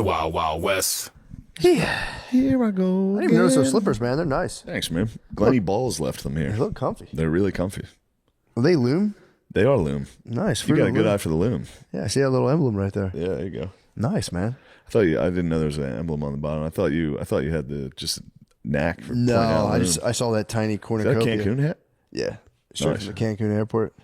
The Wild Wild West. Yeah. Here I go. I didn't even notice those slippers, man. They're nice. Thanks, man. Glenny Balls left them here. They look comfy. They're really comfy. Are they loom? They are loom. Nice. You got a good eye for the loom. Yeah, I see that little emblem right there. Yeah, there you go. Nice, man. I didn't know there was an emblem on the bottom. I thought you had the just knack for No, pointing out loom. I saw that tiny cornucopia. Is that a Cancun hat? Yeah. Straight Nice. from the Cancun airport.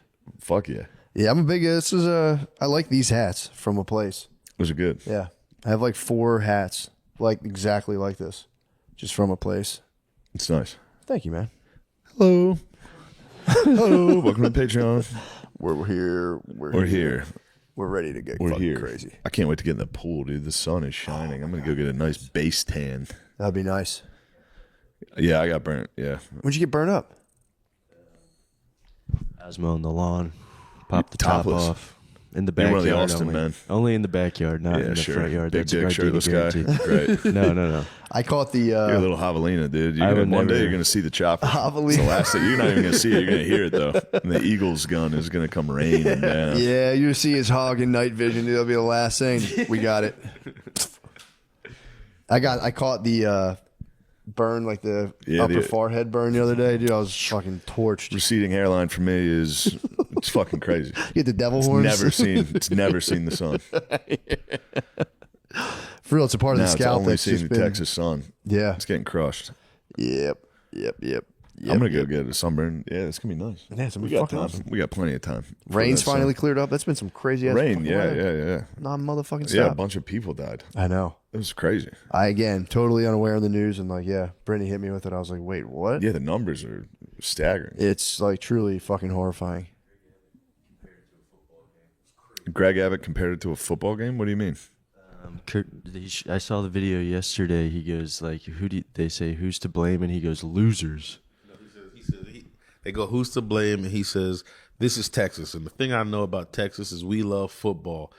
Fuck yeah. Yeah, I'm a big, I like these hats from a place. Those are good. Yeah. I have like 4 hats, like exactly like this, just from a place. It's nice. Thank you, man. Hello. Hello. Welcome to Patreon. We're here. We're here. We're ready to get We're fucking here. crazy. I can't wait to get in the pool, dude. The sun is shining. I'm going to go get a nice base tan. That'd be nice. Yeah, I got burnt. Yeah. When'd you get burned up? I was mowing the lawn, popped the top Topless. off in the You're backyard. one of the Austin only. men. Only in the backyard, not in the front yard. Big That's a dick, shirtless guy. guarantee. Great. No. I caught the. You're a little javelina, dude. One day you're going to see the chopper. Javelina. It's the last thing. You're not even going to see it. You're going to hear it, though. And the Eagles gun is going to come raining down. Yeah, you see his hog in night vision. That'll be the last thing. We got it. I caught the burn, like the upper forehead burn the other day, dude. I was fucking torched. Receding hairline for me is it's fucking crazy. You get the devil horns. It's never seen the sun. For real, it's a part of the scalp it's only that's seen just the been. Texas sun. Yeah. It's getting crushed. Yep. I'm gonna go get a sunburn. Yeah, it's gonna be nice. Yeah, it's gonna we be got fucking time. awesome. We got plenty of time. for Rain's that sun. finally cleared up. That's been some crazy ass Rain. fucking Yeah. weather. Non-motherfucking Yeah, a stop. bunch of people died. I know. It was crazy. I, again, totally unaware of the news, and Brittany hit me with it. I was like, wait, what? Yeah, the numbers are staggering. It's like truly fucking horrifying. Greg Abbott compared it to a football game. What do you mean? I saw the video yesterday. He goes like, they say who's to blame, and he goes losers. They go, who's to blame? And he says, this is Texas. And the thing I know about Texas is we love football.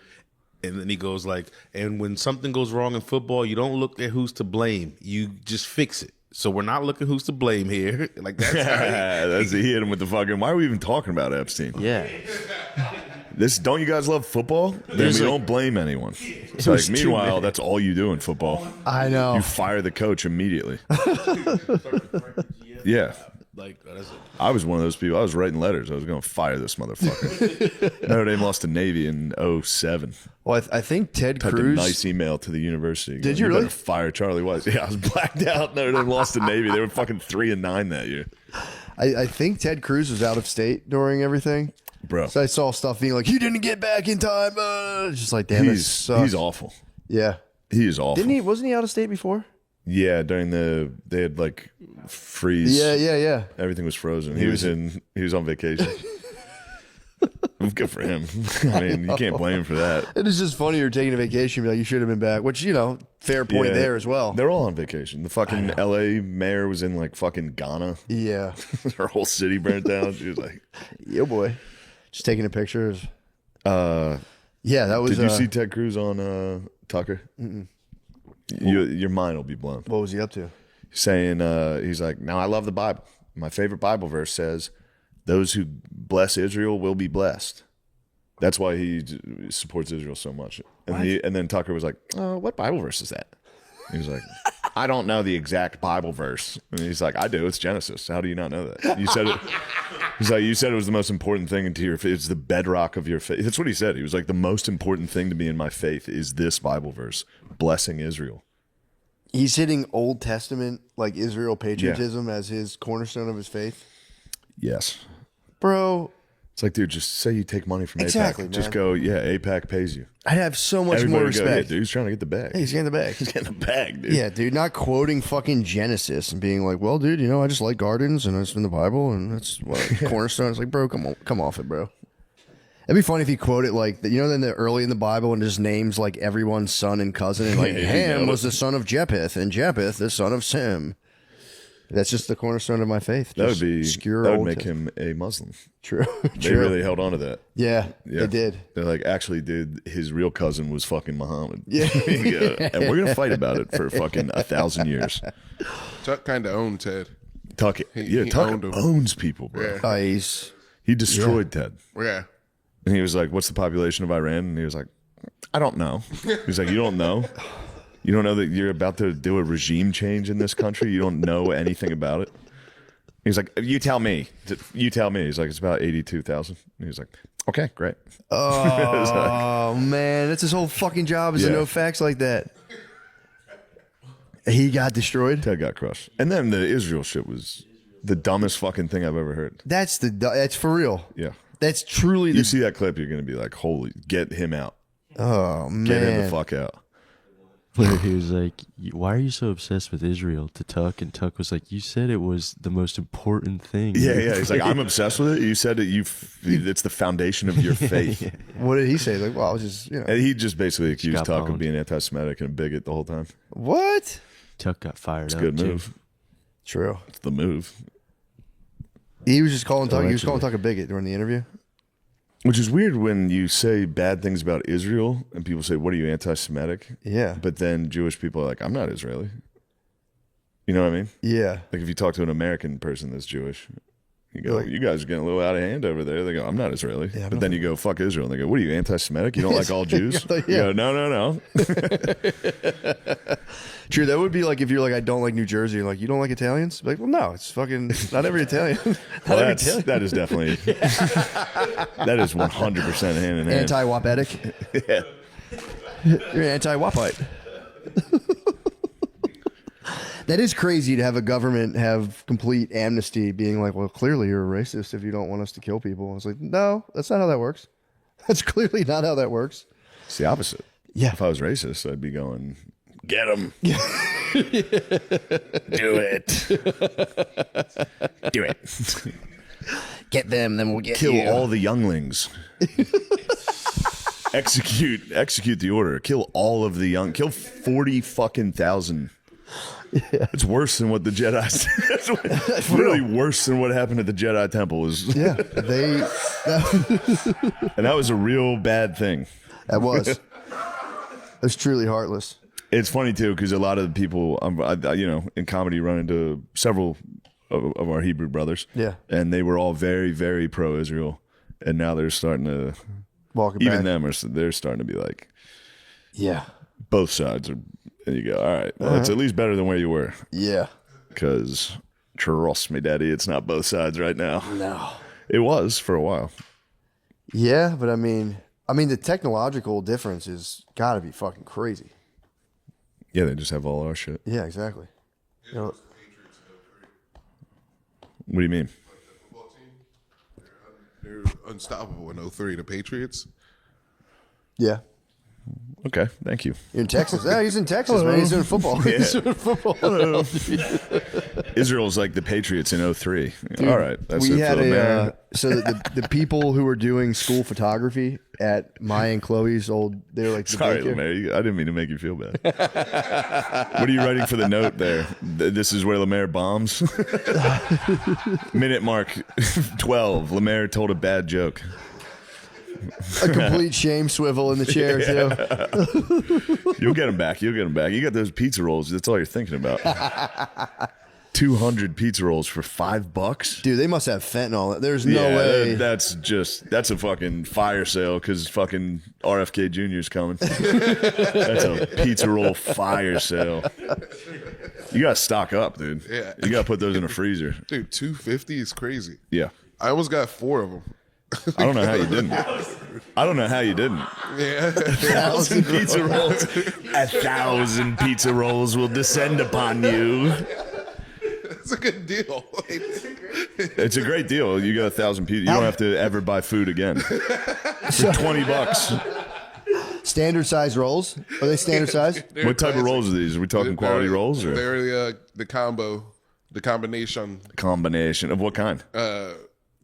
And then he goes like, and when something goes wrong in football, you don't look at who's to blame. You just fix it. So we're not looking who's to blame here. Like that's He hit him with the fucking. Why are we even talking about Epstein? Yeah. Don't you guys love football? Then we don't blame anyone. It's like, meanwhile, that's all you do in football. I know. You fire the coach immediately. Yeah. like that's it. I was one of those people. I was writing letters. I was going to fire this motherfucker. Notre Dame lost to Navy in 07. Well, I think Ted Typed Cruz. a nice email to the university. Did you really? Better fire Charlie Weiss. Yeah, I was blacked out. Notre Dame lost to Navy. They were fucking 3-9 that year. I think Ted Cruz was out of state during everything. Bro. So I saw stuff being like, he didn't get back in time. Just like, damn, He's awful. Yeah. He is awful. Wasn't he out of state before? Yeah, they had like freeze. Yeah. Everything was frozen. He was on vacation. Good for him. I mean, you can't blame him for that. It is just funny you're taking a vacation, be like, you should have been back, which, fair point there as well. They're all on vacation. The fucking LA mayor was in like fucking Ghana. Yeah. Her whole city burnt down. She was like, Yo, boy. Just taking a picture. Yeah, that was. Did you see Ted Cruz on Tucker? Your mind will be blown. What was he up to? Saying, he's like, now I love the Bible. My favorite Bible verse says, those who bless Israel will be blessed. That's why he supports Israel so much. And then Tucker was like, what Bible verse is that? He was like, I don't know the exact Bible verse. And he's like, I do. It's Genesis. How do you not know that? You said it. He's like, you said it was the most important thing into your faith. It's the bedrock of your faith. That's what he said. He was like, the most important thing to me in my faith is this Bible verse, blessing Israel. He's hitting Old Testament, like Israel patriotism, as his cornerstone of his faith. Yes. Bro. It's like, dude, just say you take money from Exactly, AIPAC. Just man. go, yeah, AIPAC pays you. I'd have so much Everybody more would go, respect. yeah, dude, he's trying to get the bag. Hey, he's getting the bag. He's getting the bag, dude. Yeah, dude, not quoting fucking Genesis and being like, well, dude, I just like gardens and it's in the Bible and that's what cornerstone. It's like, bro, come off it, bro. It'd be funny if he quoted like, then the early in the Bible and just names like everyone's son and cousin and like Ham was the son of Japheth and Japheth the son of Sem. That's just the cornerstone of my faith. That Just would be. obscure That would Old make Testament. him a Muslim. True. They really held on to that. Yeah, they did. They're like, actually, dude, his real cousin was fucking Muhammad. Yeah. And we're gonna fight about it for fucking 1,000 years. Tuck kind of owned Ted. Tuck, He Tuck owned him. owns people, bro. Yeah. He destroyed Ted. Yeah. And he was like, "What's the population of Iran?" And he was like, "I don't know." He's like, "You don't know?" You don't know that you're about to do a regime change in this country? You don't know anything about it? He's like, you tell me. You tell me. He's like, it's about 82,000. He's like, okay, great. Oh, man. That's his whole fucking job is to Yeah. know facts like that. He got destroyed. Ted got crushed. And then the Israel shit was the dumbest fucking thing I've ever heard. That's for real. Yeah. That's truly You see that clip, you're going to be like, holy, get him out. Oh, man. Get him the fuck out. Where he was like, "Why are you so obsessed with Israel?" To Tuck, and Tuck was like, "You said it was the most important thing." Yeah. He's like, I'm obsessed with it. You said that it's the foundation of your faith. What did he say? Like, well, I was just, And he just basically accused got Tuck of boned. being anti-Semitic and a bigot the whole time. What? Tuck got fired It's a up. good too. move. True. It's the move. He was just calling Tuck. He was Allegedly. calling Tuck a bigot during the interview. Which is weird when you say bad things about Israel and people say, what are you, anti-Semitic? Yeah. But then Jewish people are like, I'm not Israeli. You know what I mean? Yeah. Like if you talk to an American person that's Jewish, you go, Like- you guys are getting a little out of hand over there. They go, I'm not Israeli. Yeah, but then you go, fuck Israel. And they go, what are you, anti-Semitic? You don't like all Jews? Yeah. You go, no. True. That would be like if you're like, I don't like New Jersey. You're like, you don't like Italians? Like, well, no, it's fucking not every Italian. Not Well, every that is definitely, Italian. that is 100% hand in hand. Anti-Wapetic. Yeah. You're anti-Wapite. That is crazy to have a government have complete amnesty, being like, well, clearly you're a racist if you don't want us to kill people. I was like, no, that's not how that works. That's clearly not how that works. It's the opposite. Yeah. If I was racist, I'd be going, get him. Do it. Do it. Get them, then we'll get Kill you. all the younglings. Execute the order. Kill all of the young. Kill 40 fucking thousand. It's worse than what the Jedi. It's literally worse than what happened at the Jedi Temple. Yeah, And that was a real bad thing. that was. It was truly heartless. It's funny too because a lot of the people, in comedy, run into several of our Hebrew brothers. Yeah. and they were all very, very pro-Israel, and now they're starting to. Walking Even back. them they're starting to be like, Yeah. both sides are. And you go, all right, well, it's at least better than where you were. Yeah. Because trust me, Daddy, it's not both sides right now. No. It was for a while. Yeah, but I mean, the technological difference is got to be fucking crazy. Yeah, they just have all our shit. Yeah, exactly. You know, What do you mean? They're unstoppable in 03, the Patriots. yeah. Okay, thank you. You're in Texas. Yeah, he's in Texas, man. He's doing football. He's doing football. Israel's like the Patriots in 03. All right, that's We it had for a so the people who were doing school photography at Maya and Chloe's old, they were like the Sorry, daycare. Lemaire. I didn't mean to make you feel bad. What are you writing for the note there? This is where Lemaire bombs? Minute mark 12. Lemaire told a bad joke. A complete shame swivel in the chair too. You'll get him back. You got those pizza rolls. That's all you're thinking about. 200 pizza rolls for $5. Dude, they must have fentanyl. There's no way. That's a fucking fire sale because fucking RFK Jr.'s coming. That's a pizza roll fire sale. You got to stock up, dude. Yeah. You got to put those in a freezer. Dude, 250 is crazy. Yeah. I almost got 4 of them. I don't know how you didn't. Yeah. 1,000 pizza rolls. 1,000 pizza rolls will descend upon you. It's a good deal. It's a great deal. You got 1,000 pizza. You don't have to ever buy food again. For $20. Standard size rolls? Are they standard size? What type of rolls are these? Are we talking quality rolls or They're the combination. combination of what kind? You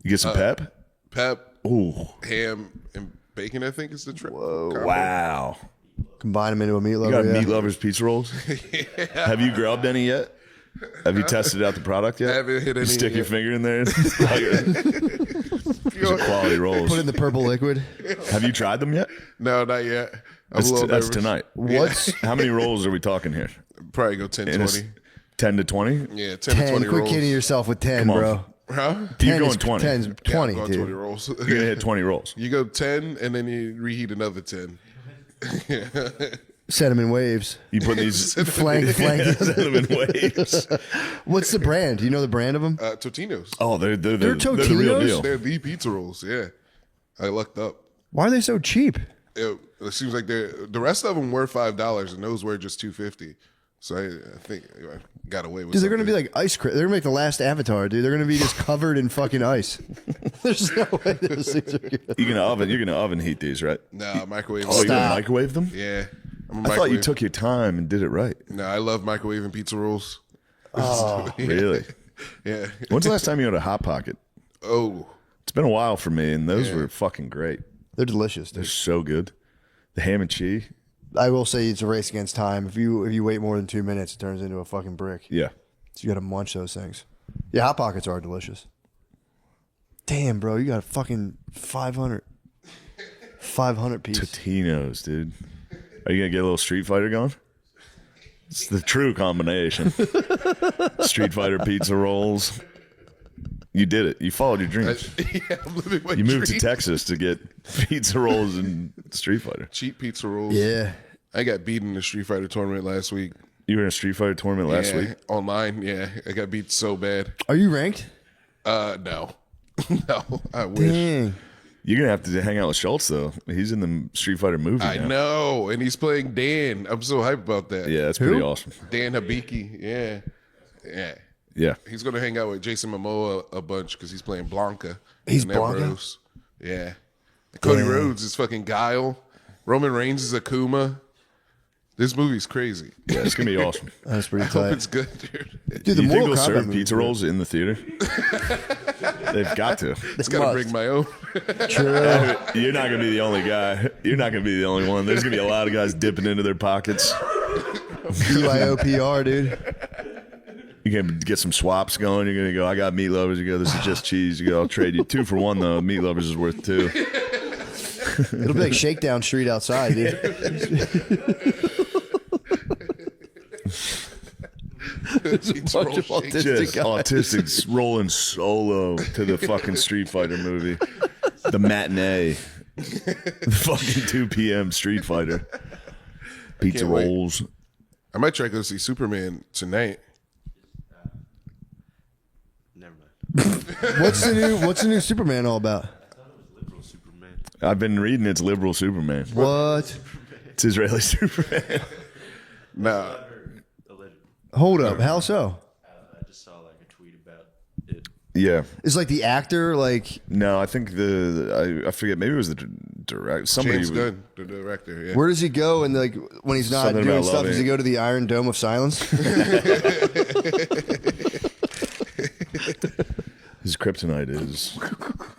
get some pep? Pep, Ooh. ham, and bacon, I think is the trick. Wow. Combine them into a meat You lover. got Yeah. meat lovers pizza rolls? Have you grubbed any yet? Have you tested out the product yet? I haven't hit any Stick your yet. finger in there. Those are quality rolls. Put in the purple liquid. Have you tried them yet? No, not yet. I'm That's, a little that's nervous. tonight. What's How many rolls are we talking here? Probably go 10, In a 20. 10 to 20? Yeah, 10 to 10? 20 Quit rolls. kidding yourself with 10, Come on. bro. Huh? You're 10 going is 20. 10's Yeah, 20, I'm going dude. 20 rolls. You're going to hit 20 rolls. You go 10 and then you reheat another 10. Sediment waves. You put these Flank. cinnamon waves. What's the brand? Do you know the brand of them? Totino's. Oh, they're the real Totinos? deal. They're the pizza rolls. Yeah, I lucked up. Why are they so cheap? It seems like the rest of them were $5 and those were just $2.50. So I think I got away with. Dude, they're gonna be something. like ice cream. They're gonna make the last Avatar, dude. They're gonna be just covered in fucking ice. There's no way those things are good. You're gonna oven heat these, right? Nah, microwave. Oh, you're gonna Stop. microwave them? Yeah, I'm a I thought microwave. you took your time and did it right. No, I love microwaving pizza rolls. Really? Yeah. When's the last time you had a Hot Pocket? Oh, It's been a while for me, and those were fucking great. They're delicious, They're dude. so good. The ham and cheese. I will say it's a race against time. If you wait more than 2 minutes, it turns into a fucking brick. Yeah. So you got to munch those things. Yeah, Hot Pockets are delicious. Damn, bro, you got a fucking 500 piece. Totino's, dude. Are you gonna get a little Street Fighter going? It's the true combination. Street Fighter pizza rolls. You did it. You followed your dreams. yeah, I'm living my You moved to dream. Texas to get pizza rolls and Street Fighter. Cheap pizza rolls. Yeah. I got beaten in the Street Fighter tournament last week. You were in a Street Fighter tournament last Yeah, week? online. Yeah, I got beat so bad. Are you ranked? No, no, I wish. Dang. You're going to have to hang out with Schultz, though. He's in the Street Fighter movie I now. know, and he's playing Dan. I'm so hyped about that. Yeah, that's pretty Who? awesome. Dan Habiki. Yeah, yeah. Yeah. He's gonna hang out with Jason Momoa a bunch because he's playing Blanca. He's in that Blanca? Rose. Yeah. Cody Rhodes is fucking Guile. Roman Reigns is Akuma. This movie's crazy. Yeah, it's going to be awesome. That's pretty I hope tight. it's good, dude. Dude, the Do you think Mortal they'll Kombat serve movie- pizza rolls in the theater? They've got to. It's gotta must. bring my own. True. You're not going to be the only guy. You're not going to be the only one. There's going to be a lot of guys dipping into their pockets. BYOPR, dude. You can get some swaps going. You're going to go, I got meat lovers. You go, this is just cheese. You go, I'll trade you 2 for 1, though. Meat lovers is worth 2. It'll be like Shakedown Street outside, dude. Pizza roll shake. Just autistics rolling solo to the fucking Street Fighter movie. The matinee. The fucking 2 p.m. Street Fighter. Pizza can't wait. rolls. I might try to go see Superman tonight. Never mind. What's the new Superman all about? Liberal Superman. I've been reading it's liberal Superman. What? It's Israeli Superman. Nah, Allegedly. Hold up. How so? I just saw like a tweet about it. Yeah. Is like the actor like No, I think I forget. Maybe it was the direct. Somebody James was- Gunn, the director. Yeah. where does he go and like when he's not Something doing about stuff? loving Does he it. go to the Iron Dome of Silence? His kryptonite is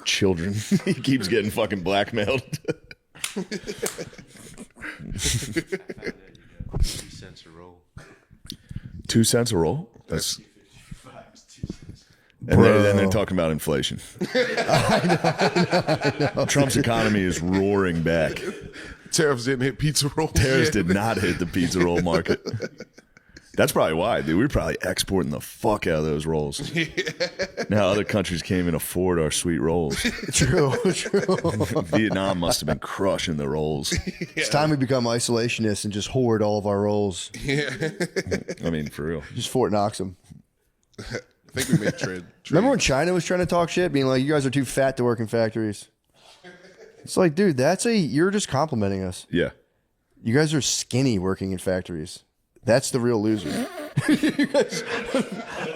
children. He keeps getting fucking blackmailed. 2 cents a roll. 2 cents a roll. That's. 55 is 2 cents. And then they're talking about inflation. I know. Trump's economy is roaring back. Tariffs didn't hit pizza rolls. Tariffs yet. did not hit the pizza roll market. That's probably why, dude. We're probably exporting the fuck out of those rolls. Now other countries can't even afford our sweet rolls. True. Vietnam must have been crushing the rolls. It's time we become isolationists and just hoard all of our rolls. I mean, for real. Just Fort Knox them. I think we made trade. Remember when China was trying to talk shit, being like, "You guys are too fat to work in factories." It's like, dude, you're just complimenting us. Yeah. You guys are skinny working in factories. That's the real loser. You guys-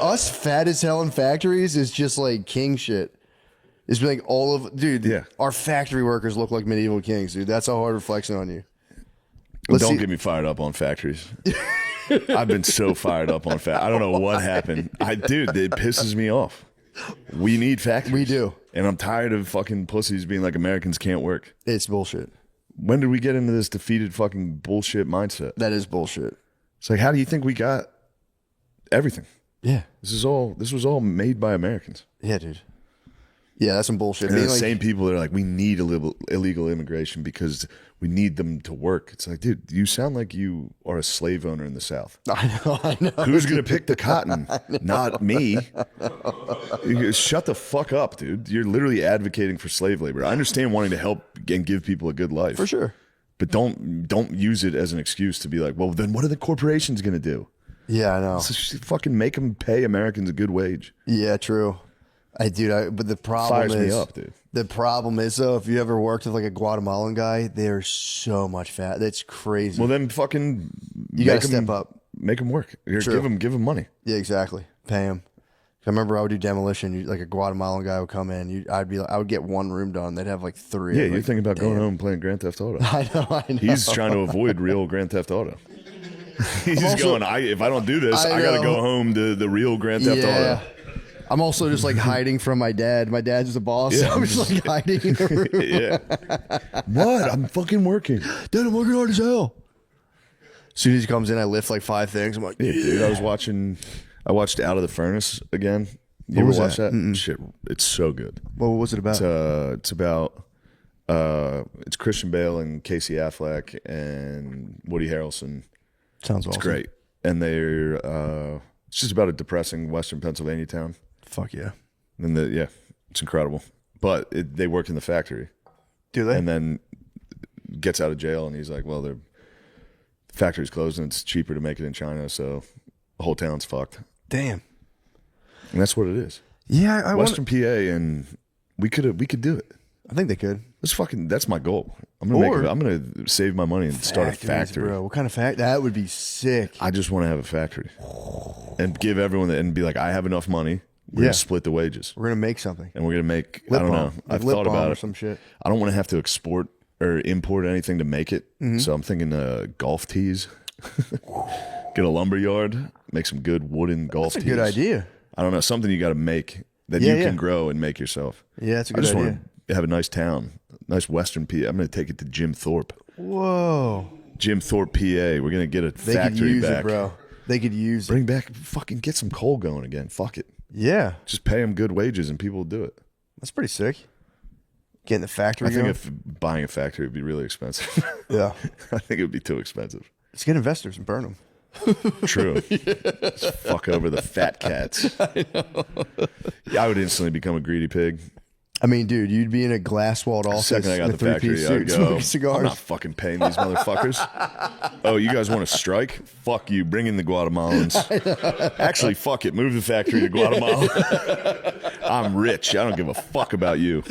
us fat as hell in factories is just like king shit. It's like dude, Yeah. our factory workers look like medieval kings, dude. That's how hard we're flexing on you. Let's Don't see- get me fired up on factories. I've been so fired up on I don't know what happened. Dude, it pisses me off. We need factories. We do. And I'm tired of fucking pussies being like Americans can't work. It's bullshit. When did we get into this defeated fucking bullshit mindset? That is bullshit. It's like, how do you think we got everything? Yeah. This was all made by Americans. Yeah, dude. Yeah, that's some bullshit. And they're Being the like, same people that are like, we need illegal immigration because we need them to work. It's like, dude, you sound like you are a slave owner in the South. I know. Who's going to pick the cotton? Not me. Shut the fuck up, dude. You're literally advocating for slave labor. I understand wanting to help and give people a good life. For sure. But don't use it as an excuse to be like, well, then what are the corporations going to do? Yeah, I know. So just fucking make them pay Americans a good wage. Yeah, true. But the problem Fires is, me up, dude. The problem is though, if you ever worked with like a Guatemalan guy, they're so much fat. That's crazy. Well, then fucking you gotta step up. Make them work. Here, True. give them money. Yeah, exactly. Pay him. I remember I would do demolition. Like a Guatemalan guy would come in. I would get one room done. They'd have like 3. Yeah, I'm you're like, thinking about damn. going home and playing Grand Theft Auto. I know. He's trying to avoid real Grand Theft Auto. He's also- going, if I don't do this, I got to go home to the real Grand Theft Auto. I'm also just like hiding from my dad. My dad's the boss. Yeah, So I'm just like hiding in the room. Yeah. What? I'm fucking working. Dad, I'm working hard as hell. As soon as he comes in, I lift like 5 things. I'm like, Yeah, dude. I watched Out of the Furnace again. You ever was watch that? that? Shit, it's so good. What was it about? It's about it's Christian Bale and Casey Affleck and Woody Harrelson. Sounds awesome. It's great, and they're it's just about a depressing Western Pennsylvania town. Fuck yeah. And it's incredible. But they work in the factory, Do they? and then gets out of jail, and he's like, "Well, the factory's closed, and it's cheaper to make it in China, so the whole town's fucked." Damn. And that's what it is. Yeah, I Western PA, and we could do it. I think they could. That's my goal. I'm gonna save my money and start a Factories, factory. bro. What kind of factory? That would be sick. I just want to have a factory and give everyone and be like, I have enough money. We're gonna split the wages, We're gonna make something. and we're gonna make. Lip I don't balm. know. Like I've lip thought balm about or it. some shit. I don't want to have to export or import anything to make it. So I'm thinking golf tees. Get a lumber yard. Make some good wooden golf That's a tees. good idea. I don't know, something you got to make that Yeah, you yeah. can grow and make yourself. Yeah, that's a I good just idea. want to have a nice town, nice Western PA. I'm going to take it to Jim Thorpe. Whoa. Jim Thorpe, PA. We're going to get a They could factory use back. it, bro. They could use it. Bring back, fucking get some coal going again. Fuck it. Yeah. Just pay them good wages and people will do it. That's pretty sick. Getting the factory I think going. if buying a factory would be really expensive. Yeah. I think it would be too expensive. Let's get investors and burn them. True. Just fuck over the fat cats. Yeah, I would instantly become a greedy pig. I mean, dude, you'd be in a glass-walled The office second I got in a the factory, three-piece I'd suit, go, smoking cigars. I'm not fucking paying these motherfuckers. Oh, you guys want to strike? Fuck you. Bring in the Guatemalans. Actually, fuck it. Move the factory to Guatemala. I'm rich. I don't give a fuck about you.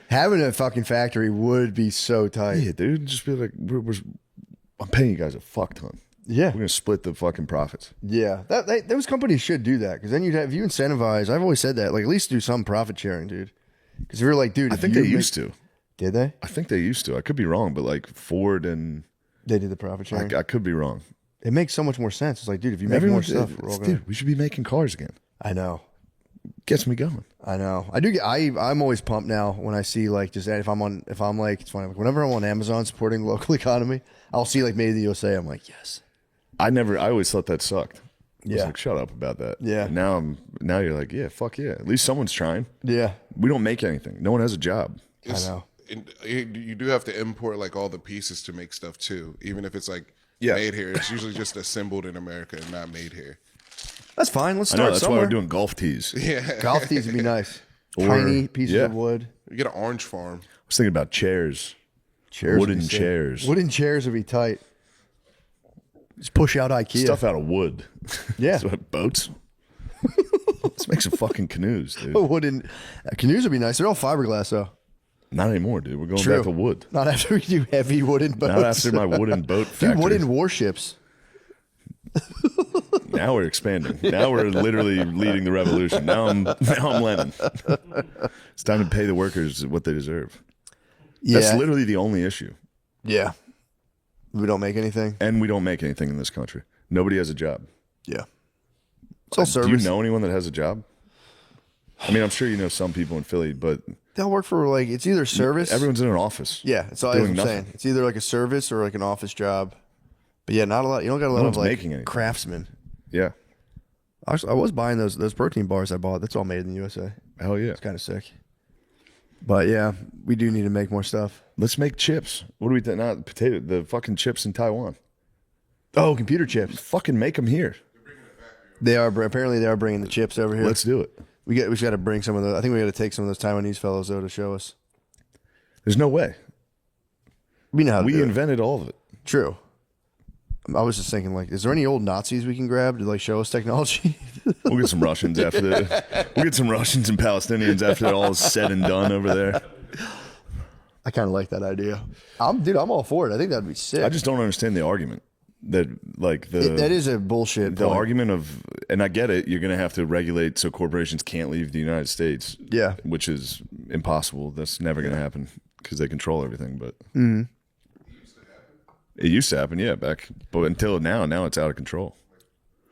Having a fucking factory would be so tight. Yeah, dude. Just be like, I'm paying you guys a fuck ton. Yeah. We're going to split the fucking profits. Yeah. Those companies should do that because then if you incentivize, I've always said that, like at least do some profit sharing, dude. Because if you're like, dude, I think they used to. Did they? I think they used to. I could be wrong, but like Ford and They did the profit sharing. I could be wrong. It makes so much more sense. It's like, dude, if you make more stuff, we're all gonna... Dude, we should be making cars again. I know. Gets me going. I know. I do. I'm always pumped now when I see like just if I'm like it's funny. Like whenever I'm on Amazon supporting the local economy, I'll see like Made in the USA. I'm like, yes. I always thought that sucked. I was Yeah. like, shut up about that. Yeah. And now you're like, yeah, fuck yeah. At least someone's trying. Yeah. We don't make anything. No one has a job. I know. And you do have to import like all the pieces to make stuff too, even if it's like Yeah. made here. It's usually just assembled in America and not made here. That's fine. Let's I know start that's somewhere. why we're doing golf tees. I Yeah, Golf tees would be nice. Or- Tiny pieces yeah. of wood. you get an orange farm. was thinking about chairs. Chairs. would be Wooden sick. chairs. Wooden chairs would be tight. Just push out IKEA. Stuff out of wood. Yeah. So, boats. Let's make some fucking canoes, dude. Wooden canoes would be nice. They're all fiberglass though. Not anymore, dude. We're going True. back to wood. Not after we do heavy wooden boats. Not after my wooden boat factory. Dude, wooden warships. Now we're expanding. Now we're literally leading the revolution. Now I'm Lenin. It's time to pay the workers what they deserve. Yeah. That's literally the only issue. Yeah. We don't make anything. And we don't make anything in this country. Nobody has a job. Yeah. It's all Do service. you know anyone that has a job? I mean, I'm sure you know some people in Philly, but They'll work for like it's either service. everyone's in an office. Yeah, it's all doing I'm nothing. saying. It's either like a service or like an office job. But yeah, not a lot. You don't got a lot No of one's like making anything. craftsmen. Yeah. I was buying those protein bars I bought. That's all made in the USA. Hell yeah. It's kind of sick. But yeah, we do need to make more stuff. Let's make chips. What do we think? Not potato. The fucking chips in Taiwan. Oh, computer chips. Fucking make them here. They are apparently they are bringing the chips over here. Let's do it. We just got to bring some of those. I think we got to take some of those Taiwanese fellows though to show us. There's no way. We know how to We do it. invented all of it. True. I was just thinking, like, is there any old Nazis we can grab to like show us technology? We'll get some Russians after that. We'll get some Russians and Palestinians after that all is said and done over there. I kind of like that idea. I'm all for it. I think that'd be sick. I just don't understand the argument that like that is a bullshit. the point. argument of, and I get it, you're going to have to regulate so corporations can't leave the United States. Yeah. Which is impossible. That's never going to happen because they control everything. But it used to happen, yeah, but until now it's out of control.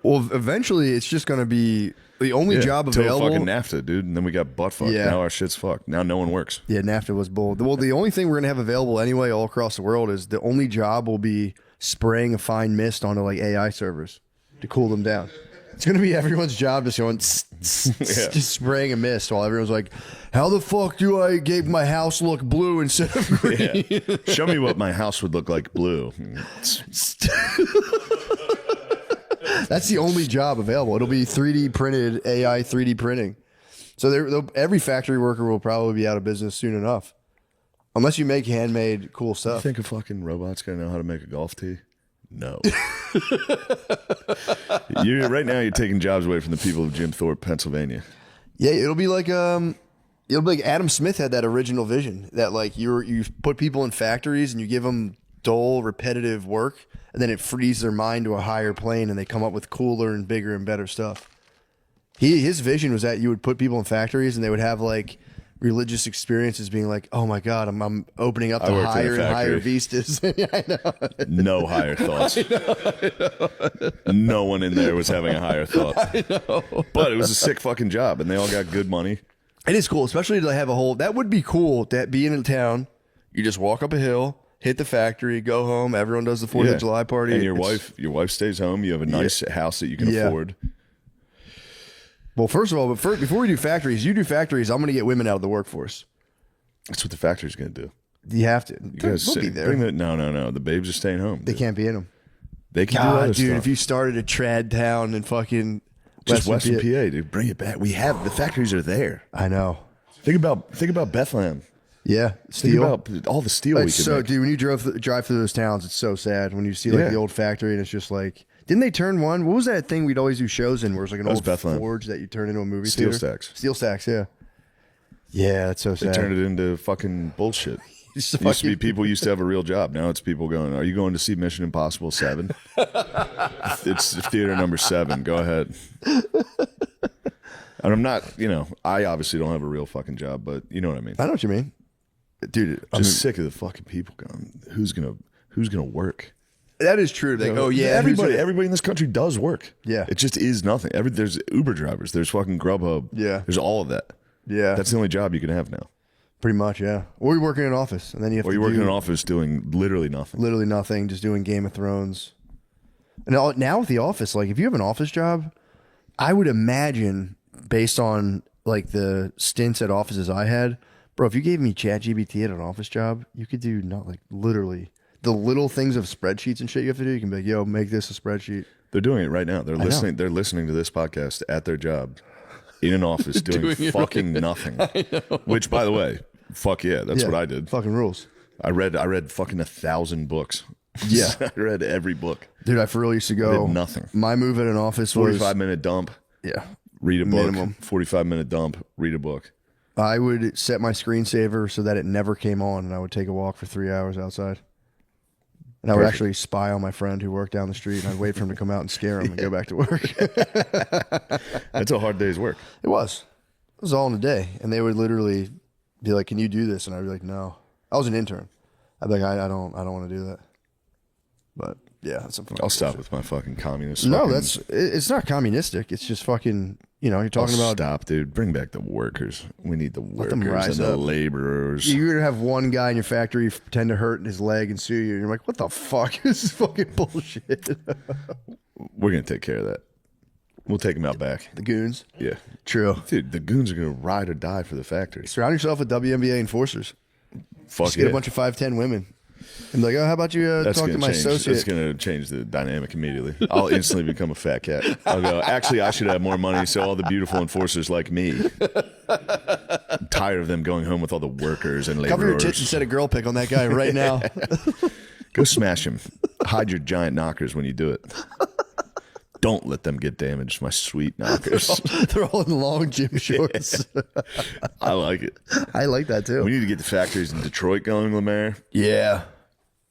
Well, eventually, it's just going to be the only job Till available. fucking NAFTA, dude, and then we got butt fucked. Yeah. Now our shit's fucked. Now no one works. Yeah, NAFTA was bull. Well, the only thing we're gonna have available anyway, all across the world, is the only job will be spraying a fine mist onto like AI servers to cool them down. It's gonna be everyone's job just going just spraying a mist while everyone's like, "How the fuck do I make my house look blue instead of green?" Yeah. Show me what my house would look like blue. That's the only job available. It'll be 3D printed AI 3D printing. So every factory worker will probably be out of business soon enough, unless you make handmade cool You stuff. think a fucking robot's gonna know how to make a golf tee? No. Right now you're taking jobs away from the people of Jim Thorpe, Pennsylvania. Yeah, it'll be like Adam Smith had that original vision that like you put people in factories and you give them dull, repetitive work, and then it frees their mind to a higher plane, and they come up with cooler and bigger and better stuff. His vision was that you would put people in factories and they would have like religious experiences, being like, "Oh my God, I'm opening up I to worked in a higher and higher factory. vistas." Yeah, I know. No higher thoughts. No one in there was having a higher thought. But it was a sick fucking job, and they all got good money. It is cool, especially to have a whole. That would be cool. That being in town, you just walk up a hill, hit the factory, go home. Everyone does the 4th of July party, and your wife stays home. You have a nice house that you can afford. Well, first of all, before we do factories, I'm going to get women out of the workforce. That's what the factory's gonna do. You have to. You guys They'll be there. No. The babes are staying home. They can't be in them. They can do God, other dude, stuff. if you started a trad town in fucking Just Western PA, PA, dude, bring it back. We have the factories are there. I know. Think about Bethlehem. Yeah, Think steel. about all the steel we It's could so, make. dude, when you drive through those towns, it's so sad when you see like Yeah. the old factory and it's just like, didn't they turn one? What was that thing we'd always do shows in where it's like an was old Bethlehem. forge that you turn into a movie Steel theater? stacks. Steel stacks, yeah. Yeah, that's so They sad. turned it into fucking bullshit. It's It used to be people used to have a real job. Now it's people going, "Are you going to see Mission Impossible 7?" It's theater number 7. Go ahead. And I'm not, I obviously don't have a real fucking job, but you know what I mean. I know what you mean, dude. Just sick of the fucking people going, who's gonna work? That is true. Like, oh yeah, everybody in this country does work. Yeah. It just is nothing. There's Uber drivers. There's fucking Grubhub. Yeah. There's all of that. Yeah, That's the only job you can have now. pretty much. Yeah, or you work in an office and then you have Or to you work in do an office doing literally nothing. literally nothing, just doing Game of Thrones. And now with the office, like if you have an office job, I would imagine based on like the stints at offices I had, bro, if you gave me ChatGPT at an office job, you could do not like literally the little things of spreadsheets and shit you have to do. You can be like, yo, make this a spreadsheet. They're doing it right now. They're listening. They're listening to this podcast at their job, in an office, doing fucking nothing. Which, by the way, fuck yeah, that's what I did. Fucking rules. I read fucking 1,000 books. Yeah. I read every book. Dude, I for real used to go. Did nothing. My move at an office was 45-minute dump. yeah. Read a book. Minimum. 45-minute dump. Read a book. I would set my screensaver so that it never came on, and I would take a walk for 3 hours outside. And I would Perfect. actually spy on my friend who worked down the street, and I'd wait for him to come out and scare him and go back to work. That's a hard day's work. It was all in a day, and they would literally be like, "Can you do this?" And I'd be like, "No." I was an intern. I'd be like, "I don't want to do that." But yeah, that's some. I'll stop with my fucking communist. No, fucking- it's not communistic. It's just fucking. You're talking about. Stop, dude. Bring back the workers. We need the workers them and rise the up. laborers. You're gonna have one guy in your factory pretend to hurt his leg and sue you. And you're like, "What the fuck? This is fucking bullshit." We're gonna take care of that. We'll take them out back. The goons. Yeah, True. dude. The goons are gonna ride or die for the factory. Surround yourself with WNBA enforcers. Fuck Just yeah. get a bunch of 5'10" women. And be like, "Oh, how about you That's talk to gonna my change. associate?" It's gonna change the dynamic immediately. I'll instantly become a fat cat. I'll go. Actually, I should have more money, so all the beautiful enforcers like me. I'm tired of them going home with all the workers and Cover your tits laborers. and set a girl pick on that guy right now. Go smash him. Hide your giant knockers when you do it. Don't let them get damaged, my sweet knockers. They're all in long gym shorts. I like it. I like that too. We need to get the factories in Detroit going, Lemaire. Yeah.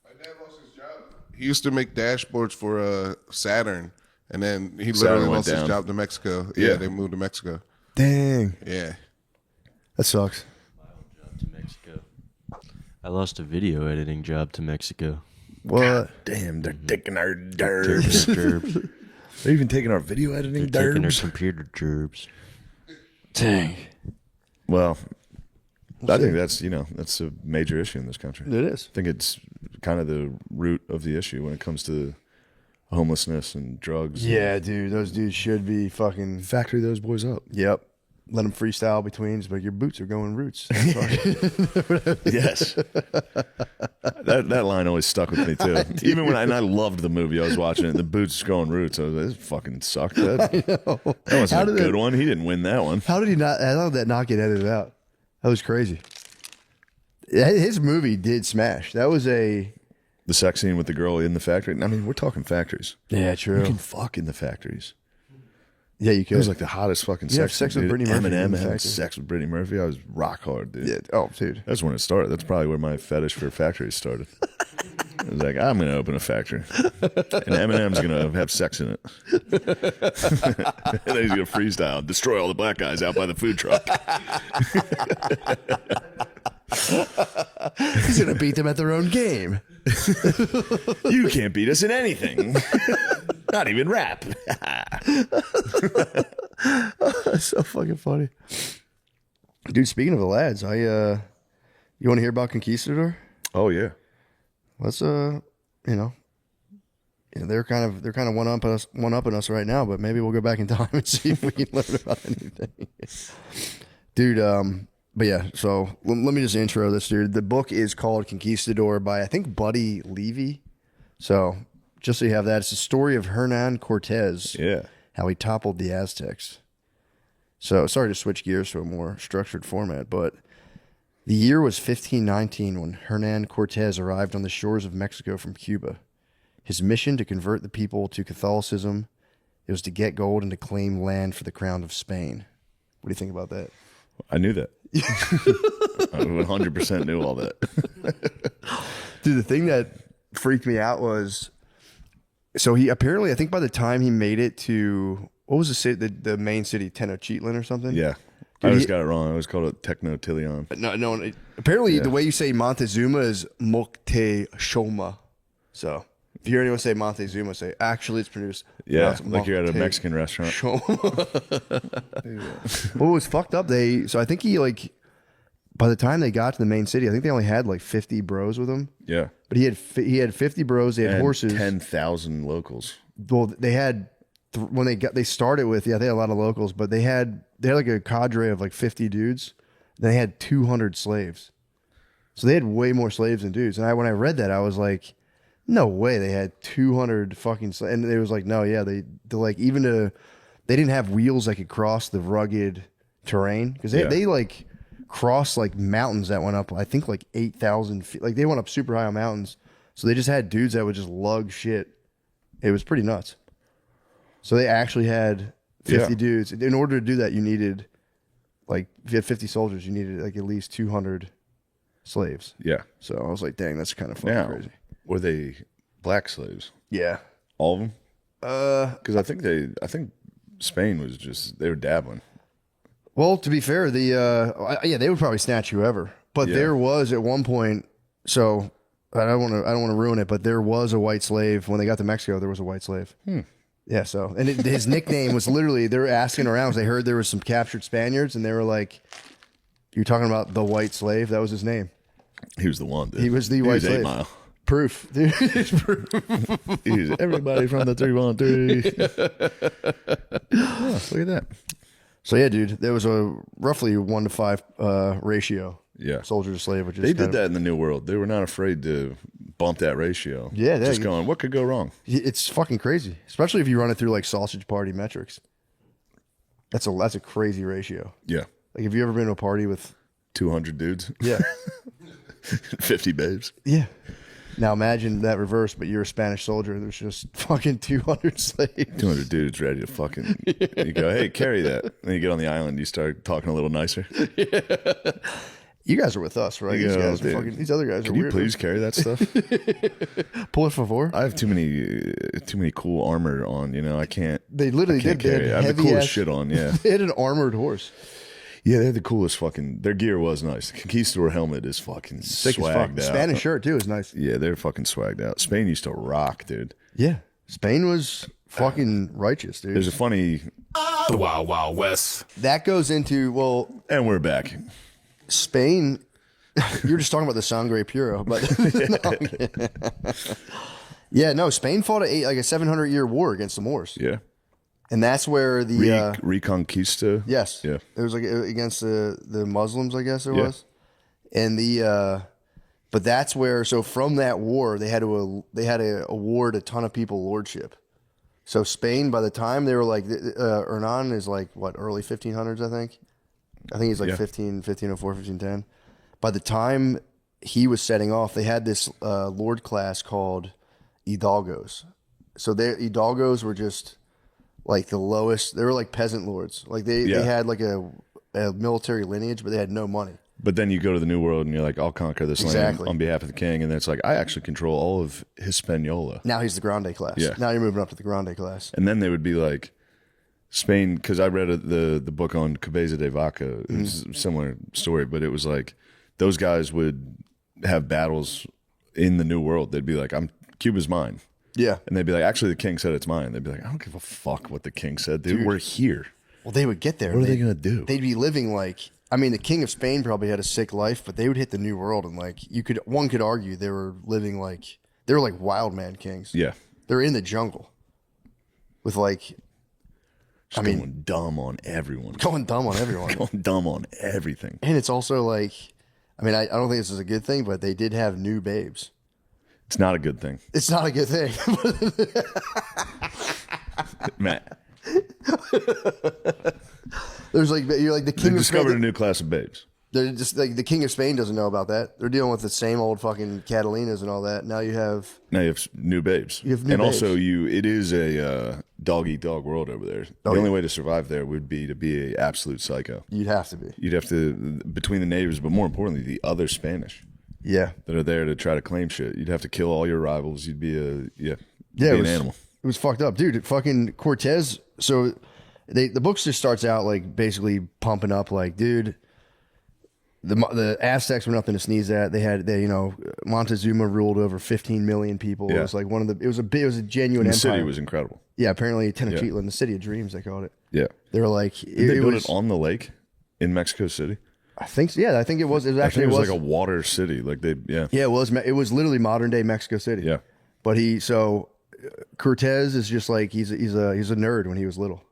My dad lost his job. He used to make dashboards for Saturn, and then he Saturn literally went lost his down. job to Mexico. Yeah. Yeah, they moved to Mexico. Dang. Yeah. That sucks. To Mexico. I lost a video editing job to Mexico. What? Damn, they're taking our dirt. Gerbs. They're even taking our video editing They're taking our dirt. computer gerbs. Dang. Well, I think that's a major issue in this country. It is. I think it's kind of the root of the issue when it comes to homelessness and drugs. Yeah, dude. Those dudes should be fucking. Factory those boys up. Yep. Let them freestyle between. Just like your boots are going roots. Yes. that line always stuck with me too. Even when I loved the movie, I was watching it, and the boots going roots. I was like, this fucking sucked. That wasn't a good one. He didn't win that one. How did he not? How did that not get edited out? That was crazy. His movie did smash. That was a. The sex scene with the girl in the factory. I mean, we're talking factories. Yeah, You true. can fuck in the factories. Yeah, you It could. was like the hottest fucking You have sex. sex with dude. Brittany Murphy in Eminem the having factory. sex with Brittany Murphy. I was rock hard, dude. Yeah. Oh, dude. That's when it started. That's probably where my fetish for factories started. I was like, I'm going to open a factory. And Eminem's going to have sex in it. And then he's going to freestyle, destroy all the black guys out by the food truck. He's gonna beat them at their own game. You can't beat us in anything. Not even rap. That's so fucking funny, dude. Speaking of the lads, you want to hear about Conquistador? Oh, yeah. Let's they're kind of one upping us right now, but maybe we'll go back in time and see if we can learn about anything, dude. But yeah, so let me just intro this, dude. The book is called Conquistador by, I think, Buddy Levy. So just so you have that, it's the story of Hernan Cortez, Yeah. how he toppled the Aztecs. So sorry to switch gears to a more structured format, but the year was 1519 when Hernan Cortez arrived on the shores of Mexico from Cuba. His mission to convert the people to Catholicism, it was to get gold and to claim land for the crown of Spain. What do you think about that? I knew that. I 100% knew all that. Dude, the thing that freaked me out was, so he apparently, I think by the time he made it to, what was the city, the main city, Tenochtitlan or something? Yeah. I always got it wrong. I always called it Techno-Tilion. No. Apparently, the way you say Montezuma is Moctezuma. So if you hear anyone say Montezuma, say actually it's produced. Yeah, pronounced like you're at a Mocte- Mexican restaurant. What was fucked up? So I think he by the time they got to the main city, I think they only had like 50 bros with him. Yeah. But he had 50 bros. They had And horses. 10,000 locals. Well, they had when they started with they had a lot of locals, but they had like a cadre of like 50 dudes. They had 200 slaves, so they had way more slaves than dudes. And when I read that, I was like, no way, they had 200 fucking slaves. And it was like, no, yeah, they like they didn't have wheels that could cross the rugged terrain because they like crossed like mountains that went up, I think like 8,000 feet. Like they went up super high on mountains, so they just had dudes that would just lug shit. It was pretty nuts. So they actually had 50 dudes. In order to do that, you needed, like, if you had 50 soldiers, you needed like at least 200 slaves. Yeah. So I was like, dang, that's kind of fucking Now, crazy. were they black slaves? Yeah. All of them? Because I think Spain was they were dabbling. Well, to be fair, they would probably snatch whoever. But there was at one point, so I don't want to ruin it, but there was a white slave when they got to Mexico. There was a white slave. Yeah. So, and his nickname was literally, they were asking around because they heard there was some captured Spaniards, and they were like, "You're talking about the white slave?" That was his name. He was the one, dude. He was the white slave. 8 Mile. Proof, dude. Proof. He's everybody from the 313. Look at that. So yeah, dude, there was a roughly 1-to-5 ratio. Yeah. Soldier to slave, which is They did that in the New World. They were not afraid to bump that ratio. Yeah, just going, what could go wrong? It's fucking crazy, especially if you run it through like sausage party metrics. That's a crazy ratio. Yeah. Like, have you ever been to a party with 200 dudes. Yeah. 50 babes. Yeah. Now imagine that reverse, but you're a Spanish soldier. There's just fucking 200 slaves. 200 dudes ready to fucking. You go, hey, carry that. Then you get on the island, you start talking a little nicer. You guys are with us, right? You These go, guys are dude, fucking. These other guys Can are you weird. please carry that stuff? Por favor? I have too many cool armor on. You know, I can't. They literally Can't did. They carry it. had I have the heavy coolest ass- shit on. Yeah, They had an armored horse. yeah, they had the coolest fucking. Their gear was nice. The Conquistador helmet is fucking Sick as fuck. swagged out. Spanish shirt too is nice. Yeah, they're fucking swagged out. Spain used to rock, dude. Yeah. Spain was fucking righteous, dude. There's a funny, The Wild Wild West. That goes into, well, and we're back. Spain. You're just talking about the Sangre Puro, but yeah, no. Spain fought like a 700-year war against the Moors, Yeah, and that's where the Reconquista. yes, Yeah. it was like against the Muslims, I guess it Yeah. was, and but that's where. So from that war, they had to award a ton of people lordship. So Spain, by the time they were like, Hernan is like what, early 1500s, I think. I think he's like Yeah. 1504, 1510. By the time he was setting off, they had this lord class called Hidalgos. So Hidalgos were just like the lowest. They were like peasant lords. Like they had like a military lineage, but they had no money. But then you go to the New World and you're like, I'll conquer this land Exactly. on behalf of the king, and then it's like, I actually control all of Hispaniola. Now he's the Grande class. Yeah. Now you're moving up to the Grande class. And then they would be like, Spain, because I read the book on Cabeza de Vaca. It was a similar story, but it was like those guys would have battles in the New World. They'd be like, Cuba's mine. Yeah. And they'd be like, actually, the king said it's mine. They'd be like, I don't give a fuck what the king said, dude. We're here. Well, they would get there. What are they going to do? They'd be living like, I mean, the king of Spain probably had a sick life, but they would hit the New World and like one could argue they were living like, they were like wild man kings. Yeah. They're in the jungle with like, Just going dumb on everyone. going dumb on everyone. Going dumb on everything. And it's also like, I mean, I don't think this is a good thing, but they did have new babes. It's not a good thing. It's not a good thing. Matt, There's like, you're like the they king of discovered a Spain. new class of babes. They're just like the king of Spain doesn't know about that. They're dealing with the same old fucking Catalinas and all that. Now you have, Now you have new babes. You have new and also babes. it is a dog eat dog world over there. The only way to survive there would be to be a absolute psycho. you'd have to be. You'd have to, between the neighbors, but more importantly, the other Spanish Yeah. that are there to try to claim shit. You'd have to kill all your rivals. You'd be Yeah, be it an was, animal. It was fucked up, dude. Fucking Cortez. So the book just starts out like basically pumping up, like, dude, the Aztecs were nothing to sneeze at. Montezuma ruled over 15 million people. Yeah. It was like it was a genuine And the empire. city was incredible. Yeah, apparently Tenochtitlan, the city of dreams, they called it. Yeah. They were like, Did they it build was, it on the lake in Mexico City? I think so. Yeah, I think it was. It was I actually think it was like a water city. Like yeah. Yeah, it was. It was literally modern day Mexico City. Yeah. But Cortez is just like he's a nerd when he was little.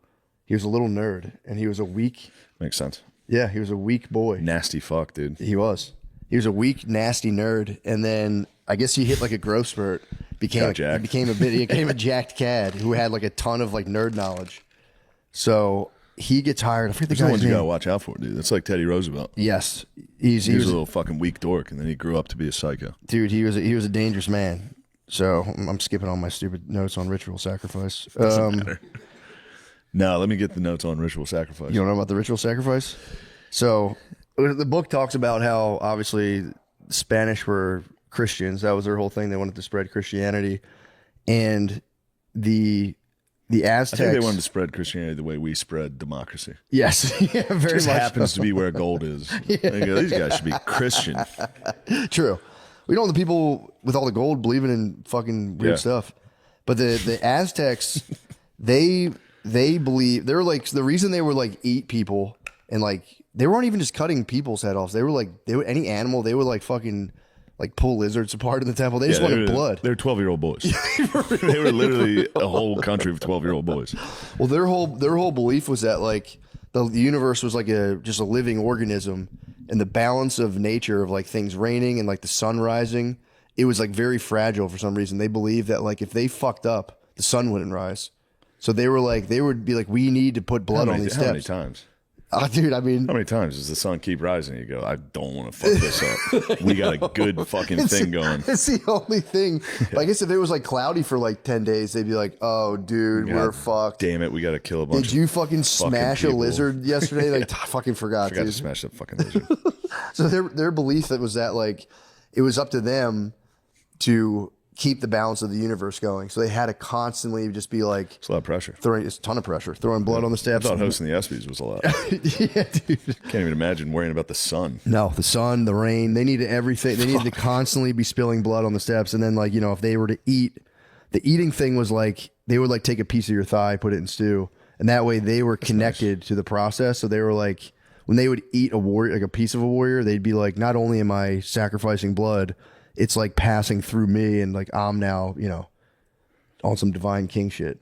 He was a little nerd, and he was a weak. Makes sense. Yeah, he was a weak boy. Nasty fuck, dude. He was. He was a weak, nasty nerd, and then I guess he hit like a growth spurt. He became a jacked cad who had like a ton of like nerd knowledge. So he gets hired. I forget the He's the guy's ones you name. gotta watch out for, dude. That's like Teddy Roosevelt. Yes, He he was was a little fucking weak dork, and then he grew up to be a psycho. dude. He was a dangerous man. So I'm skipping all my stupid notes on ritual sacrifice. No, let me get the notes on ritual sacrifice. You don't know about the ritual sacrifice? So the book talks about how obviously the Spanish were Christians. That was their whole thing. They wanted to spread Christianity, and the Aztecs. I think they wanted to spread Christianity the way we spread democracy. Yes, yeah, very Just much happens to be where gold is. They go, these guys should be Christian. true. We don't want the people with all the gold believing in fucking weird Yeah. stuff, but the Aztecs, they believe they were like the reason they were like eat people and like they weren't even just cutting people's head off. They were like any animal. They would like fucking like pull lizards apart in the temple. They just wanted blood. They're 12-year-old boys. They were literally a whole country of 12-year-old boys. Well, their whole belief was that like the universe was like just a living organism, and the balance of nature of like things raining and like the sun rising, it was like very fragile for some reason. They believed that like if they fucked up, the sun wouldn't rise. So they would be like, we need to put blood on these How many steps. times? Dude, I mean, How many times does the sun keep rising? You go, I don't want to fuck this up. We got a good fucking thing going. it's the only thing. I guess if it was like cloudy for like 10 days, they'd be like, oh, dude, we're fucked. Damn it, we got to kill a bunch Did you fucking smash a people. lizard yesterday? Like, I fucking forgot, I forgot to dude. smash that fucking lizard. So their belief that was that like it was up to them to keep the balance of the universe going. So they had to constantly just be like It's a lot of pressure. throwing a ton of pressure, throwing blood on the I steps. thought hosting the ESPYs was a lot. Yeah, dude. Can't even imagine worrying about the sun. No, the sun, the rain, they needed everything. They needed to constantly be spilling blood on the steps. And then like, you know, if they were to eat, the eating thing was like, they would like take a piece of your thigh, put it in stew. And that way they were connected to the process. So they were like, when they would eat a warrior, like a piece of a warrior, they'd be like, not only am I sacrificing blood, it's like passing through me, and like I'm now, you know, on some divine king shit.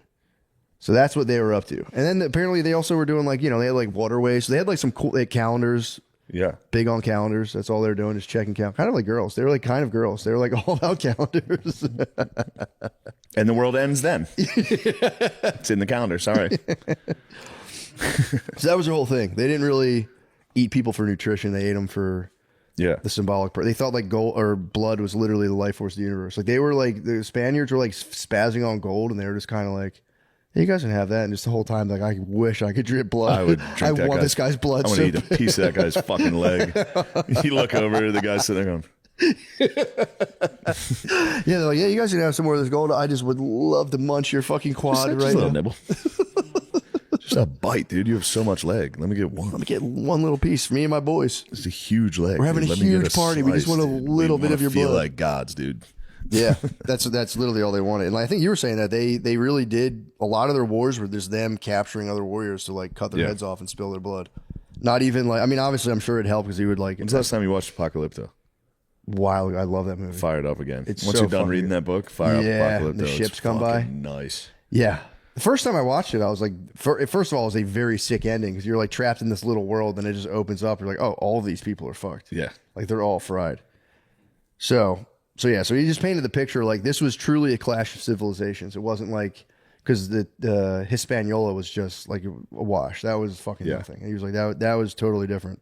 So that's what they were up to. And then apparently they also were doing like, you know, they had like waterways. So they had like some cool, they had calendars, Yeah. big on calendars. That's all they were doing, is checking count. Kind of like girls. They were like kind of girls. They were like all about calendars. And the world ends then. It's in the calendar. Sorry. So that was their whole thing. They didn't really eat people for nutrition. They ate them for Yeah. the symbolic part. They thought like gold or blood was literally the life force of the universe. Like they were like, the Spaniards were like spazzing on gold, and they were just kind of like, hey, you guys can have that. And just the whole time, like, I wish I could drip blood. I would drink that want this guy's blood. I want so to eat a piece of that guy's fucking leg. You look over, the guy's sitting there going, yeah, they're like, yeah, you guys can have some more of this gold. I just would love to munch your fucking quad just right a little now. nibble. Just a bite, dude. You have so much leg. Let me get one. Let me get one little piece for me and my boys. It's a huge leg. We're having dude. a Let me get huge party. We just want a dude. little We bit wanna of your feel blood. like gods, dude. Yeah, that's literally all they wanted. And I think you were saying that they really did, a lot of their wars were just them capturing other warriors to like cut their Yeah. heads off and spill their blood. Not even like, I mean, obviously I'm sure it helped because he would like, When's the last time you watched Apocalypto? wow, I love that movie. Fire it up again. It's Once so you're done fucking reading good. that book, fire Yeah, up Apocalypto. the It's ships come by. fucking nice. Yeah. The first time I watched it, I was like, first of all, it was a very sick ending because you're like trapped in this little world and it just opens up. You're like, oh, all of these people are fucked. Yeah. Like they're all fried. So yeah, so he just painted the picture like this was truly a clash of civilizations. It wasn't like, because the Hispaniola was just like a wash. That was fucking Yeah. nothing. And he was like, that was totally different.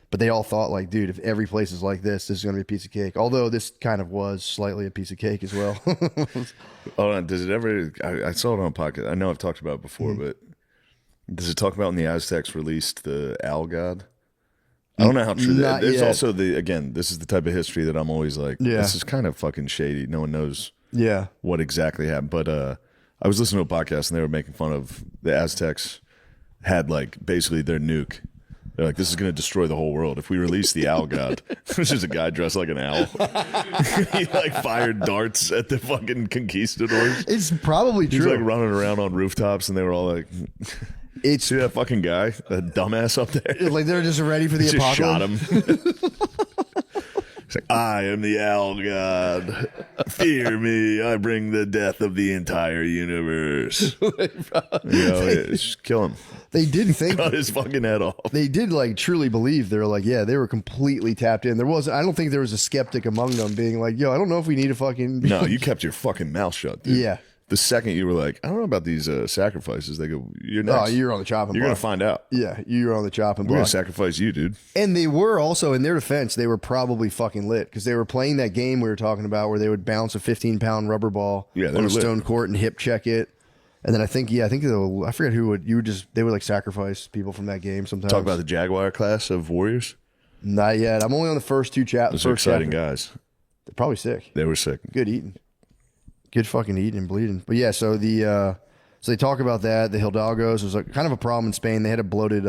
But they all thought like, dude, if every place is like this is going to be a piece of cake. Although this kind of was slightly a piece of cake as well. Hold on. Does it ever? I saw it on a podcast. I know I've talked about it before, but does it talk about when the Aztecs released the owl god? I don't know how true that. Not There's yet. also this is the type of history that I'm always like, Yeah. this is kind of fucking shady. No one knows Yeah. what exactly happened. But I was listening to a podcast and they were making fun of the Aztecs had like basically their nuke. They're like, this is going to destroy the whole world if we release the owl god. There's just a guy dressed like an owl. He like fired darts at the fucking conquistadors. It's probably He's true. like running around on rooftops, and they were all like, It's "See that fucking guy, that dumbass up there? like they're just ready for the Just apocalypse. shot him." He's like, "I am the owl god. Fear me. I bring the death of the entire universe." Just kill him. They did think Cut his fucking head off. they did like truly believe. They were like, yeah, they were completely tapped in. I don't think there was a skeptic among them being like, yo, I don't know if we need to fucking No, you kept your fucking mouth shut, dude. Yeah. The second you were like, I don't know about these sacrifices, they go, "You're Oh, next. you're on the chopping You're block. gonna find out. Yeah, you're on the chopping We're gonna block. sacrifice you, dude." And they were also, in their defense, they were probably fucking lit because they were playing that game we were talking about where they would bounce a 15-pound rubber ball Yeah, they on were a lit. stone court and hip check it. And then I forget who would, they would like sacrifice people from that game sometimes. Talk about the Jaguar class of warriors. Not yet. I'm only on the first two chapters. Those are exciting guys. They're probably sick. They were sick. Good eating. Good fucking eating and bleeding. But yeah, so so they talk about that. The Hidalgos was like kind of a problem in Spain. They had a bloated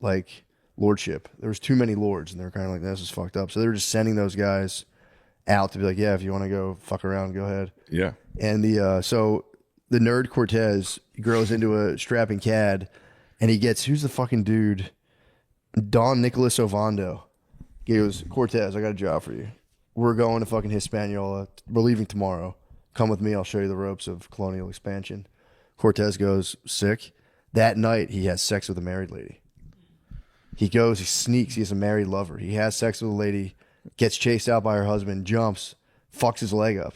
like lordship. There was too many lords, and they were kind of like, this is fucked up. So they were just sending those guys out to be like, yeah, if you want to go fuck around, go ahead. Yeah. And so the nerd Cortez grows into a strapping cad, and he gets, who's the fucking dude? Don Nicholas Ovando. He goes, Cortez, I got a job for you. We're going to fucking Hispaniola. We're leaving tomorrow. Come with me. I'll show you the ropes of colonial expansion. Cortez goes, sick. That night, he has sex with a married lady. He goes, he sneaks. He has a married lover. He has sex with a lady, gets chased out by her husband, jumps, fucks his leg up.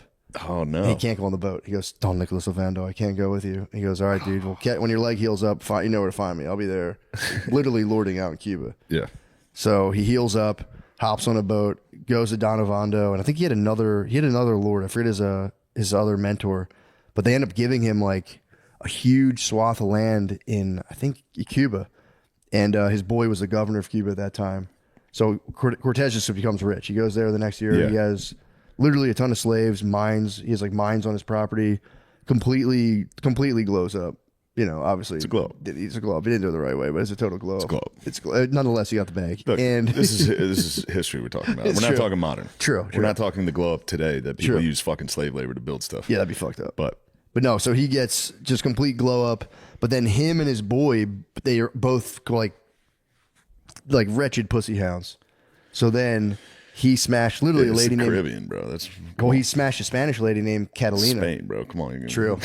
Oh no. And he can't go on the boat. He goes, Don Nicholas Ovando, I can't go with you. He goes, all right, dude. Well, when your leg heals up, you know where to find me. I'll be there. Literally lording out in Cuba. Yeah. So he heals up, hops on a boat, goes to Don Ovando, and I think he had another lord. I forget his other mentor, but they end up giving him like a huge swath of land in, I think, Cuba, and his boy was the governor of Cuba at that time. So Cortez just becomes rich. He goes there the next year. Yeah. He has literally a ton of slaves, mines. He has like mines on his property. Completely glows up. You know, obviously It's a glow. It's a glow. He didn't do it the right way, but it's a total glow. It's a glow. It's nonetheless, he got the bag. Look, And this is history we're talking about. We're It's not true. talking modern. True. We're not talking the glow up today that people True. use fucking slave labor to build stuff. yeah, that'd be fucked up. But But no, so he gets just complete glow up. But then him and his boy, they are both like wretched pussy hounds. So then he smashed literally a it's lady the named. Caribbean, bro. That's Well, he smashed a Spanish lady named Catalina. Spain, bro. Come on. True,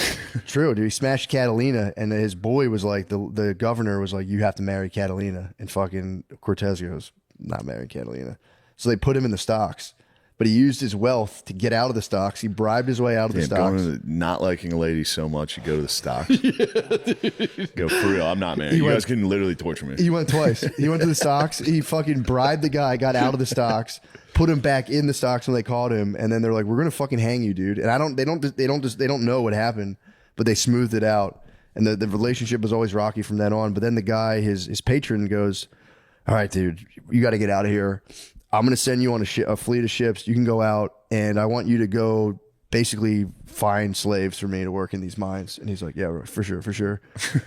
true, dude. He smashed Catalina, and his boy was like, the governor was like, you have to marry Catalina, and fucking Cortez goes, not marrying Catalina. So they put him in the stocks, but he used his wealth to get out of the stocks. He bribed his way out of the Damn, stocks. going to not liking a lady so much, you go to the stocks. Go for real. I'm not married. You went- guys can literally torture me. He went twice. He went to the stocks. He fucking bribed the guy, got out of the stocks, put him back in the stocks when they caught him, and then they're like, "We're gonna fucking hang you, dude." And they don't know what happened, but they smoothed it out, and the relationship was always rocky from then on. But then the guy, his patron, goes, "All right, dude, you got to get out of here. I'm gonna send you on a fleet of ships. You can go out, and I want you to go." Basically find slaves for me to work in these mines. And he's like, yeah, for sure.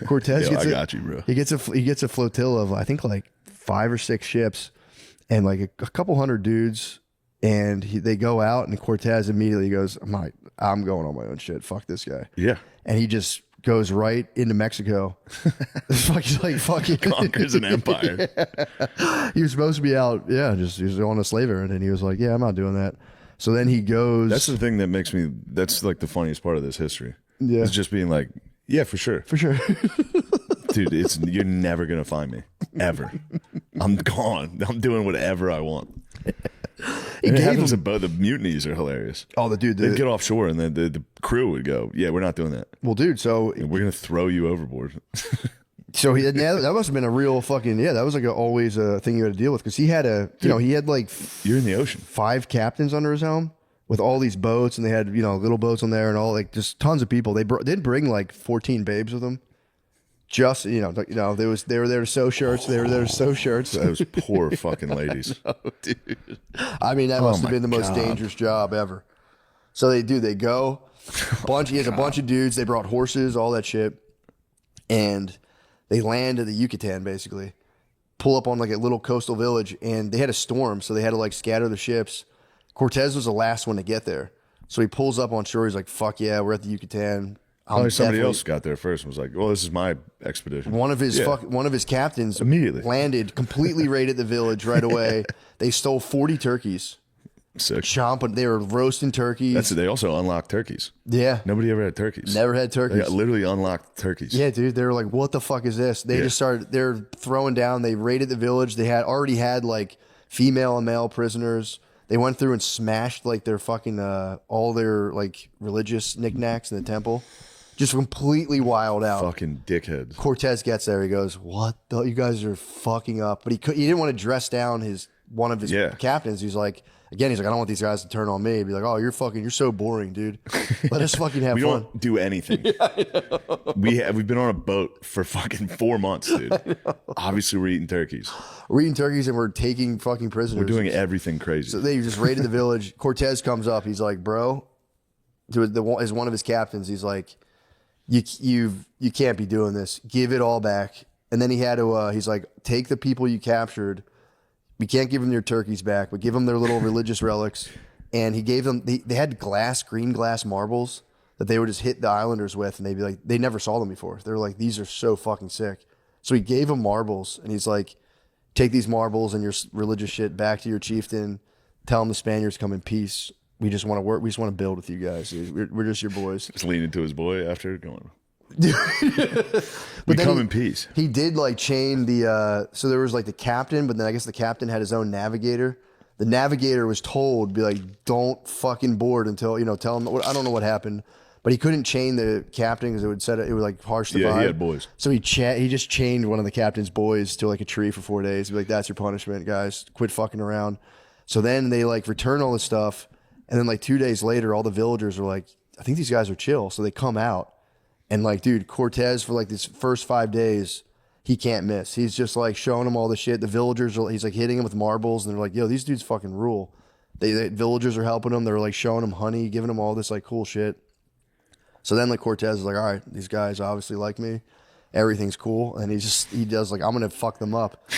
Cortez Yo, gets I got you, bro. He gets a flotilla of, I think, like 5 or 6 ships and like a couple hundred dudes. And they go out, and Cortez immediately goes, I'm going on my own shit. Fuck this guy. Yeah. And he just goes right into Mexico. fucking Conquers an empire. He was supposed to be out, he was on a slave errand, and he was like, yeah, I'm not doing that. So then he goes. That's the thing that makes me, that's like the funniest part of this history. Yeah. It's just being like, yeah, for sure. for sure. Dude, you're never going to find me. Ever. I'm gone. I'm doing whatever I want. He And it gave happens him, at both. The mutinies are hilarious. oh, the dude. They'd get offshore and then the crew would go, yeah, we're not doing that. Well, dude, so We're going to throw you overboard. So that must have been a real fucking, that was like always a thing you had to deal with, because he had he had like You're in the ocean. 5 captains under his helm with all these boats, and they had little boats on there and all, like just tons of people. They did bring like 14 babes with them. Just they were there to sew shirts. They were there to sew shirts. Those poor fucking ladies. I mean, that must have my been the most God. dangerous job ever. So they go. He has a bunch of dudes. They brought horses, all that shit, and they land at the Yucatan, basically. Pull up on like a little coastal village, and they had a storm, so they had to like scatter the ships. Cortez was the last one to get there. So he pulls up on shore. He's like, fuck yeah, we're at the Yucatan. Probably somebody definitely- else got there first and was like, well, this is my expedition. One of his Yeah. one of his captains Immediately. landed, completely raided the village right away. They stole 40 turkeys. Sick. Chomping. They were roasting turkeys. That's it. They also unlocked turkeys. Yeah. Nobody ever had turkeys. Never had They turkeys. got literally unlocked turkeys. Yeah, dude. They were like, what the fuck is this? They just started, they're throwing down. They raided the village. They had already had like female and male prisoners. They went through and smashed like their fucking, all their like religious knickknacks in the temple. Just completely wild out. Fucking dickheads. Cortez gets there. He goes, what the, you guys are fucking up. But he didn't want to dress down one of his captains. He's like, I don't want these guys to turn on me. Be like, oh, you're so boring, dude. Let us fucking have We fun. don't do anything. We've been on a boat for fucking 4 months, dude. Obviously, we're eating turkeys. We're eating turkeys and we're taking fucking prisoners. We're doing everything crazy. So they just raided the village. Cortez comes up. He's like, bro, as one of his captains, he's like, you can't be doing this. Give it all back. And then he had to, he's like, take the people you captured. We can't give them their turkeys back, but give them their little religious relics. And he gave them, they had green glass marbles that they would just hit the islanders with. And they'd be like, they never saw them before. They were like, these are so fucking sick. So he gave them marbles, and he's like, take these marbles and your religious shit back to your chieftain. Tell him the Spaniards come in peace. We just want to work. We just want to build with you guys. We're just your boys. Just leaning to his boy after going. But We then come in peace. He did like chain the, so there was like the captain, but then I guess the captain had his own navigator The navigator was told, be like, don't fucking board until, tell him, I don't know what happened, but he couldn't chain the captain because it would like harsh the vibe. Yeah, he had boys. So he just chained one of the captain's boys to like a tree for 4 days. He'd be like, that's your punishment, guys. Quit fucking around. So then they like return all this stuff. And then like 2 days later, all the villagers are like, I think these guys are chill. So they come out and like, dude, Cortez for like these first 5 days, he can't miss. He's just like showing them all the shit. The villagers he's like hitting them with marbles and they're like, yo, these dudes fucking rule. The villagers are helping him. They're like showing him honey, giving him all this like cool shit. So then like Cortez is like, all right, these guys obviously like me. Everything's cool. And he does like, I'm going to fuck them up.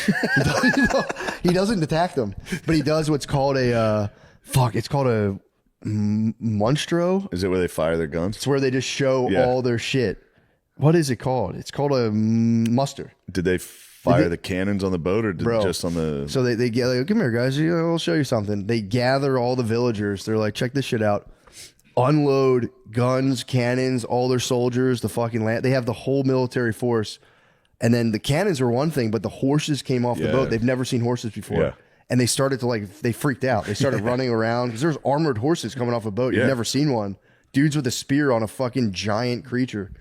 He doesn't attack them, but he does what's called it's called a monstro. Is it where they fire their guns? It's where they just show all their shit. What is it called? It's called a muster. Did they fire the cannons on the boat or just on the... So they get like, come here, guys. I'll show you something. They gather all the villagers. They're like, check this shit out. Unload guns, cannons, all their soldiers, the fucking land. They have the whole military force. And then the cannons are one thing, but the horses came off the boat. They've never seen horses before. Yeah. And they started to they freaked out. They started running around because there's armored horses coming off a boat. You've never seen one. Dudes with a spear on a fucking giant creature.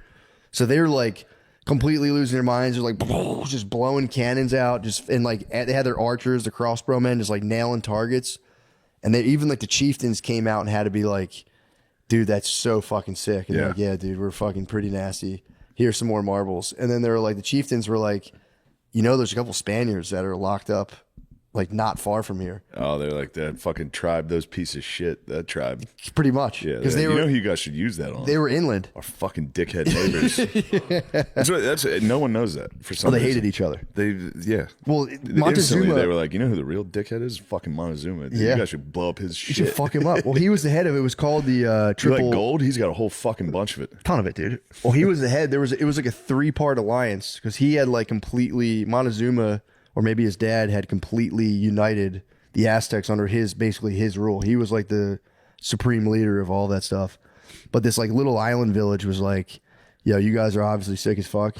So they're like completely losing their minds. They're like just blowing cannons out. And like they had their archers, the crossbow men, just like nailing targets. And they even like the chieftains came out and had to be like, dude, that's so fucking sick. And they're like, yeah, dude, we're fucking pretty nasty. Here's some more marbles. And then they were like, the chieftains were like, there's a couple Spaniards that are locked up like not far from here. Oh, they're like that fucking tribe, those piece of shit, that tribe. Pretty much. Yeah, because you know who you guys should use that on? They were inland. Our fucking dickhead neighbors. That's no one knows that for some They reason. hated each other. Well, Montezuma. instantly they were like, you know who the real dickhead is? Fucking Montezuma. You guys should blow up his shit. You should fuck him up. Well, he was the head of it. It was called the triple. You like gold? He's got a whole fucking bunch of it. Ton of it, dude. Well, he was the head. It was like a 3-part alliance because he had like completely Montezuma, or maybe his dad had completely united the Aztecs under basically his rule. He was like the supreme leader of all that stuff. But this like little island village was like, yo, you guys are obviously sick as fuck.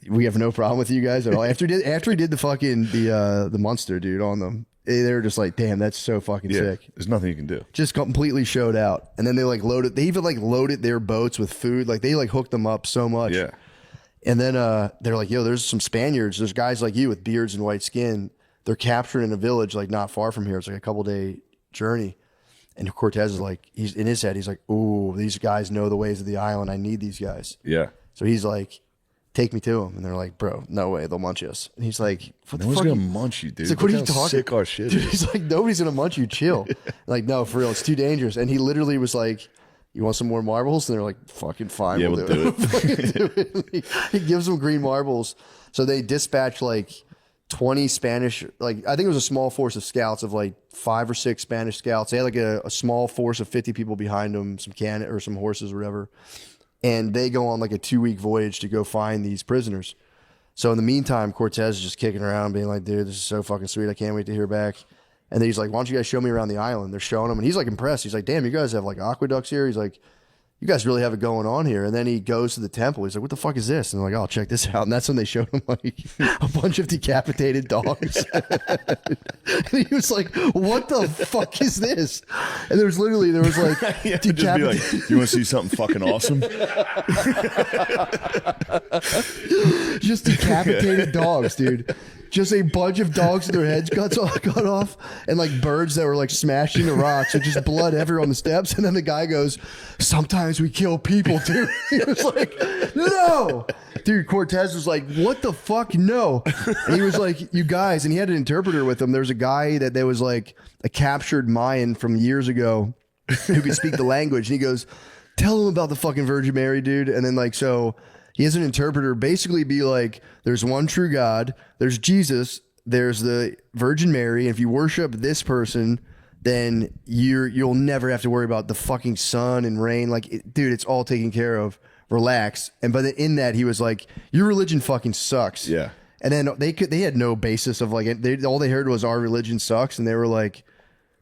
We have no problem with you guys at all. After he did the fucking the monster dude on them, they were just like, damn, that's so fucking sick. There's nothing you can do. Just completely showed out. And then they like loaded. They even like loaded their boats with food. Like they like hooked them up so much. Yeah. And then they're like, yo, there's some Spaniards. There's guys like you with beards and white skin. They're captured in a village like not far from here. It's like a couple-day journey. And Cortez is like, he's in his head, he's like, ooh, these guys know the ways of the island. I need these guys. Yeah. So he's like, take me to them. And they're like, bro, no way, they'll munch us. And he's like, what no one's going to munch you, dude. He's like, what are you talking? Sick our shit dude, he's like, nobody's going to munch you. Chill. Like, no, for real, it's too dangerous. And he literally was like, you want some more marbles? And they're like, fucking fine. Yeah, we'll do it. He gives them green marbles. So they dispatch like 20 Spanish, like I think it was a small force of scouts of like 5 or 6 Spanish scouts. They had like a small force of 50 people behind them, some cannon or some horses or whatever. And they go on like a 2-week voyage to go find these prisoners. So in the meantime, Cortez is just kicking around being like, dude, this is so fucking sweet. I can't wait to hear back. And then he's like, why don't you guys show me around the island? They're showing him. And he's like impressed. He's like, damn, you guys have like aqueducts here. He's like, you guys really have it going on here. And then he goes to the temple. He's like, what the fuck is this? And they're like, oh, check this out. And that's when they showed him like a bunch of decapitated dogs. And he was like, what the fuck is this? And there was like yeah, just be like, you want to see something fucking awesome? Just decapitated dogs, dude. Just a bunch of dogs with their heads cut off, and like birds that were like smashing the rocks, and just blood everywhere on the steps. And then the guy goes, "Sometimes we kill people too." He was like, "No, dude." Cortez was like, "What the fuck, no?" And he was like, "You guys," and he had an interpreter with him. There was a guy that was like a captured Mayan from years ago who could speak the language, and he goes, "Tell him about the fucking Virgin Mary, dude." And then like so. He has an interpreter basically be like, there's one true God, there's Jesus, there's the Virgin Mary, and if you worship this person, then you'll never have to worry about the fucking sun and rain. Like, dude, it's all taken care of. Relax. And but in that, he was like, your religion fucking sucks. Yeah. And then they had no basis of like, all they heard was our religion sucks, and they were like,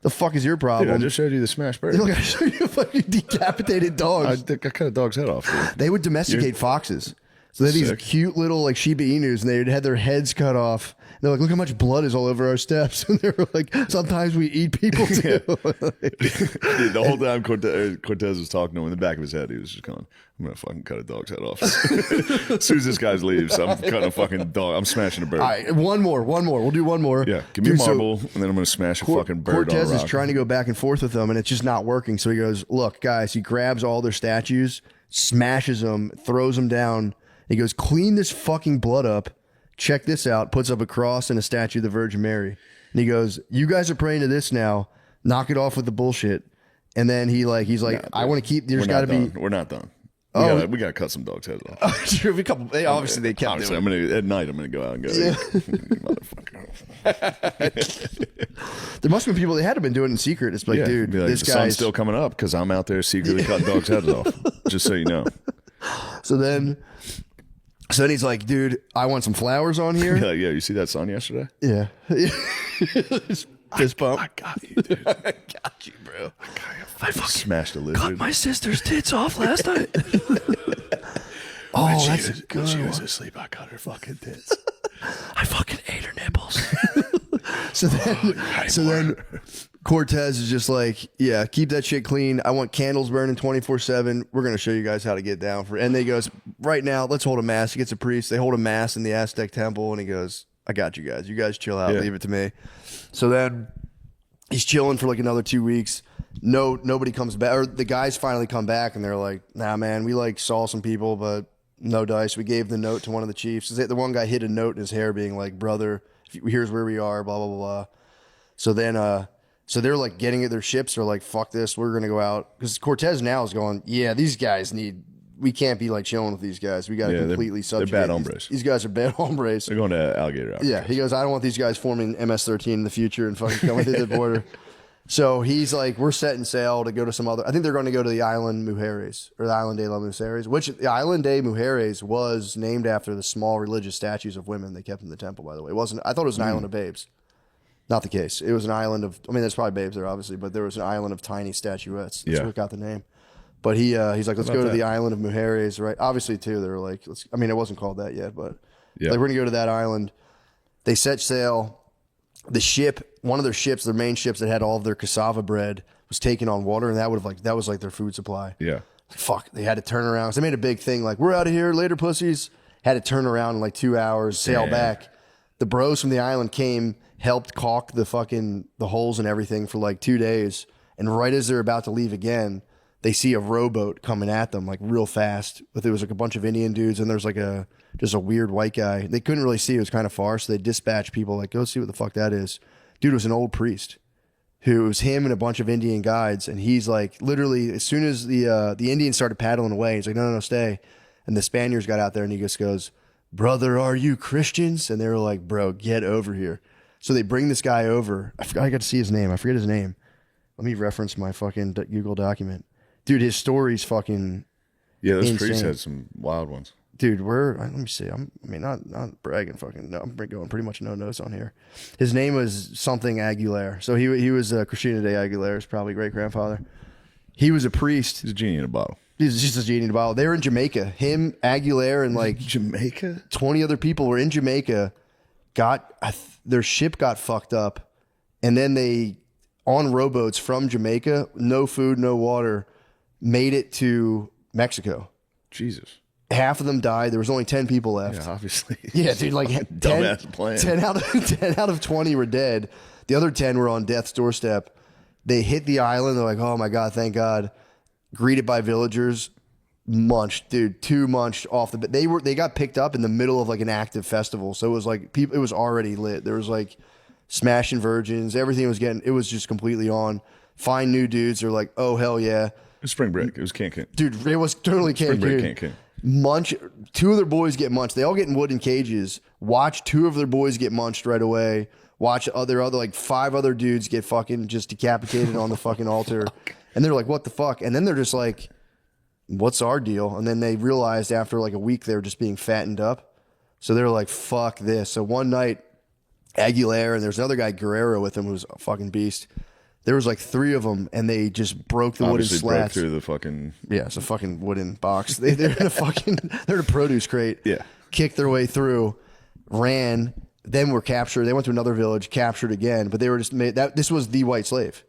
the fuck is your problem? Dude, I just showed you the smashed bird. Look, I showed you fucking decapitated dogs. I cut a dog's head off. Dude. They would domesticate foxes. So they had these Sick. cute little like Shiba Inus, and they had their heads cut off. They're like, look how much blood is all over our steps. And they were like, sometimes we eat people too. Dude, the whole time Cortez was talking to him, in the back of his head, he was just going, I'm going to fucking cut a dog's head off. As soon as this guy leaves, I'm cutting a fucking dog. I'm smashing a bird. All right, one more. We'll do one more. Yeah, give me Dude, a so marble, and then I'm going to smash a fucking bird Cortez on a is rock. trying to go back and forth with them, and it's just not working. So he goes, look, guys, he grabs all their statues, smashes them, throws them down. He goes, clean this fucking blood up. Check this out. Puts up a cross and a statue of the Virgin Mary. And he goes, you guys are praying to this now. Knock it off with the bullshit. And then he's like, I want to keep, there's got to be. We're not done. We got to cut some dogs' heads off. Sure, a couple. Obviously, they kept Honestly, doing at night, I'm going to go out and go, motherfucker. There must have been people, they had to have been doing it in secret. It's like, dude, be like, this the sun's guy's still coming up because I'm out there secretly cutting dogs' heads off. Just so you know. So then he's like, dude, I want some flowers on here. Yeah, you see that sun yesterday? Yeah. Fist bump. I got you, dude. I got you, bro. I fucking smashed a lizard. My sister's tits off last night. That's a good She one. was asleep. I cut her fucking tits. I fucking ate her nipples. so then Cortez is just like, yeah, keep that shit clean. I want candles burning 24/7. We're going to show you guys how to get down for it. And they goes, right now, let's hold a mass. He gets a priest. They hold a mass in the Aztec temple, and he goes, I got you guys. You guys chill out. Yeah. Leave it to me. So then he's chilling for like another 2 weeks. Nobody comes back. Or the guys finally come back, and they're like, nah, man, we like saw some people, but no dice. We gave the note to one of the chiefs. The one guy hid a note in his hair being like, brother, here's where we are, blah, blah, blah, blah. So then, so they're like getting at their ships. They're like, fuck this. We're going to go out. Because Cortez now is going, yeah, these guys we can't be like chilling with these guys. We got to completely subjugate. They're bad hombres. These guys are bad hombres. They're going to alligator. Yeah, he goes, I don't want these guys forming MS-13 in the future and fucking coming through the border. So he's like, we're setting sail to go to some other. I think they're going to go to the island Mujeres, or the Island de las Mujeres, which the Island de Mujeres was named after the small religious statues of women they kept in the temple. By the way, it wasn't. I thought it was an island of babes. Not the case. It was an island of. I mean, there's probably babes there, obviously, but there was an island of tiny statuettes. That's where it got the name. But he's like, let's go to the island of Mujeres, right? Obviously, too, they were like, I mean, it wasn't called that yet, but like, we're gonna go to that island. They set sail. The ship, one of their ships, their main ships that had all of their cassava bread, was taken on water, and that was like their food supply. Yeah. Fuck, they had to turn around. So they made a big thing, like, we're out of here, later, pussies. Had to turn around in like 2 hours, sail back. The bros from the island came, helped caulk the holes and everything for like 2 days, and right as they're about to leave again, they see a rowboat coming at them like real fast. But there was like a bunch of Indian dudes, and there's like just a weird white guy. They couldn't really see; it was kind of far, so they dispatched people like, go see what the fuck that is. Dude was an old priest. Who was him and a bunch of Indian guides, and he's like, literally, as soon as the Indians started paddling away, he's like, no, stay. And the Spaniards got out there, and he just goes, brother, are you Christians? And they were like, bro, get over here. So they bring this guy over. I got to see his name. I forget his name. Let me reference my fucking Google document. Dude, his story's fucking those insane. priests had some wild ones. Dude, let me see. Not bragging. Fucking, no, I'm going pretty much no notes on here. His name was something Aguilera. So he was Christina de Aguilera's probably great grandfather. He was a priest. He's a genie in a bottle. He's just a genie in a bottle. They were in Jamaica. Him, Aguilera, and like Jamaica. 20 other people were in Jamaica. Their ship got fucked up, and then they on rowboats from Jamaica, no food, no water, made it to Mexico. Jesus. Half of them died. There was only 10 people left. Yeah, obviously. Yeah, dude, like 10 plan. 10 out of 20 were dead. The other 10 were on death's doorstep. They hit the island. They're like, oh my God, thank God. Greeted by villagers, munched, dude, too munched off the bed. They got picked up in the middle of like an active festival. So it was like it was already lit. There was like smashing virgins. Everything it was just completely on. Find new dudes. They're like, oh hell yeah. It was spring break. It was Cancun. Dude, it was totally Spring break Cancun. Cancun. Two of their boys get munched. They all get in wooden cages. Watch two of their boys get munched right away. Watch other like 5 other dudes get fucking just decapitated on the fucking altar. And they're like, what the fuck? And then they're just like, what's our deal? And then they realized after like a week they were just being fattened up. So they're like, fuck this. So one night, Aguilera, and there's another guy, Guerrero, with him, who's a fucking beast. There was like 3 of them, and they just broke the Obviously wooden broke slats. through the fucking. Yeah, it's a fucking wooden box. They're in a fucking they're in a produce crate. Yeah. Kicked their way through, ran, then were captured. They went to another village, captured again, but they were just made that this was the white slave.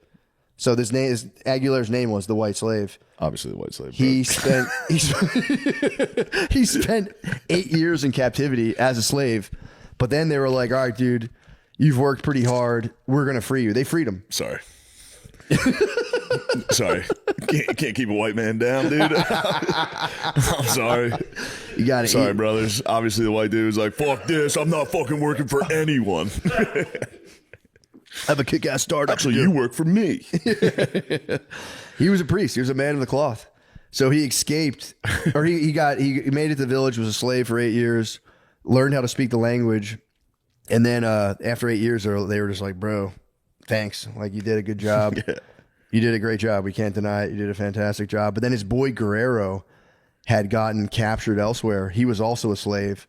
So this name is Aguilar's name was the white slave. Obviously, the white slave. He spent he spent 8 years in captivity as a slave, but then they were like, "All right, dude, you've worked pretty hard. We're gonna free you." They freed him. Sorry. Sorry. Can't keep a white man down, dude. I'm sorry. You got it. Sorry, brothers. Obviously, the white dude was like, "Fuck this. I'm not fucking working for anyone." I have a kick-ass startup. Actually, you work for me. He was a priest. He was a man of the cloth. So he escaped, or he made it to the village, was a slave for 8 years, learned how to speak the language, and then after 8 years, they were just like, "Bro, thanks. Like, you did a good job. Yeah. You did a great job. We can't deny it. You did a fantastic job." But then his boy Guerrero had gotten captured elsewhere. He was also a slave,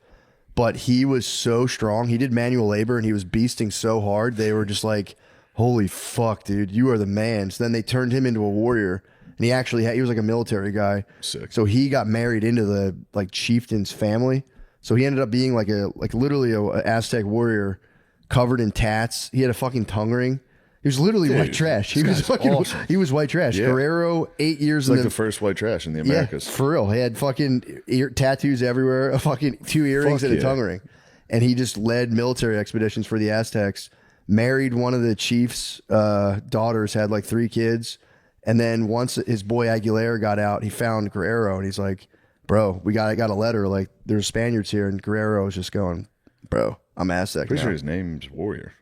but he was so strong. He did manual labor and he was beasting so hard. They were just like, "Holy fuck, dude, you are the man." So then they turned him into a warrior, and he was like a military guy. Sick. So he got married into the like chieftain's family. So he ended up being like literally a Aztec warrior covered in tats. He had a fucking tongue ring. He was literally white trash. He was fucking awesome. He was white trash. Yeah. Guerrero, 8 years Like in the first white trash in the Americas. Yeah, for real. He had fucking tattoos everywhere, a fucking 2 earrings Fuck and a yeah. tongue ring. And he just led military expeditions for the Aztecs, married one of the chief's daughters, had like 3 kids. And then once his boy Aguilera got out, he found Guerrero and he's like, "Bro, I got a letter. Like, there's Spaniards here." And Guerrero was just going, "Bro, I'm Aztec Pretty now." sure his name's Warrior.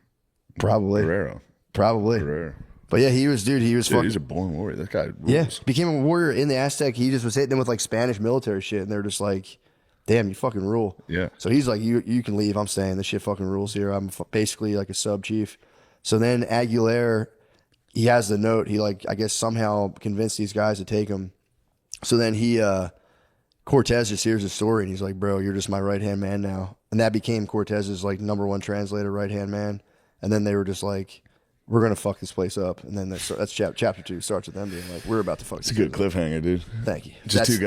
Probably. Guerrero. Probably. Guerrero. But yeah, he was Dude, fucking. he's a born warrior. That guy rules. Yeah, became a warrior in the Aztec. He just was hitting them with like Spanish military shit, and they're just like, "Damn, you fucking rule." Yeah. So he's like, "You can leave. I'm staying. This shit fucking rules here. I'm basically like a sub chief." So then Aguilera, he has the note. He like, I guess somehow convinced these guys to take him. So then Cortez just hears the story and he's like, "Bro, you're just my right hand man now." And that became Cortez's like #1 translator, right hand man. And then they were just like, "We're gonna fuck this place up." And then that's chapter 2 starts with them being like, "We're about to fuck." It's a good cliffhanger, dude. Thank you. Just two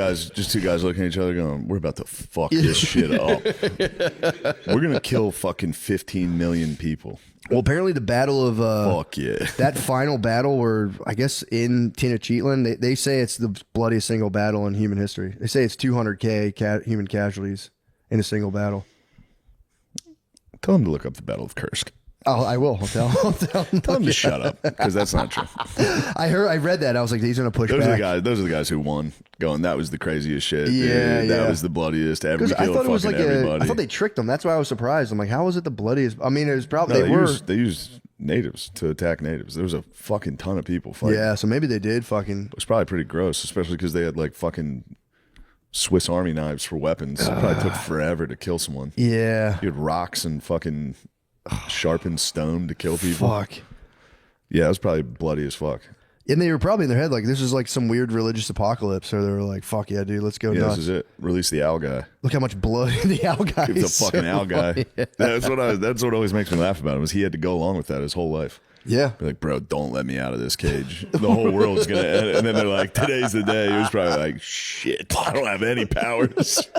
guys looking at each other going, "We're about to fuck this shit up. We're gonna kill fucking 15 million people." Well, apparently the battle of Fuck yeah. that final battle, where I guess in Tenochtitlan, they say it's the bloodiest single battle in human history. They say it's 200K human casualties in a single battle. Tell him to look up the Battle of Kursk. Oh, I will. I'll tell him. Tell him to shut up, because that's not true. I read that. I was like, he's gonna push Those are the back. guys. Those are the guys who won. Going, that was the craziest shit. Yeah, dude. yeah. That was the bloodiest ever. We Because I killed thought it was fucking like everybody. I thought they tricked them. That's why I was surprised. I'm like, how was it the bloodiest? I mean, it was probably No, they were. they used natives to attack natives. There was a fucking ton of people fighting. Yeah, so maybe they did fucking. It was probably pretty gross, especially because they had like fucking Swiss Army knives for weapons. It probably took forever to kill someone. Yeah. You had rocks and fucking sharpened stone to kill people. Fuck. Yeah, it was probably bloody as fuck. And they were probably in their head like, this is like some weird religious apocalypse, or they were like, "Fuck yeah, dude, let's go Yeah, nuts." this is it. Release the owl guy. Look how much blood the owl guy Give the is. fucking owl guy. That's what always makes me laugh about him, is he had to go along with that his whole life. Yeah. Be like, "Bro, don't let me out of this cage. The whole world's gonna end." And then they're like, "Today's the day." He was probably like, "Shit, I don't have any powers."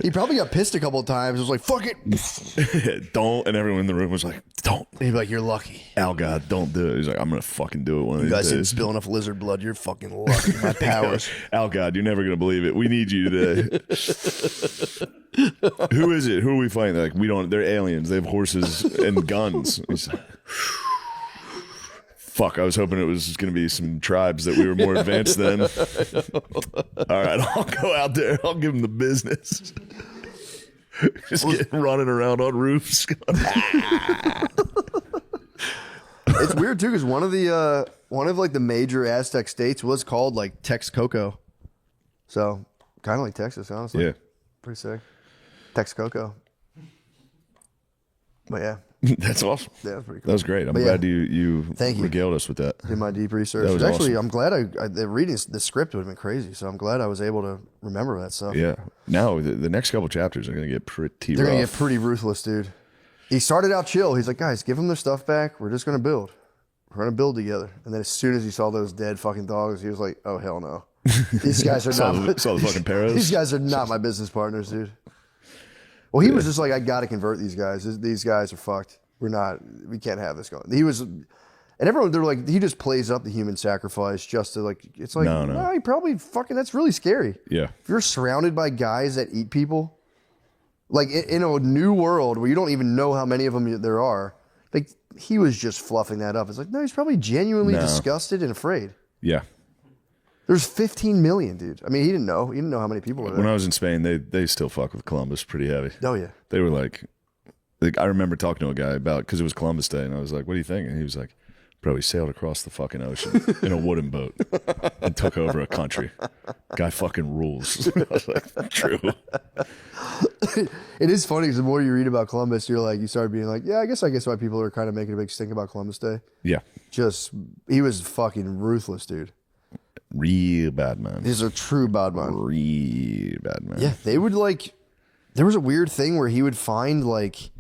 He probably got pissed a couple of times. It was like, "Fuck it." Don't. And everyone in the room was like, "Don't." He'd be like, "You're lucky. Owl God, don't do it. He's like, "I'm gonna fucking do it one of You these guys didn't days." spill enough lizard blood. You're fucking lucky. My powers." Owl God, you're never gonna believe it. We need you today. Who is it? Who are we fighting? They're like, we don't. They're aliens. They have horses and guns. He's like, fuck, I was hoping it was going to be some tribes that we were more advanced than. All right, I'll go out there. I'll give them the business. Just getting running around on roofs. It's weird too, because one of like the major Aztec states was called like Texcoco, so kind of like Texas, honestly. Yeah. Pretty sick. Texcoco. But yeah, That's awesome. yeah, that's pretty cool. That was great. I'm But glad yeah, you Thank you. regaled us with that. did my deep research. That was Actually, awesome. I'm glad reading the script would have been crazy, so I'm glad I was able to remember that stuff. Yeah. Now the next couple chapters are going to get pretty They're rough. gonna get pretty ruthless, dude. He started out chill. He's like, "Guys, give them their stuff back. We're just gonna build." we're gonna build together. And then as soon as he saw those dead fucking dogs, he was like, oh hell no, these guys are Saw not. the fucking Paras. These guys are not my business partners, dude. Well, he was just like, I gotta convert these guys. These guys are fucked. We can't have this going. He was, and everyone, they're like, he just plays up the human sacrifice just to like, it's like, no, he probably fucking, that's really scary. Yeah. If you're surrounded by guys that eat people, like in a new world where you don't even know how many of them there are, like he was just fluffing that up. It's like, no, he's probably genuinely disgusted and afraid. Yeah. There's 15 million, dude. I mean, he didn't know. He didn't know how many people were there. When I was in Spain, they still fuck with Columbus pretty heavy. Oh, yeah. They were like I remember talking to a guy about, because it was Columbus Day, and I was like, what do you think? And he was like, bro, he sailed across the fucking ocean in a wooden boat and took over a country. Guy fucking rules. I was like, true. It is funny because the more you read about Columbus, you start being like, yeah, I guess why people are kind of making a big stink about Columbus Day. Yeah. He was fucking ruthless, dude. Real bad man. He's a true bad man. Real bad man. Yeah, they would there was a weird thing where he would find like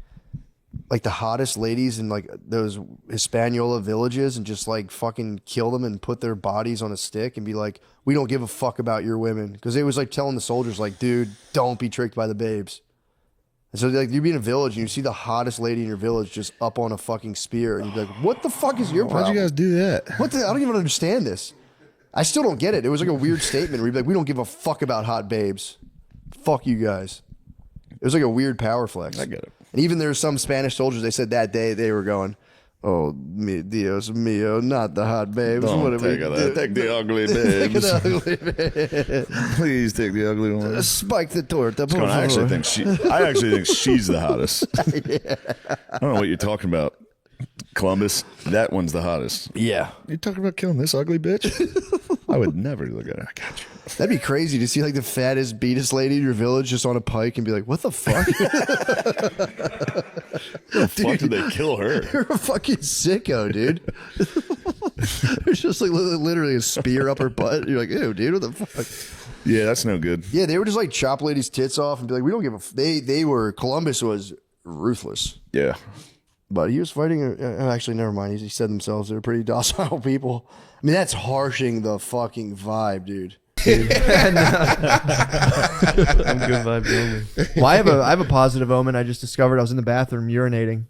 the hottest ladies in like those Hispaniola villages and just like fucking kill them and put their bodies on a stick and be like, we don't give a fuck about your women. Because it was like telling the soldiers like, dude, don't be tricked by the babes. And so like you'd be in a village and you see the hottest lady in your village just up on a fucking spear and you'd be like, what the fuck is your problem? Why'd you guys do that? I don't even understand this. I still don't get it. It was like a weird statement where you'd be like, we don't give a fuck about hot babes. Fuck you guys. It was like a weird power flex. I get it. And even there's some Spanish soldiers, they said that day they were going, oh, mi Dios mío, not the hot babes. Don't take it. Take the ugly babes. Take the ugly babes. Please take the ugly one. Spike the torta. I actually think she's the hottest. I don't know what you're talking about. Columbus, that one's the hottest. Yeah. You're talking about killing this ugly bitch? I would never look at her. I got you. That'd be crazy to see like the fattest, beatest lady in your village just on a pike and be like, what the fuck? The fuck did they kill her? You're a fucking sicko, dude. There's just like literally a spear up her butt. You're like, ew, dude, what the fuck? Yeah, that's no good. Yeah, they would just like chop ladies' tits off and be like, we don't give a Columbus was ruthless. Yeah. But he was fighting, actually, never mind. He said themselves, they're pretty docile people. I mean, that's harshing the fucking vibe, dude. I'm good vibes only. Well, I have a positive omen. I just discovered I was in the bathroom urinating,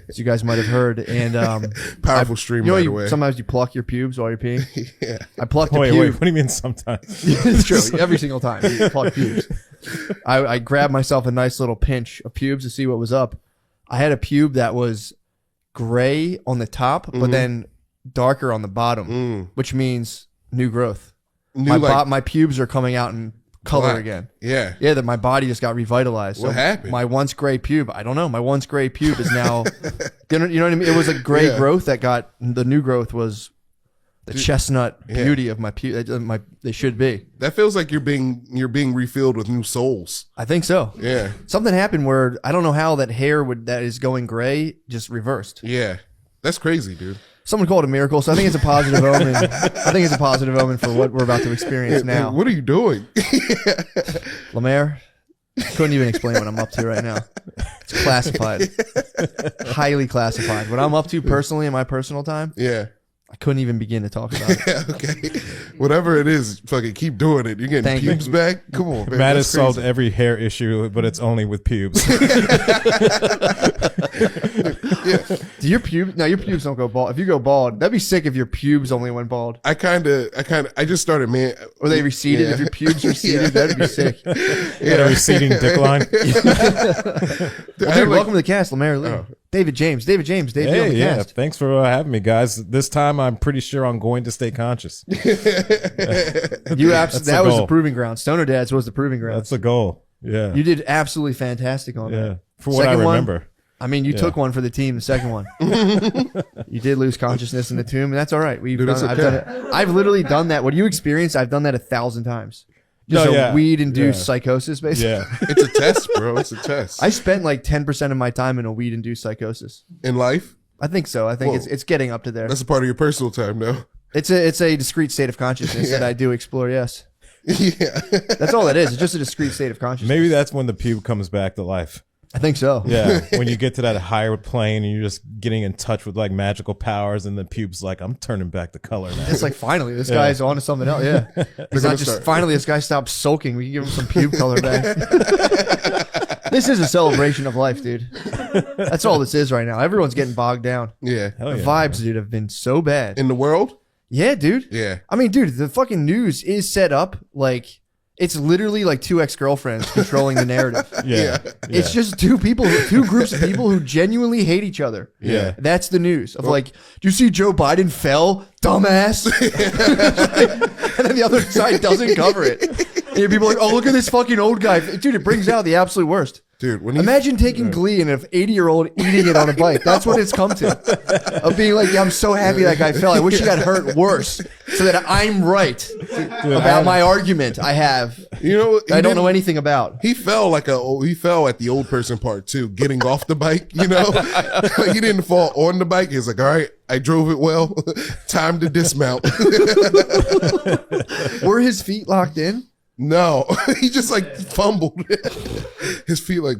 as you guys might have heard. And Powerful stream, by the way. Sometimes you pluck your pubes while you're peeing. Yeah. I plucked a Wait, pube. what do you mean sometimes? It's true. Every single time you pluck pubes. I grabbed myself a nice little pinch of pubes to see what was up. I had a pube that was gray on the top, but then darker on the bottom, which means new growth. My pubes are coming out in color black again. Yeah. Yeah, that my body just got revitalized. What happened? My once gray pube, I don't know. My once gray pube is now, you know what I mean? It was a gray growth that got, the new growth was the chestnut beauty of my pube. They should be. That feels like you're being refilled with new souls. I think so. Yeah. Something happened where I don't know how that hair that is going gray just reversed. Yeah. That's crazy, dude. Someone called it a miracle, so I think it's a positive omen. I think it's a positive omen for what we're about to experience now. What are you doing? Lemaire, couldn't even explain what I'm up to right now. It's classified. Highly classified. What I'm up to personally in my personal time, Yeah. I couldn't even begin to talk about it. Yeah, okay. Whatever it is, fucking keep doing it. You're getting Thank you. pubes back? Come on, man. Matt That's has solved crazy. every hair issue, but it's only with pubes. Do your pubes don't go bald. If you go bald, that'd be sick if your pubes only went bald. I just started, man. Or they receded. Yeah. If your pubes receded, that'd be sick. Got a receding dick line. Well, dude, welcome to the cast, Lemaire Lee. David James. David on the Hey, yeah. cast. Thanks for having me, guys. This time, I'm pretty sure I'm going to stay conscious. That the was the goal. proving ground. Stoner Dads was the proving ground. That's the goal. Yeah. You did absolutely fantastic on Yeah. that. For what I Second one, remember. I mean, you took one for the team. The second one, you did lose consciousness in the tomb, and that's all right. Dude, it's I've okay. done it. I've literally done that. What you experienced, I've done that 1,000 times. Just a weed-induced psychosis, basically. Yeah. It's a test, bro. It's a test. I spent like 10% of my time in a weed-induced psychosis. In life, I think so. I think Whoa. it's getting up to there. that's a part of your personal time, though. It's a discrete state of consciousness that I do explore. Yes, Yeah. that's all it is. It's just a discrete state of consciousness. Maybe that's when the pube comes back to life. I think so. Yeah, when you get to that higher plane and you're just getting in touch with like magical powers, and the pube's like, I'm turning back the color now. It's like finally this guy's on to something else. Yeah, it's not just start. finally this guy stopped sulking. We can give him some pube color back. This is a celebration of life, dude. That's all this is right now. Everyone's getting bogged down. Yeah. Hell The yeah. vibes, dude, have been so bad. In the world? Yeah, dude. Yeah. I mean, dude, the fucking news is set up like it's literally like two ex-girlfriends controlling the narrative. Yeah. It's just two groups of people who genuinely hate each other. Yeah. That's the news of like, do you see Joe Biden fell, dumbass? And then the other side doesn't cover it. And people are like, oh, look at this fucking old guy. Dude, it brings out the absolute worst. Dude, when you Imagine taking Glee and an 80-year-old eating it on a bike. That's what it's come to. Of being like, yeah, I'm so happy that guy fell. I wish he got hurt worse so that I'm right about my argument I have. you know, I don't know anything about. He fell at the old person part too, getting off the bike, you know? He didn't fall on the bike. He's like, all right, I drove it well. Time to dismount. Were his feet locked in? No, he just like fumbled. His feet like,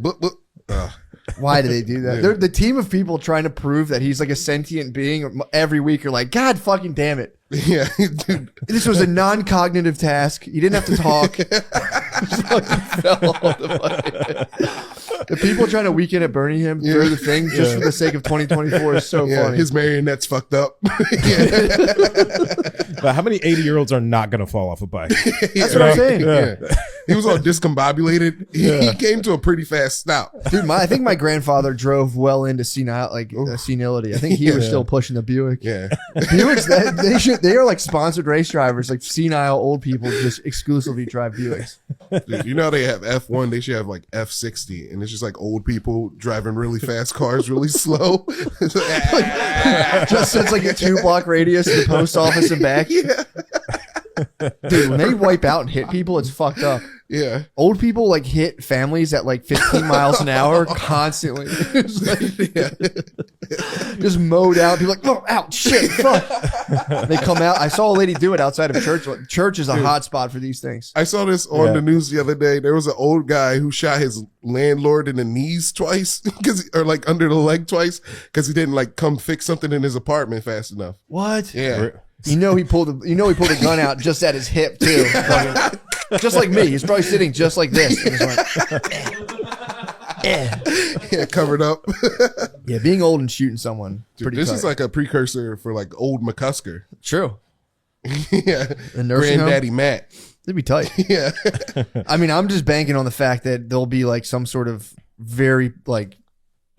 Why do they do that? They're the team of people trying to prove that he's like a sentient being. Every week, you're like, God fucking damn it. yeah, dude. This was a non-cognitive task. You didn't have to talk. Just fucking fell on the bike. The people trying to weekend at Bernie him through the thing just for the sake of 2024 is so Yeah, funny. his marionette's fucked up. Yeah. But how many 80-year-olds are not going to fall off a bike? That's what I'm saying. Yeah. He was all discombobulated. He came to a pretty fast stop. Dude, I think my grandfather drove well into senility. I think he was still pushing the Buick. Yeah. Buicks, they are like sponsored race drivers, like senile old people just exclusively drive Buicks. Dude, you know they have F1, they should have like F60, and it's just like old people driving really fast cars really slow. Just sends like a 2-block radius to the post office and back. Yeah. Dude, when they wipe out and hit people, it's fucked up. Yeah. Old people like hit families at like 15 miles an hour constantly. It's like, just mowed out. People like, oh, ouch, shit, fuck. They come out. I saw a lady do it outside of church. Church is a hot spot for these things. I saw this on the news the other day. There was an old guy who shot his landlord in the knees twice, or like under the leg twice, because he didn't like come fix something in his apartment fast enough. What? Yeah. You know he pulled the gun out just at his hip too. Fucking- just like me. He's probably sitting just like this. And just went, Yeah, covered up. yeah, being old and shooting someone. Dude, Pretty this tight. is like a precursor for like old McCusker. True. Yeah. The nursing home? Granddaddy Matt. They'd be tight. Yeah. I mean, I'm just banking on the fact that there'll be like some sort of very like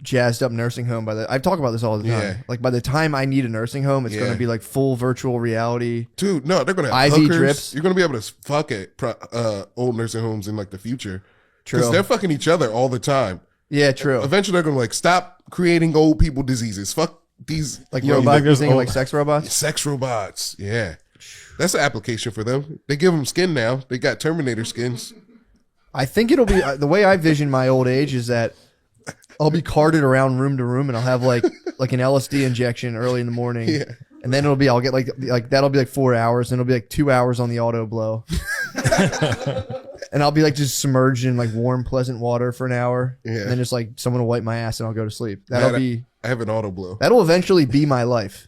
jazzed up nursing home I talk about this all the time. Yeah. Like by the time I need a nursing home, it's going to be like full virtual reality. Dude, no, they're gonna have IV hookers. drips. You're gonna be able to fuck at old nursing homes in like the future. True. Because they're fucking each other all the time. Yeah, true. Eventually, they're gonna like stop creating old people diseases. Fuck these Like young robots, there's thinking old- like sex robots. sex robots. Yeah, that's an application for them. They give them skin now. They got Terminator skins. I think it'll be the way I vision my old age is that I'll be carted around room to room and I'll have like an LSD injection early in the morning. Yeah. And then I'll get like that'll be like 4 hours and it'll be like 2 hours on the auto blow. And I'll be like just submerged in like warm, pleasant water for an hour. Yeah. And then just like someone will wipe my ass and I'll go to sleep. I have an auto blow. That'll eventually be my life.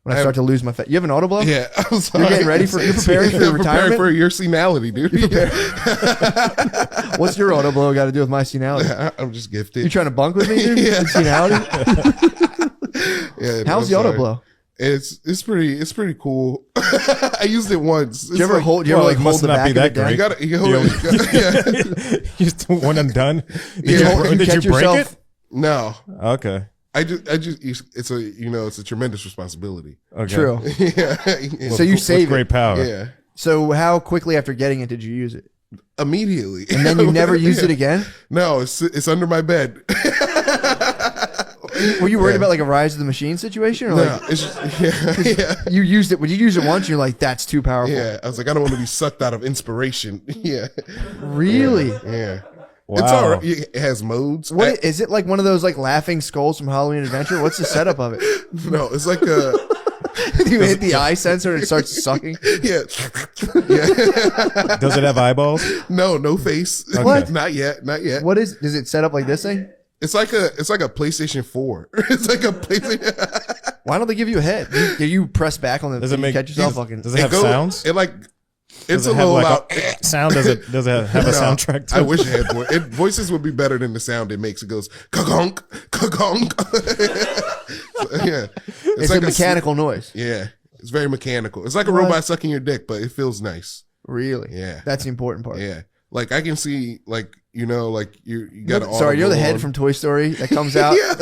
When I start to lose my fat. You have an auto blow? Yeah, I'm sorry. You're getting ready for you're preparing for your Preparing retirement? for your senility, dude. What's your auto blow got to do with my senility? I'm just gifted. You trying to bunk with me, dude? Yeah. Senility? Yeah, How's the auto blow? It's pretty cool. I used it once. Do you ever hold like hold must the not back be of that it down? great. You gotta, you hold it. Yeah. You just one and done. You catch Did you break yourself- it? No, Okay. I just it's a tremendous responsibility. Okay. True. Yeah. So you With save great it. power. Yeah. So how quickly after getting it did you use it? Immediately. And then you never used it again? No, it's under my bed. Were you worried about like a Rise of the Machine situation? Or No, like it's just, yeah. you used it when you use it once, you're like, that's too powerful. Yeah. I was like, I don't want to be sucked out of inspiration. Yeah. Really? Yeah. Wow. It's all right. It has modes. Is it like one of those like laughing skulls from Halloween Adventure? What's the setup of it? No, it's like You hit the eye sensor and it starts sucking. Yeah. Yeah. Does it have eyeballs? No face. What? Not yet. Not yet. What is it set up like this thing? It's like a PlayStation 4. It's like a PlayStation. Why don't they give you a head? Do you press back on the Does it make catch yourself fucking Does it have sounds? It like it's Does a it have little like loud. a sound? Does it have a soundtrack to I it? wish it had voices would be better than the sound it makes. It goes kagonk, kagonk. Yeah, It's like a mechanical noise. Yeah, it's very mechanical. It's like a robot sucking your dick, but it feels nice. Really? Yeah. That's the important part. Yeah, like I can see, like you you got an Sorry, you're the audible head on. from Toy Story that comes out. Yeah,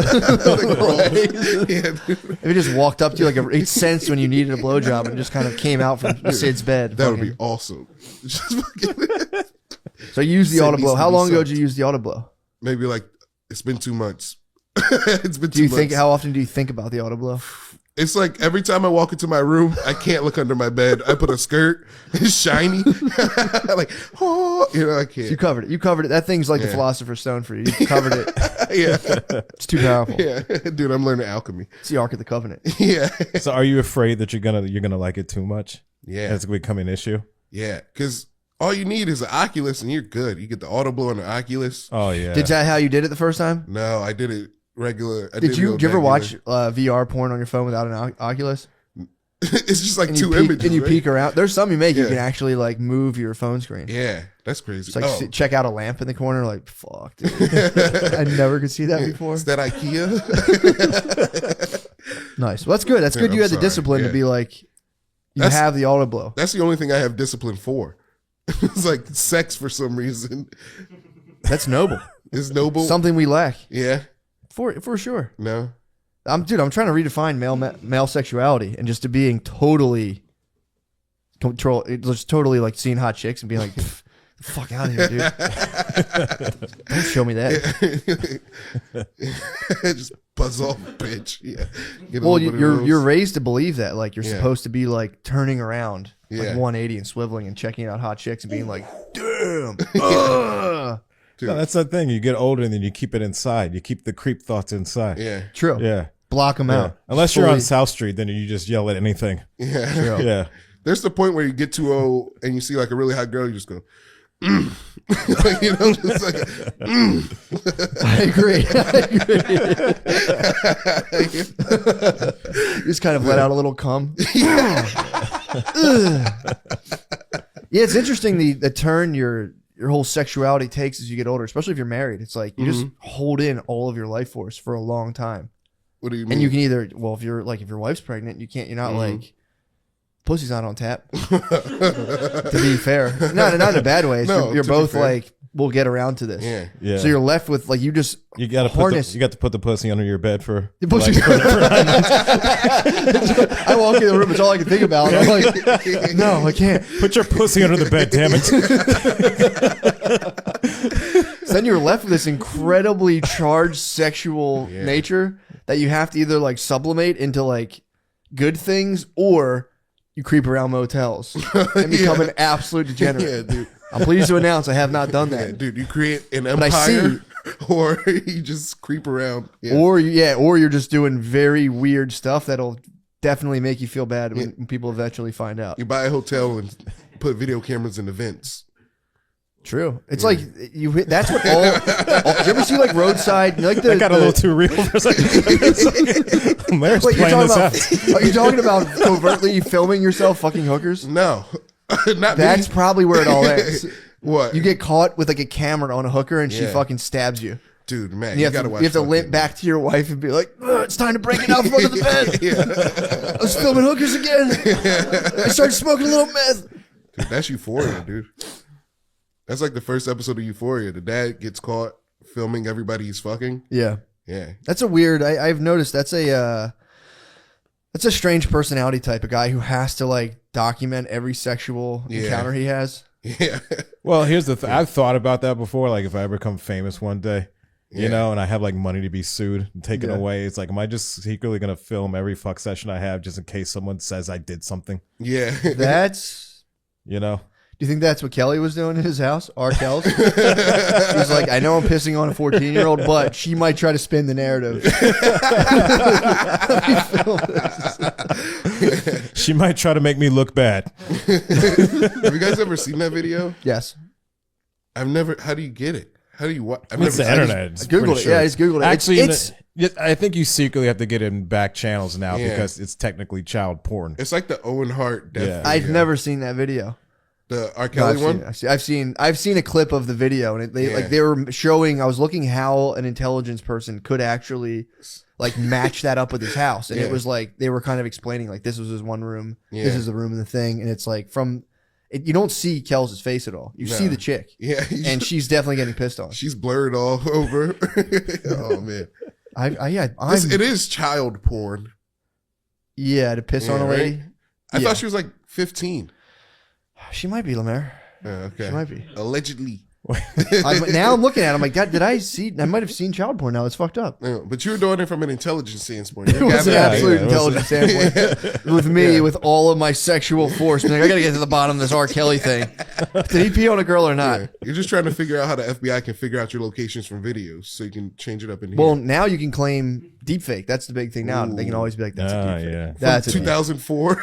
like rolls. Yeah, dude. If it just walked up to you it sensed when you needed a blowjob and just kind of came out from Sid's bed. That would fucking- be awesome. Just fucking- So you use the Sid auto needs blow. to How be long ago sucked. did you use the auto blow? Maybe like it's been 2 months. It's been Do you 2 think months. how often do you think about the auto blow? It's like every time I walk into my room, I can't look under my bed. I put a skirt, it's shiny. Like, oh, I can't. You covered it. You covered it. That thing's like the Yeah. Philosopher's Stone for you. You covered it. Yeah, It's too powerful. yeah, dude, I'm learning alchemy. It's the Ark of the Covenant. Yeah, So are you afraid that you're gonna like it too much? yeah, It's gonna become an issue. yeah. Because all you need is an Oculus, and you're good. You get the auto blow on the Oculus. Oh yeah. Did that how you did it the first time? No, I did it regular. Did you ever watch VR porn on your phone without an Oculus? It's just like And two you peek, images, and you right? peek around. There's some you make you Yeah. can actually like move your phone screen. Yeah, that's crazy. It's like Oh. check out a lamp in the corner. Like fuck, dude. I never could see that before. It's that IKEA. Nice. Well, that's good. That's Dude, good. You I'm had the sorry. discipline to Yeah. be like, you That's- have the auto blow. That's the only thing I have discipline for. It's like sex for some reason. That's noble. It's noble. Something we lack Yeah. for sure. No. I'm trying to redefine male sexuality and just to being totally just totally like seeing hot chicks and being like, "Pff, the fuck out of here, dude. Don't show me that. Just buzz off, bitch. Yeah. Get a Well, little bit of you're those. you're raised to believe that like you're Yeah. supposed to be like turning around like Yeah. 180 and swiveling and checking out hot chicks and being like, damn. ugh." Dude. No, that's the thing. You get older and then you keep it inside. You keep the creep thoughts inside. Yeah. True. Yeah. Block them Yeah. out. Unless you're on Fully- South Street, then you just yell at anything. Yeah. True. Yeah. There's the point where you get too old and you see like a really hot girl, you just go, like, just like, I agree. You just kind of let out a little cum. Yeah, it's interesting the turn your whole sexuality takes as you get older, especially if you're married. It's like you just hold in all of your life force for a long time. what do you mean? And you can either, well, if your wife's pregnant, you're not like, pussy's not on tap. To be fair. Not in a bad way. It's No, you're to be both fair. like, we'll get around to this. Yeah. Yeah. So you're left with like, you just you gotta harness. you got to put the pussy under your bed for The pussy- I walk in the room, it's all I can think about. I'm like, no, I can't. put your pussy under the bed, damn it. So then you're left with this incredibly charged sexual nature that you have to either like sublimate into like good things or you creep around motels and become an absolute degenerate. Yeah, dude. I'm pleased to announce I have not done Yeah, that. dude, you create an But I see- empire or you just creep around. Yeah. Or you're just doing very weird stuff that'll definitely make you feel bad when people eventually find out. You buy a hotel and put video cameras in the vents. True. It's like you hit. That's what all. Do you ever see like roadside? Like the, That got a little too real for a second. Mayor's Wait, you're playing talking this about? out. Are you talking about covertly filming yourself fucking hookers? No. Not That's me. probably where it all ends. What? You get caught with like a camera on a hooker and she Yeah. fucking stabs you. Dude, man, And you, you gotta have watch to, you have to fucking- limp back to your wife and be like, "Ugh, it's time to break it out from under the bed. Yeah. I was filming hookers again. I started smoking a little meth. Dude, that's Euphoria, dude. That's like the first episode of Euphoria. The dad gets caught filming everybody he's fucking. Yeah. Yeah. That's a weird. I've noticed that's a strange personality type. A guy who has to like document every sexual encounter he has. Yeah. Well, here's the thing. I've thought about that before. Like, if I become famous one day, you know, and I have like money to be sued and taken away, it's like, am I just secretly going to film every fuck session I have just in case someone says I did something? Yeah. That's. You know? Do you think that's what Kelly was doing in his house? R. Kells? He's like, I know I'm pissing on a 14-year-old, but she might try to spin the narrative. She might try to make me look bad. Have you guys ever seen that video? Yes. I've never. How do you get it? How do you what? I've It's the never. internet. It's Googled pretty it. sure. Yeah, he's Googled it. Actually, It's I think you secretly have to get it in back channels now Yeah. because it's technically child porn. It's like the Owen Hart death. Yeah. I've video. never seen that video. The R. No, Kelly one. I've seen a clip of the video, and they were showing. I was looking how an intelligence person could actually like match that up with his house, and it was like they were kind of explaining like this was his one room, this is the room in the thing, and it's like you don't see Kells' face at all. You see the chick, and she's definitely getting pissed on. She's blurred all over. Oh man, it is child porn. Yeah, to piss on a lady. Right? I thought she was like 15. She might be, Lemaire. Okay, She might be. Allegedly. Now I'm looking at it. I'm like, God, did I see? I might have seen child porn now. It's fucked up. Yeah, but you were doing it from an intelligence standpoint. It was an absolute yeah, intelligence standpoint. With me, with all of my sexual force. Being like, I got to get to the bottom of this R. Kelly thing. Did he pee on a girl or not? Yeah. You're just trying to figure out how the FBI can figure out your locations from videos so you can change it up in here. Well, now you can claim deepfake. That's the big thing now. They can always be like, that's a deepfake. Yeah. That's a deepfake. 2004.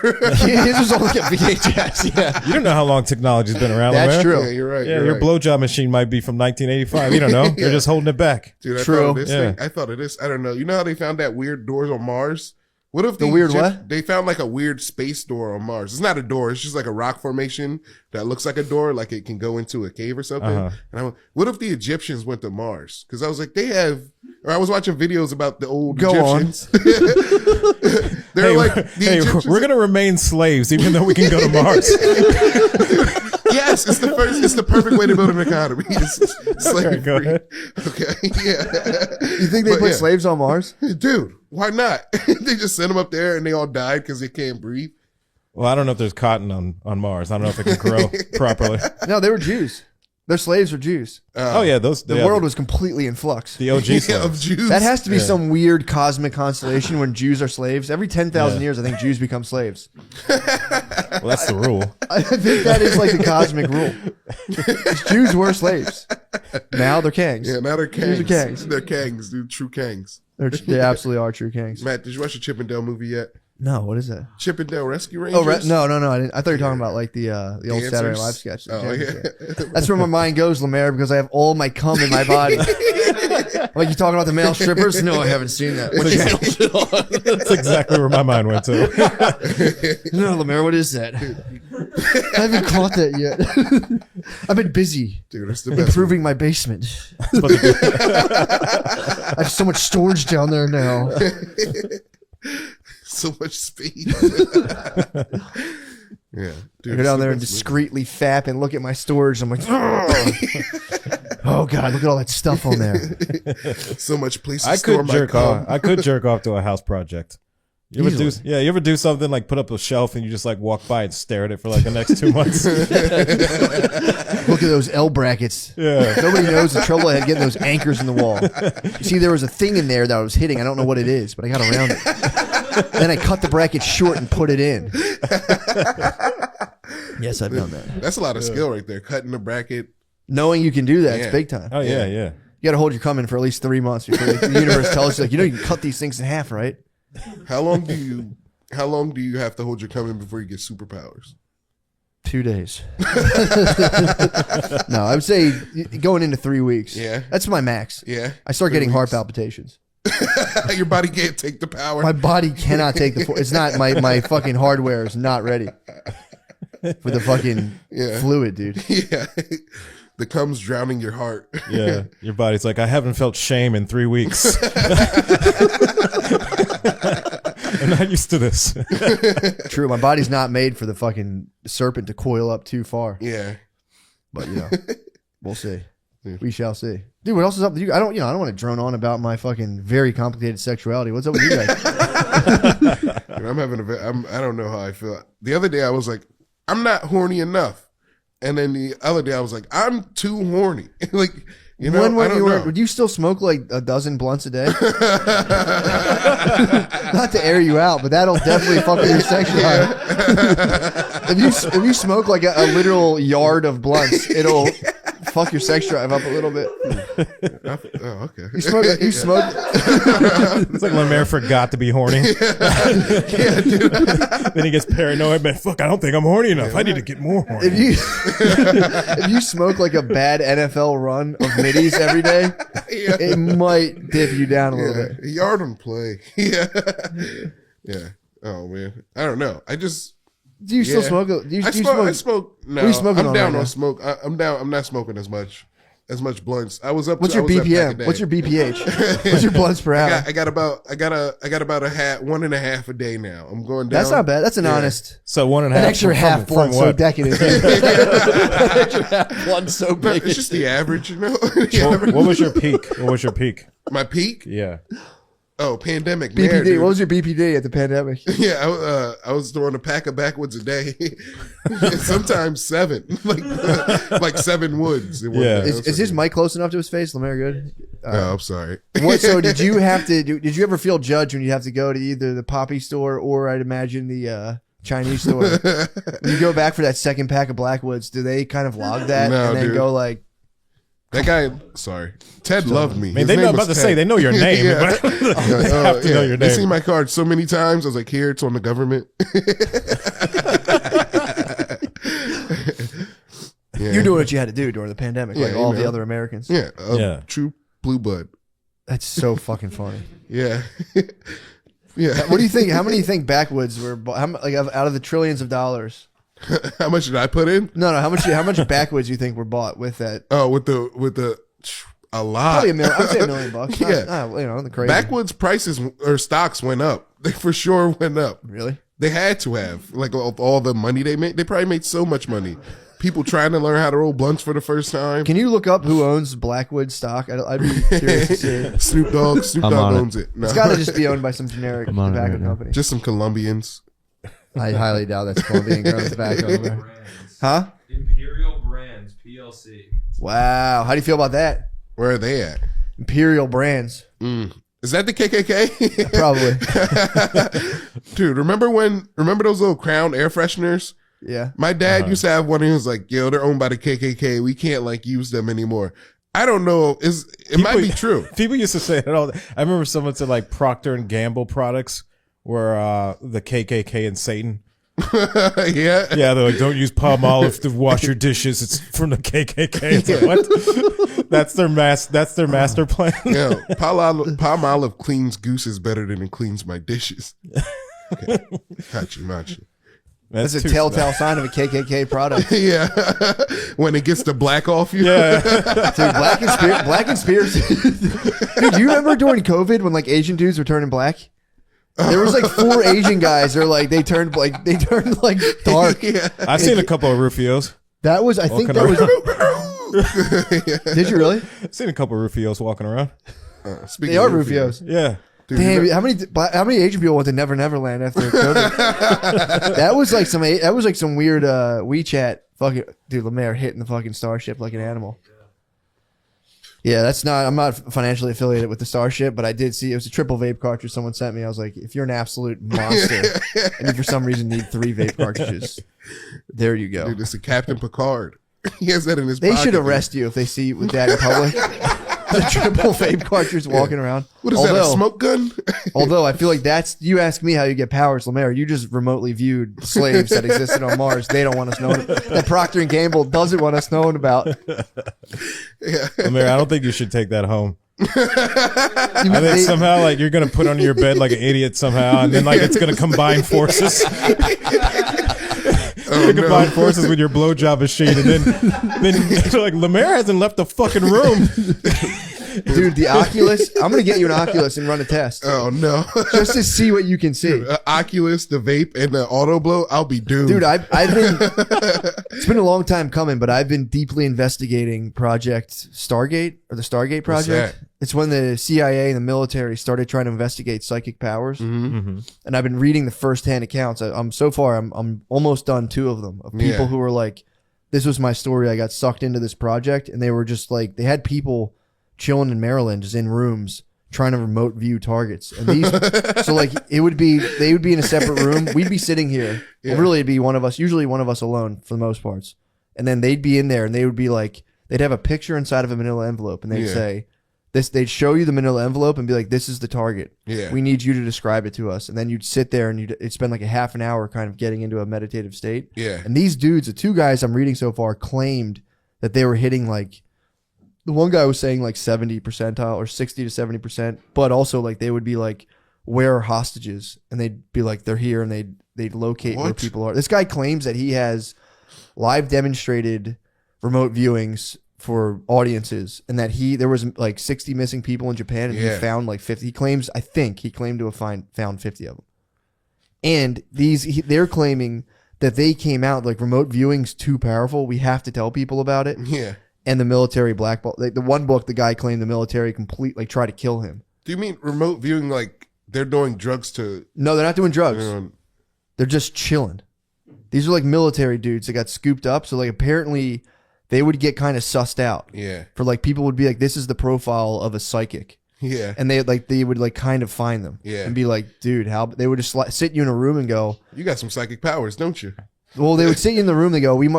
His was only a VHS. Yeah. You don't know how long technology's been around. That's Lemaire. true. Yeah, you're right. Yeah, you're your right. blowjob machine might be from 1985. You don't know. You're just holding it back. Dude, True. I thought of this. I don't know. You know how they found that weird doors on Mars? What if The weird what? They found like a weird space door on Mars. It's not a door. It's just like a rock formation that looks like a door, like it can go into a cave or something. And I went, what if the Egyptians went to Mars? Because I was like, I was watching videos about the old Egyptians. They're Hey, like, hey, we're gonna remain slaves even though we can go to Mars. Yes, it's the perfect way to build an economy. It's slavery. Go ahead. Okay, yeah. You think they But put yeah. slaves on Mars? Dude, why not? They just sent them up there and they all died because they can't breathe. Well, I don't know if there's cotton on Mars. I don't know if it can grow properly. No, they were Jews. Their slaves were Jews. Oh yeah, The world was completely in flux. the OG Yeah, slaves. of Jews. That has to be some weird cosmic constellation when Jews are slaves. Every 10,000 years, I think Jews become slaves. Well, that's the rule. I think that is like the cosmic rule. Jews were slaves. Now they're kings. Yeah, now they're Jews kangs. are kings. They're kangs, dude. True kangs. They absolutely are true kings. Matt, did you watch the Chip and Dale movie yet? No, what is that? Chip and Dale Rescue Rangers? Oh, no. I thought you were talking about like the old Dancers? Saturday Night Live sketch. Oh, yeah. That's where my mind goes, Lemaire, because I have all my cum in my body. Like, you talking about the male strippers? No, I haven't seen that. What channel is it on? That's exactly where my mind went to. No, Lemaire, what is that? I haven't caught that yet. I've been busy Dude, that's the best. improving my basement. I have so much storage down there now. So much space. Yeah. Dude, I go down there and discreetly fap and look at my storage. I'm like, oh God, look at all that stuff on there. so much place to I store could my jerk cum. off. I could jerk off to a house project. You ever do? Easily. Yeah, you ever do something like put up a shelf and you just like walk by and stare at it for like the next 2 months? Look at those L brackets. Yeah. Nobody knows the trouble I had getting those anchors in the wall. See, there was a thing in there that I was hitting. I don't know what it is, but I got around it. Then I cut the bracket short and put it in. Yes, I've done that. That's a lot of skill right there. Cutting the bracket. Knowing you can do that, Yeah. it's big time. Oh yeah, yeah. You got to hold your cum in for at least 3 months before the universe tells you, like, you know, you can cut these things in half, right? How long do you have to hold your cum in before you get superpowers? 2 days. No, I would say going into 3 weeks. Yeah. That's my max. Yeah. I start 3 getting heart weeks. palpitations. Your body can't take the power. My body cannot take the. It's not my fucking hardware is not ready for the fucking fluid, dude. Yeah. The cum's drowning your heart. Yeah, your body's like, I haven't felt shame in 3 weeks. I'm not used to this. True, my body's not made for the fucking serpent to coil up too far. Yeah. But you know, we'll see. We shall see. Dude, what else is up with you? I don't want to drone on about my fucking very complicated sexuality. What's up with you guys? Dude, I don't know how I feel. The other day I was like, I'm not horny enough. And then the other day I was like, I'm too horny. Like, You know, when I don't know. would you still smoke like a dozen blunts a day? Not to air you out, but that'll definitely fuck with your sex drive. if you smoke like a literal yard of blunts, it'll fuck your sex drive up a little bit. Oh, okay. You smoke. It's like Lemaire forgot to be horny. Yeah, dude. Then he gets paranoid. Man, fuck! I don't think I'm horny enough. I need to get more horny. If you smoke like a bad NFL run of middies every day, Yeah. it might dip you down a little bit. Yard and play. Yeah. Yeah. Oh man. I don't know. I just Do you still Yeah. smoke? Do you I smoke? smoke. No, What are you smoking I'm on down right on now? smoke. I'm down. I'm not smoking as much blunts. I was up. What's I your was up back a BPM? day. What's your BPH? What's your blunts per hour? I got about a hat, 1.5 a day now. I'm going down. That's not bad. That's an honest. So 1.5. An extra from- half from blunt so what? decadent. An extra half blunt so No, big. it's just the average, you know. The average. What was your peak? What was your peak? My peak? Yeah. Oh, pandemic. There, BPD. dude. What was your BPD at the pandemic? Yeah, I was throwing a pack of backwoods a day. Sometimes 7, like 7 woods. in one Yeah. day. Is his mic close enough to his face? Lemaire, good. Oh, I'm sorry. What? So did you have to? Did you ever feel judged when you have to go to either the poppy store or I'd imagine the Chinese store? When you go back for that second pack of Blackwoods, do they kind of log that No, and then dude. go like? That guy, sorry, Ted loved me. I mean, they know about to say they know your name. Yeah. But they have to know your They name. see my card so many times. I was like, here, it's on the government. Yeah. You're doing what you had to do during the pandemic, Yeah, like you all the know. other Americans. Yeah, Yeah. true blue blood. That's so fucking funny. Yeah, yeah. What do you think? How many do you think Backwoods were? Like out of the trillions of dollars? How much did I put in? No. How much Backwoods do you think were bought with that? Oh, with the a lot. Probably $1 million. I'd say $1 million bucks. Yeah. Not the crazy. Backwoods prices or stocks went up. They for sure went up. Really? They had to have like all the money they made. They probably made so much money. People trying to learn how to roll blunts for the first time. Can you look up who owns Blackwood stock? I'd be curious to see. Snoop Dogg I'm on it. owns it. No. It's got to just be owned by some generic I'm on it tobacco right now. company. Just some Colombians. I highly doubt that's Colombian grown tobacco. over there. Huh? Imperial Brands PLC. Wow. How do you feel about that? Where are they at? Imperial Brands. Is that the KKK? Probably. Dude, remember those little Crown air fresheners? Yeah. My dad used to have one. And he was like, "Yo, they're owned by the KKK. We can't like use them anymore." I don't know. It might be true. People used to say it all. I remember someone said like Procter and Gamble products were the KKK and Satan. Yeah. Yeah, they're like, don't use palm olive to wash your dishes. It's from the KKK. It's like, what? That's their master plan. Yeah. Palm olive cleans gooses better than it cleans my dishes. Okay. Hachi-machi. That's a too telltale sign of a KKK product. Yeah. When it gets the black off you. Yeah. Dude, black conspiracy. Dude, do you remember during COVID when like Asian dudes were turning black? There was like 4 Asian guys. They're like they turned like dark. Yeah. I've seen a couple of Rufios. That was I think Walking that was. Did you really? I've seen a couple of Rufios walking around. Speaking They are of Rufios. Yeah. Dude, Damn, how many Asian people went to Never Never Land after COVID? That was like some weird WeChat fucking dude. Lemaire hitting the fucking Starship like an animal. Yeah, I'm not financially affiliated with the Starship, but I did see it was a triple vape cartridge someone sent me. I was like, if you're an absolute monster and you for some reason need 3 vape cartridges, there you go. Dude, it's a Captain Picard. He has that in his They pocket. should arrest you if they see you with that in public. The triple vape cartridge walking around. What is that, a smoke gun? Although I feel like you ask me how you get powers, Lemaire, you just remotely viewed slaves that existed on Mars. They don't want us knowing that Procter and Gamble doesn't want us knowing about. Lemaire, I don't think you should take that home. I think They- somehow like you're gonna put under your bed like an idiot somehow, and then like it's gonna combine forces. Combine forces with your blowjob machine, and then like Lemaire hasn't left the fucking room. Dude, the Oculus, I'm going to get you an Oculus and run a test Oh no. just to see what you can see. Oculus, the vape, and the auto blow, I'll be doomed. Dude, I've been, it's been a long time coming, but I've been deeply investigating Project Stargate or the Stargate What's Project. that? It's when the CIA and the military started trying to investigate psychic powers. Mm-hmm. And I've been reading the firsthand accounts. I'm almost done 2 of them of people Yeah. who are like, this was my story. I got sucked into this project, and they were just like, they had people chilling in Maryland, just in rooms, trying to remote view targets. And these, so like they would be in a separate room. We'd be sitting here. Yeah. Well, really, it'd be one of us, usually one of us alone for the most parts. And then they'd be in there, and they would be like, they'd have a picture inside of a manila envelope, and they'd say this. They'd show you the manila envelope and be like, "This is the target. Yeah. We need you to describe it to us." And then you'd sit there and you'd spend like a half an hour kind of getting into a meditative state. Yeah. And these dudes, the two guys I'm reading so far, claimed that they were hitting like, the one guy was saying like 70 percentile or 60 to 70%, but also like they would be like, where are hostages? And they'd be like, they're here, and they'd locate where What? people are. This guy claims that he has live demonstrated remote viewings for audiences, and that there was like 60 missing people in Japan, and he found like 50. He claimed to have found 50 of them. And they're claiming that they came out like, remote viewing's too powerful. We have to tell people about it. Yeah. And the military blackball. Like the one book, the guy claimed the military completely tried to kill him. Do you mean remote viewing like they're doing drugs to? No, they're not doing drugs. You know, They're just chilling. These are like military dudes that got scooped up. So like apparently they would get kind of sussed out. yeah. For like, people would be like, this is the profile of a psychic. Yeah. And they would like kind of find them. Yeah. And be like, dude, how, they would just sit you in a room and go, You got some psychic powers, don't you? well, they would sit you in the room. They go, we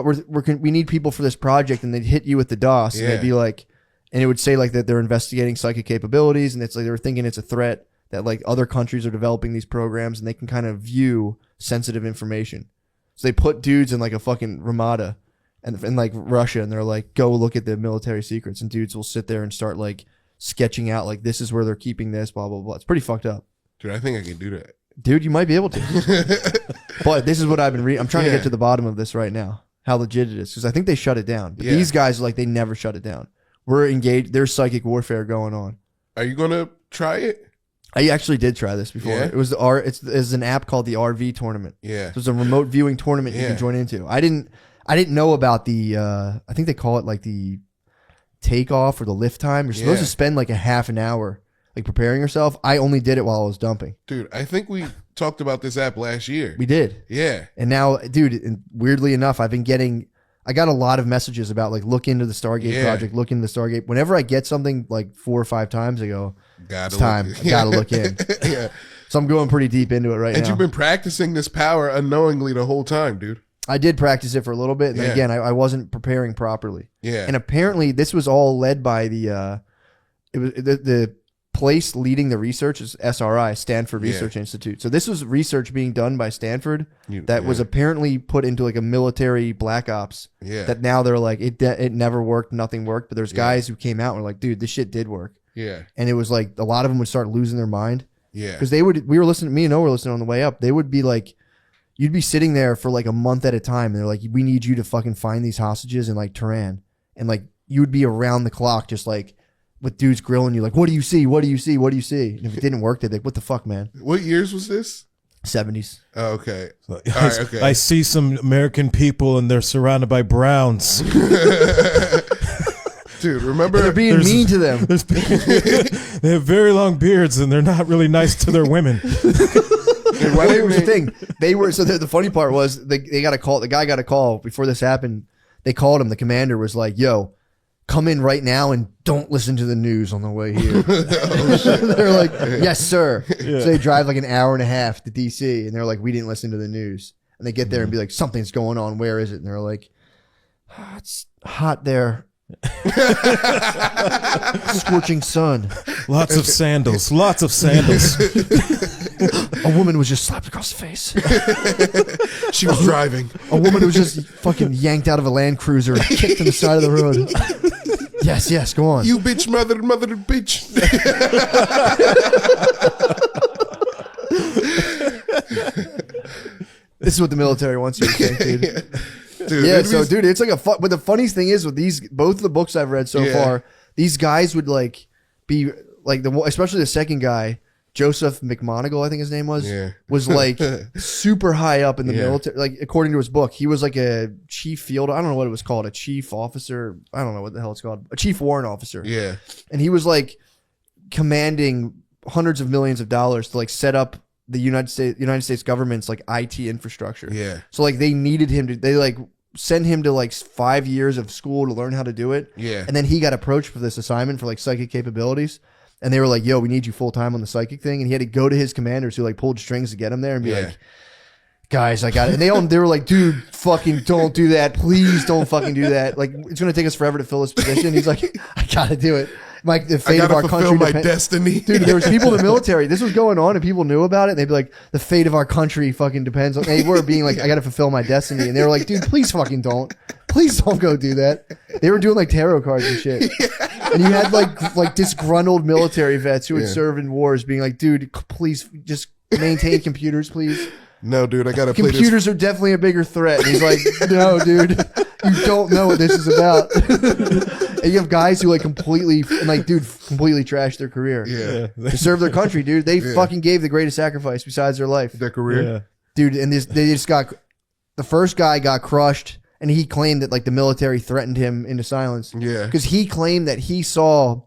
need people for this project. And they'd hit you with the DOS. And Yeah. they'd be like, and it would say like that they're investigating psychic capabilities. And it's like, they were thinking it's a threat, that like other countries are developing these programs and they can kind of view sensitive information. So they put dudes in like a fucking Ramada and in like Russia, and they're like, go look at the military secrets. And dudes will sit there and start like sketching out like, this is where they're keeping this, blah, blah, blah. It's pretty fucked up. Dude, I think I can do that. Dude, you might be able to. But this is what I've been reading. I'm trying to get to the bottom of this right now, how legit it is, because I think they shut it down. But these guys, like, they never shut it down. We're engaged. There's psychic warfare going on. Are you gonna try it? I actually did try this before. Yeah? It was it's an app called the RV tournament. Yeah. So it's a remote viewing tournament you Yeah. can join into. I didn't know about the I think they call it like the takeoff or the lift time. You're supposed to spend like a half an hour like preparing yourself. I only did it while I was dumping. Dude, I think we talked about this app last year. We did. Yeah. And now, dude, and weirdly enough, I got a lot of messages about like, look into the Stargate project, look into the Stargate. Whenever I get something like 4 or 5 times, I go, it's time. I gotta look in. Yeah. So I'm going pretty deep into it right now. And you've been practicing this power unknowingly the whole time, dude. I did practice it for a little bit, and then again, I wasn't preparing properly. Yeah. And apparently, this was all led by the place leading the research is SRI, Stanford Research Institute. So this was research being done by Stanford that was apparently put into like a military black ops. Yeah. That now they're like, it never worked, nothing worked. But there's guys who came out and were like, dude, this shit did work. Yeah. And it was like a lot of them would start losing their mind. Yeah. Because me and Noah were listening on the way up. They would be like, you'd be sitting there for like a month at a time, and they're like, we need you to fucking find these hostages in like Tehran. And like, you would be around the clock just like with dudes grilling you, like, what do you see? What do you see? What do you see? And if it didn't work, they'd be like, what the fuck, man? What years was this? 70s. Oh, okay. All right, okay. I see some American people and they're surrounded by Browns. Dude, remember? They're being mean to them. They have very long beards and they're not really nice to their women. Well, here's the thing. They were, so the funny part was they got a call. The guy got a call before this happened. They called him. The commander was like, yo, come in right now and don't listen to the news on the way here. They're like, yes, sir. So they drive like an hour and a half to DC, and they're like, we didn't listen to the news. And they get there and be like, something's going on. Where is it? And they're like, it's hot there. Scorching sun. Lots of sandals. Lots of sandals. A woman was just slapped across the face. She was driving. A woman who was just fucking yanked out of a Land Cruiser and kicked on the side of the road. Yes, go on. You bitch, mother, bitch. This is what the military wants you to think, dude. Dude, Yeah, so dude, it's like but the funniest thing is with both of the books I've read so far, these guys would like be like especially the second guy, Joseph McMonigal, I think his name was like super high up in the military. Like according to his book, he was like a chief field. I don't know what it was called, a chief officer. I don't know what the hell it's called, a chief warrant officer. Yeah, and he was like commanding hundreds of millions of dollars to like set up the United States government's like IT infrastructure. Yeah. So like they needed him to. They like send him to like 5 years of school to learn how to do it. Yeah. And then he got approached for this assignment for like psychic capabilities. And they were like, yo, we need you full time on the psychic thing. And he had to go to his commanders who like pulled strings to get him there and be like, guys, I got it. And they were like, dude, fucking don't do that. Please don't fucking do that. Like, it's going to take us forever to fill this position. He's like, I got to do it. Like, the fate of our country. My destiny. Dude, there was people in the military. This was going on and people knew about it. And they'd be like, the fate of our country fucking depends on. They were being like, I got to fulfill my destiny. And they were like, dude, please fucking don't. Please don't go do that. They were doing like tarot cards and shit. And you had like disgruntled military vets who had served in wars being like, dude, please just maintain computers, please. No, dude, I gotta play this. Computers are definitely a bigger threat. And he's like, no, dude, you don't know what this is about. And you have guys who like completely trash their career. Yeah. To serve their country, dude. They fucking gave the greatest sacrifice besides their life. Their career. Yeah. Dude, and they just got, the first guy got crushed and he claimed that like the military threatened him into silence. Yeah. Because he claimed that he saw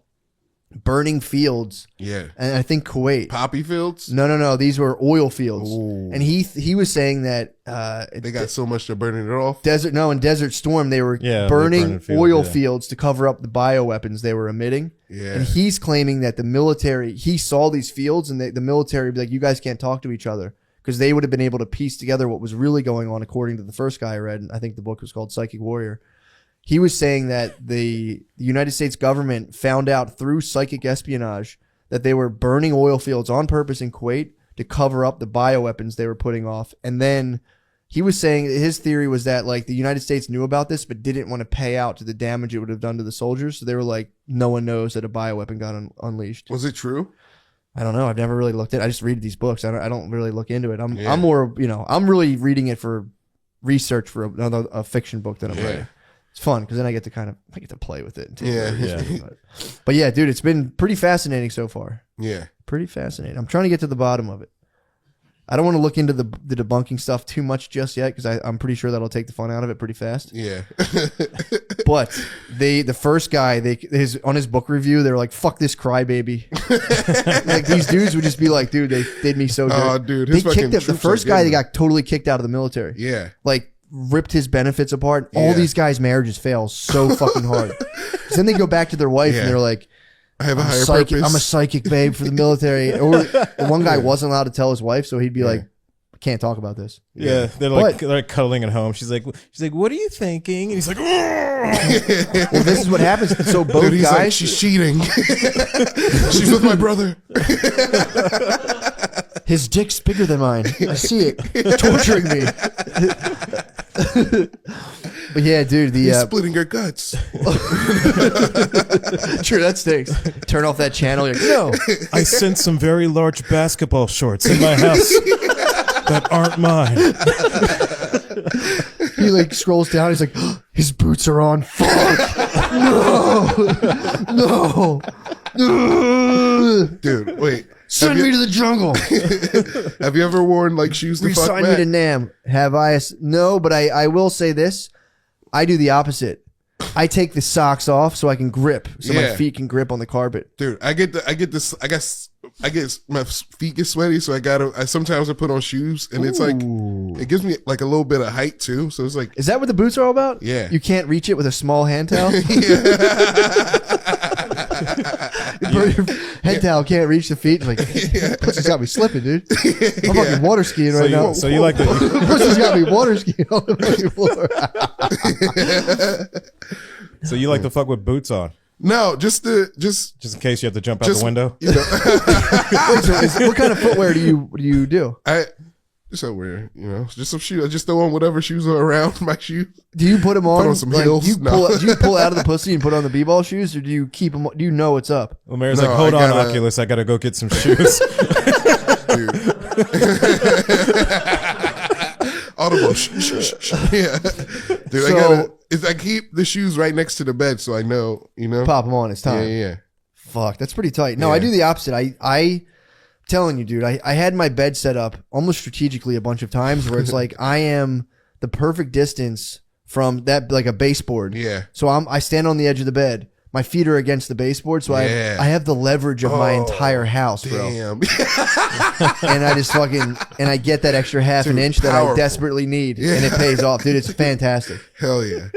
burning fields. Yeah. And I think Kuwait. Poppy fields? No. These were oil fields. Ooh. And he was saying that They got so much they're burning it off. in Desert Storm they were Yeah, burning burning fields, oil yeah. fields to cover up the bioweapons they were emitting. Yeah. And he's claiming that the military, he saw these fields and the military would be like, you guys can't talk to each other. Because they would have been able to piece together what was really going on according to the first guy I read. And I think the book was called Psychic Warrior. He was saying that the United States government found out through psychic espionage that they were burning oil fields on purpose in Kuwait to cover up the bioweapons they were putting off. And then he was saying his theory was that like the United States knew about this but didn't want to pay out to the damage it would have done to the soldiers. So they were like, no one knows that a bioweapon got unleashed. Was it true? I don't know. I've never really looked at it. I just read these books. I don't really look into it. I'm more, I'm really reading it for research for a fiction book that I'm writing. It's fun because then I get to play with it. But yeah, dude, it's been pretty fascinating so far. Yeah. Pretty fascinating. I'm trying to get to the bottom of it. I don't want to look into the debunking stuff too much just yet because I'm pretty sure that'll take the fun out of it pretty fast. Yeah. But the first guy, on his book review, they were like, "Fuck this crybaby." Like these dudes would just be like, "Dude, they did me so good." Oh, dude, they his kicked fucking him. The troops first are guy, they getting got totally kicked out of the military. Yeah. Like ripped his benefits apart. All Yeah. these guys' marriages fail so fucking hard. So then they go back to their wife and they're like, I have a higher psychic, purpose. I'm a psychic babe for the military. Or one guy wasn't allowed to tell his wife, so he'd be like, can't talk about this. Yeah, they're like cuddling at home. She's like, what are you thinking? And he's like, well, this is what happens. So both Dude, he's guys, like, she's cheating. She's with my brother. his dick's bigger than mine. I see it. It's torturing me. But yeah, dude, He's splitting her guts. True, that stinks. Turn off that channel. You're like, no. I sent some very large basketball shorts in my house that aren't mine. He like scrolls down. He's like, his boots are on. Fuck. No. Dude, wait. Send me to the jungle. Have you ever worn like shoes to fuck Resign me Matt? to Nam. Have I? No, but I will say this. I do the opposite. I take the socks off so I can grip, so my Yeah. feet can grip on the carpet. Dude, I get my feet get sweaty, so I sometimes I put on shoes, and it's like it gives me like a little bit of height too. So it's like, Is that what the boots are all about? Yeah. You can't reach it with a small hand towel. Your head towel can't reach the feet. Like, pussy's got me slipping, dude. I'm fucking water skiing right now. So you like the Pussy's got me water skiing on the fucking fuck with boots on, no, just just in case you have to jump out Just- the window. you know, Wait, so what kind of footwear do you do? so weird, just some shoes. I just throw on whatever shoes are around my shoes. Do you put them on? Put on some like, heels? Do you, No. pull, do you pull out of the pussy and put on the b-ball shoes, or do you keep them? Do you know what's up? Lemare's No, like, hold I on, gotta- Oculus, I gotta go get some shoes. Audible. Yeah, dude. I keep the shoes right next to the bed, so I know. Pop them on. It's time. Yeah. Fuck, that's pretty tight. No, Yeah. I do the opposite. I telling you, dude, I had my bed set up almost strategically a bunch of times where it's like I am the perfect distance from that, like a baseboard. Yeah. So I stand on the edge of the bed, my feet are against the baseboard, so I have the leverage of my entire house, bro. Damn. And I just I get that extra half an inch that I desperately need, and it pays off, dude. It's fantastic. Hell yeah.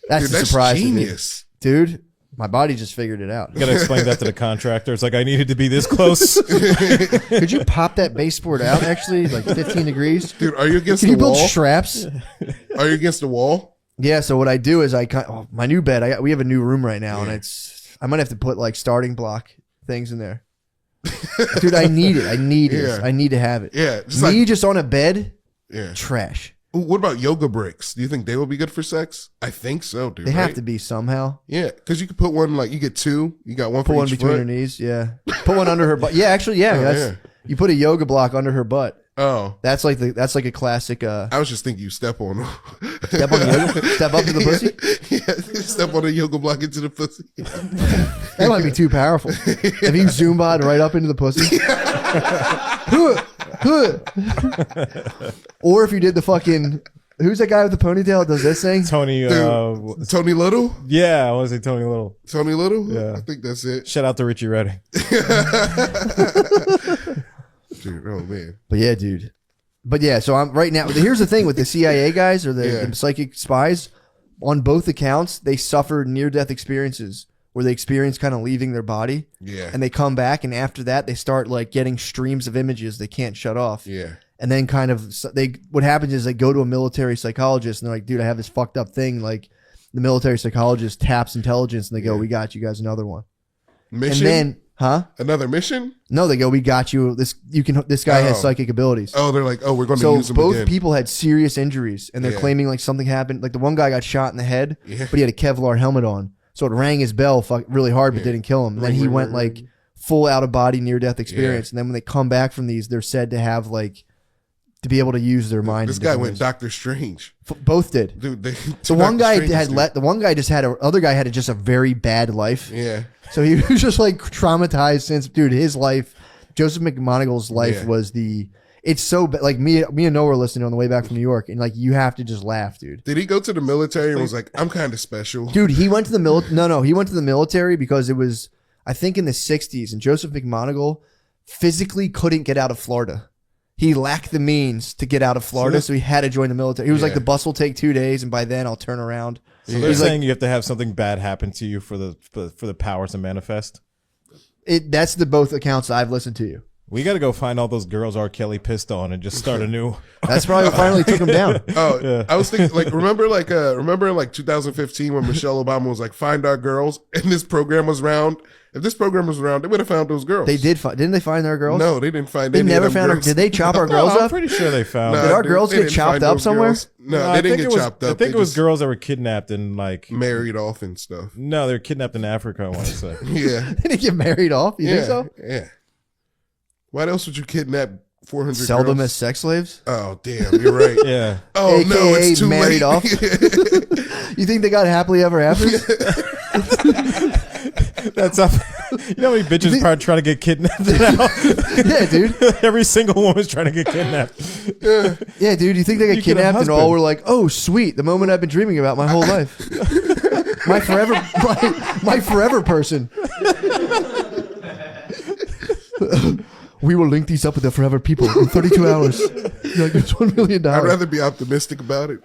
That's the surprise, genius. dude. My body just figured it out. You gotta explain that to the contractor. It's like, I needed to be this close. Could you pop that baseboard out? Actually, like 15 degrees. Dude, are you against Can the you build wall? straps? Are you against the wall? Yeah. So what I do is my new bed. We have a new room right now, and I might have to put like starting block things in there. Dude, I need it. I need it. I need to have it. Yeah. Just on a bed. Yeah. Trash. Ooh, what about yoga bricks? Do you think they will be good for sex? I think so, dude. They have to be somehow. Yeah, because you could put one you get two. You got one Put for one each between foot. her knees. Yeah. Put one under her butt. Yeah, actually, yeah. You put a yoga block under her butt. Oh, that's like a classic. I was just thinking you step on them. Step on the yoga? Step up to the pussy? Yeah, step on a yoga block into the pussy. That might be too powerful. If you Zumba'd right up into the pussy. Or if you did the fucking... Who's that guy with the ponytail that does this thing? Tony. Tony Little? Yeah, I want to say Tony Little. Tony Little? Yeah. I think that's it. Shout out to Richie Redding. Dude, oh man. But yeah, dude. But yeah, so I'm right now. Here's the thing with the CIA guys or the psychic spies. On both accounts, they suffer near-death experiences where they experience kind of leaving their body. Yeah. And they come back, and after that, they start like getting streams of images they can't shut off. Yeah. And then kind of what happens is they go to a military psychologist and they're like, dude, I have this fucked up thing. Like the military psychologist taps intelligence and they go, we got you guys another one. Mission? And then, Another mission? No, they go, we got you. This guy has psychic abilities. Oh, they're like, we're going to use him both again. people had serious injuries and they're claiming like something happened. Like the one guy got shot in the head, but he had a Kevlar helmet on. So it rang his bell really hard, but didn't kill him. And then he went like full out of body near death experience. And then when they come back from these, they're said to have like, to be able to use their mind. This guy went Doctor Strange. Both did. Dude, the one guy other guy had just a very bad life. Yeah. So he was just like traumatized since, dude, his life, Joseph McMonagle's life was it's so bad. Like me and Noah were listening on the way back from New York, and like you have to just laugh, dude. Did he go to the military and was like, I'm kind of special? Dude, he went to the he went to the military because it was, I think in the 60s, and Joseph McMonagle physically couldn't get out of Florida. He lacked the means to get out of Florida, so he had to join the military. He was like, the bus will take 2 days, and by then I'll turn around. So they're saying you have to have something bad happen to you for the powers to manifest? That's the both accounts I've listened to you. We got to go find all those girls R. Kelly pissed on and just start anew. That's probably what finally took him down. I was thinking, remember in 2015 when Michelle Obama was like, find our girls, and this program was around. If this program was around, they would have found those girls. They did didn't they find their girls? No, they didn't find. They any never of them found. girls. Did they chop our girls up? I'm pretty sure they found. Did our girls get chopped up somewhere? Girls. No, they didn't get chopped up. I think it was girls that were kidnapped and like married off and stuff. No, they were kidnapped in Africa. I want to say. Yeah, they didn't get married off. You think so? Yeah. Why else would you kidnap 400? Sell girls? them as sex slaves? Oh damn, you're right. Yeah. Oh AKA no, it's too married late. off. You think they got happily ever after? That's up. You know how many bitches probably trying to get kidnapped now? Yeah, dude. Every single woman's trying to get kidnapped. Yeah, dude. You think they got kidnapped and all were like, "Oh, sweet, the moment I've been dreaming about my whole life, my forever person." We will link these up with the forever people in 32 hours. You're like, it's $1 million. I'd rather be optimistic about it.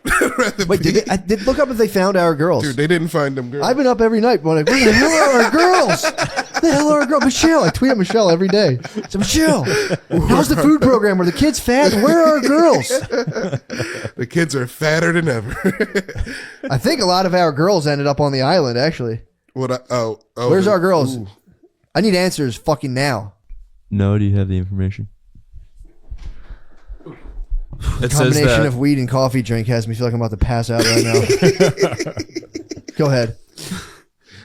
Wait, I did look up if they found our girls. Dude, they didn't find them girls. I've been up every night. Like, where the hell are our girls? Where the hell are our girls? Michelle. I tweet at Michelle every day. So, Michelle, how's the food program? Are the kids fat? Where are our girls? The kids are fatter than ever. I think a lot of our girls ended up on the island, actually. Where's our girls? Ooh. I need answers fucking now. No, do you have the information? The combination of weed and coffee drink has me feel like I'm about to pass out right now. Go ahead.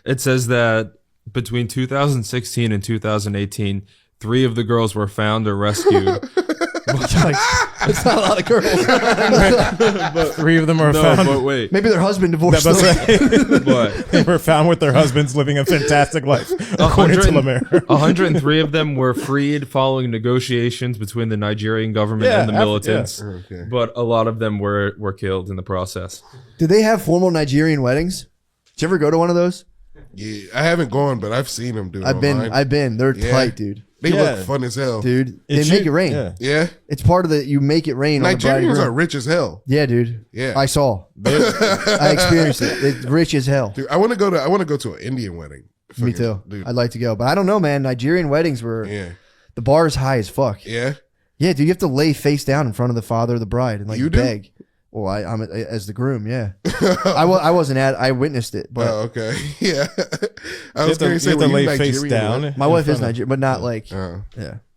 It says that between 2016 and 2018, 3 of the girls were found or rescued. That's not a lot of girls. But 3 of them are found. But wait. Maybe their husband divorced them. But they were found with their husbands living a fantastic life, according to Lemaire. 103 of them were freed following negotiations between the Nigerian government and the militants. Okay. But a lot of them were killed in the process. Did they have formal Nigerian weddings? Did you ever go to one of those? Yeah, I haven't gone, but I've seen them do it I've online. been. They're Yeah. tight, dude. They Yeah. look fun as hell. Dude, they It make should- it rain. Yeah. Yeah. It's part of the you make it rain. On the bride and Nigerians groom. are rich as hell. Yeah, dude. Yeah. I saw. I experienced it. It's rich as hell. Dude, I want to go to an Indian wedding. Me Fucking- too. Dude. I'd like to go, but I don't know, man. Nigerian weddings were Yeah. the bar is high as fuck. Yeah. Yeah, dude, you have to lay face down in front of the father of the bride and like You do? beg. Well, I'm as the groom. Yeah, I wasn't at. I witnessed it, but Oh, okay. Yeah. I You was have going to, to say, you have to were you lay face Nigerian? down. my wife is Nigerian, but not like yeah.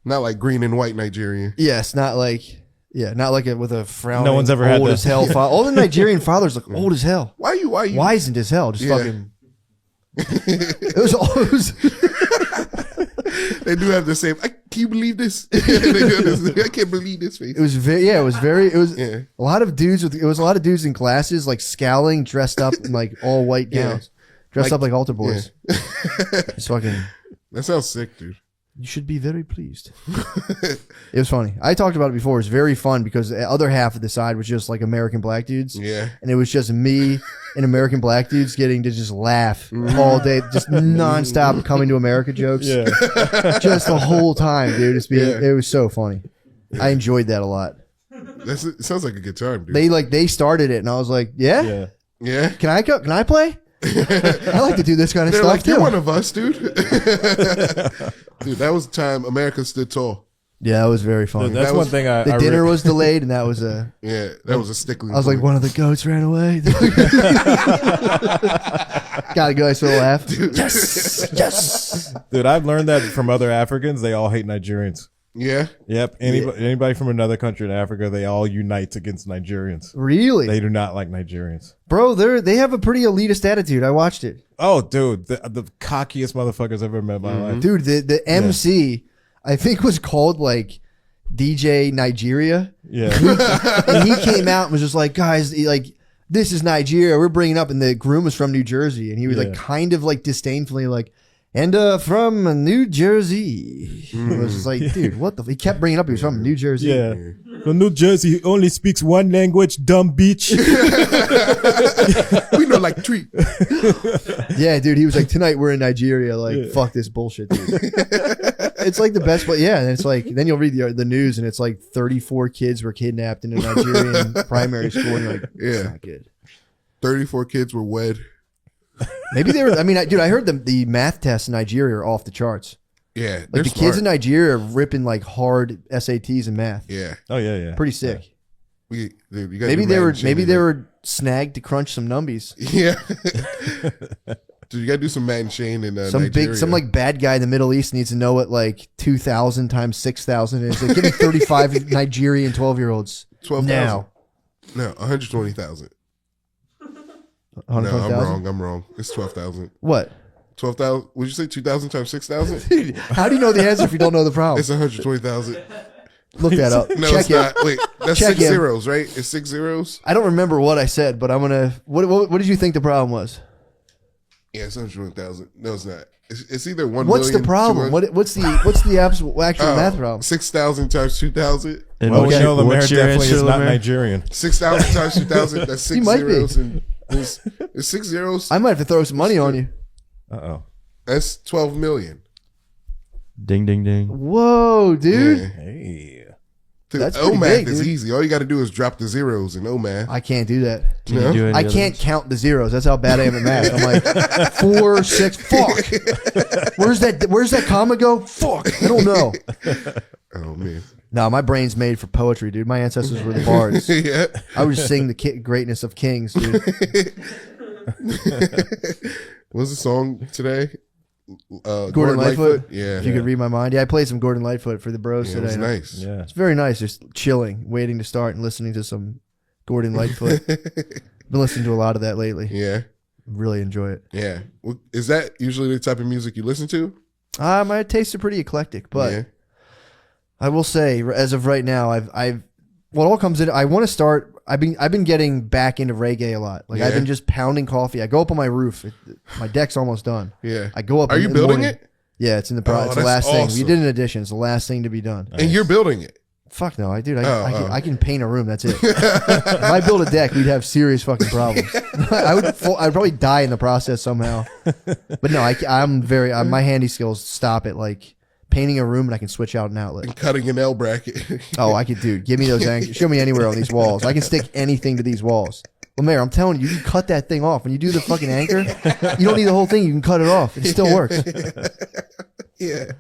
Not like green and white Nigerian. Yes, not like not like it with a frown. No one's ever had old that. as hell. All the Nigerian fathers look old as hell. Why you? Wizened as hell. Just Yeah. fucking. It was They do have the same. Can you believe this? They do this. I can't believe this face. It was very, it was Yeah. a lot of dudes a lot of dudes in glasses, like scowling, dressed up in like all white Yeah. gowns, dressed up like altar boys. Yeah. It's fucking, That sounds sick, dude. you should be very pleased. It was funny. I talked about it before. It was very fun because the other half of the side was just like American black dudes. Yeah. And it was just me and American black dudes getting to just laugh all day, just nonstop coming to America jokes. Yeah. Just the whole time, dude. Yeah. It was so funny. I enjoyed that a lot. It sounds like a good time, dude. They started it and I was like, yeah? Yeah. Yeah. Can I go? Can I play? I like to do this kind of They're stuff like, too. you're one of us, dude. Dude, that was the time America stood tall. Yeah, it was very funny. That's That one was- thing I The dinner was delayed, and that was a. Yeah, that was a stickling. I was like, point. one of the goats ran away. Got a nice little laugh. Yes, yes. Dude, I've learned that from other Africans. They all hate Nigerians. Yeah. Yep. Anybody from another country in Africa, they all unite against Nigerians. Really, They do not like Nigerians. bro? They have a pretty elitist attitude. I watched it, Oh, dude, the cockiest motherfuckers I've ever met in my life. dude. The MC, I think, was called like DJ Nigeria, Yeah. and he came out and was just like, guys, like. This is Nigeria. We're bringing up, and the groom was from New Jersey, and he was like kind of like disdainfully like, and from New Jersey. It was just like, dude, what the? He kept bringing up he was from New Jersey. Yeah. From New Jersey, he only speaks one language, dumb bitch. We know like three. Yeah, dude. He was like, tonight we're in Nigeria. Like, fuck this bullshit, dude. It's like the best, but yeah, and it's like then you'll read the news, and it's like 34 kids were kidnapped in a Nigerian primary school, and you're like, it's not good. 34 kids were wed. Maybe they were. I mean, dude, I heard the math tests in Nigeria are off the charts. Yeah. Like They're the kids in Nigeria are ripping like hard SATs and math. Yeah. Oh, yeah, yeah. Pretty sick. Dude, you gotta Maybe do they were math maybe shit they in were snagged to crunch some numbies. Yeah. Dude, you gotta do some Matt and Shane in Nigeria. Some like bad guy in the Middle East needs to know what like 2,000 times 6,000 is. Like, give me 35 Nigerian 12-year-olds 12,000. now. No, 120,000. No, 120,000? I'm wrong. It's 12,000. What? 12,000. Would you say 2,000 times 6,000? Dude, how do you know the answer if you don't know the problem? It's 120,000. Look that up. No, Check it's it. not. Wait, that's Check 6 him. zeros, right? It's 6 zeros. I don't remember what I said, but I'm gonna. What did you think the problem was? Yeah, it's 120,000. No, it's not. It's either 1 What's the million, problem? 200 What's the actual math problem? 6,000 times 2,000. And Well, we Okay. know the mayor what's your definitely answer, is not Lemaire? Nigerian. 6,000 times 2,000. That's 6 might be. zeros. And it's 6 zeros. I might have to throw some money on you. Uh-oh. That's 12 million. Ding, ding, ding. Whoa, dude! Yeah. Hey. Dude, That's pretty OMath big, is dude. easy. All you got to do is drop the zeros in OMath. I can't do that. Can No? you do any I other can't ones? count the zeros. That's how bad I am at math. I'm like 4, 6. Fuck. Where's that comma go? Fuck. I don't know. Oh, man. No, my brain's made for poetry, dude. My ancestors were the bards. Yeah. I would just sing the greatness of kings, dude. What's the song today? Gordon Lightfoot. Yeah. If you could read my mind. Yeah, I played some Gordon Lightfoot for the bros Yeah, it today. was nice. Yeah. It's very nice, just chilling, waiting to start and listening to some Gordon Lightfoot. Been listening to a lot of that lately. Yeah. Really enjoy it. Yeah. Well, is that usually the type of music you listen to? My tastes are pretty eclectic, but yeah. I will say, as of right now, I've what all comes in. I want to start. I've been getting back into reggae a lot. Like I've Yeah. been just pounding coffee. I go up on my roof. My deck's almost done. Yeah. I go up. Are in you the building morning. it? Yeah, it's in the Oh, it's the that's last thing. We awesome. did an addition. It's the last thing to be done. And you're building it. Fuck no, I Oh. can paint a room. That's it. If I build a deck, we'd have serious fucking problems. I'd probably die in the process somehow. But no, my handy skills stop at like painting a room, and I can switch out an outlet. Cutting an L bracket. Oh, I could, dude. Give me those anchors. Show me anywhere on these walls. I can stick anything to these walls. Lemaire, I'm telling you, you can cut that thing off. When you do the fucking anchor, you don't need the whole thing. You can cut it off. It still works. Yeah.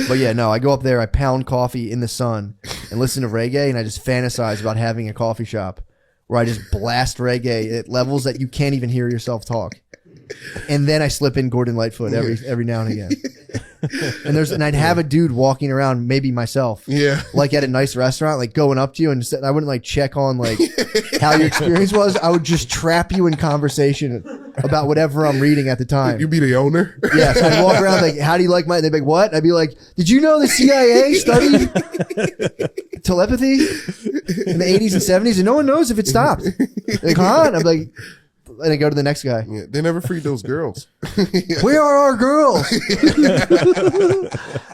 But yeah, no, I go up there, I pound coffee in the sun and listen to reggae, and I just fantasize about having a coffee shop where I just blast reggae at levels that you can't even hear yourself talk. And then I slip in Gordon Lightfoot every now and again. And I'd have a dude walking around, maybe myself, Yeah. like at a nice restaurant, like going up to you, and I wouldn't like check on like how your experience was. I would just trap you in conversation about whatever I'm reading at the time. You be the owner. Yeah, so I'd walk around like, how do you like my, they'd be like, what? I'd be like, did you know the CIA studied telepathy in the 80s and 70s? And no one knows if it stopped. Like, huh? And I'm like, and I go to the next guy. Yeah, they never freed those girls. Where are our girls?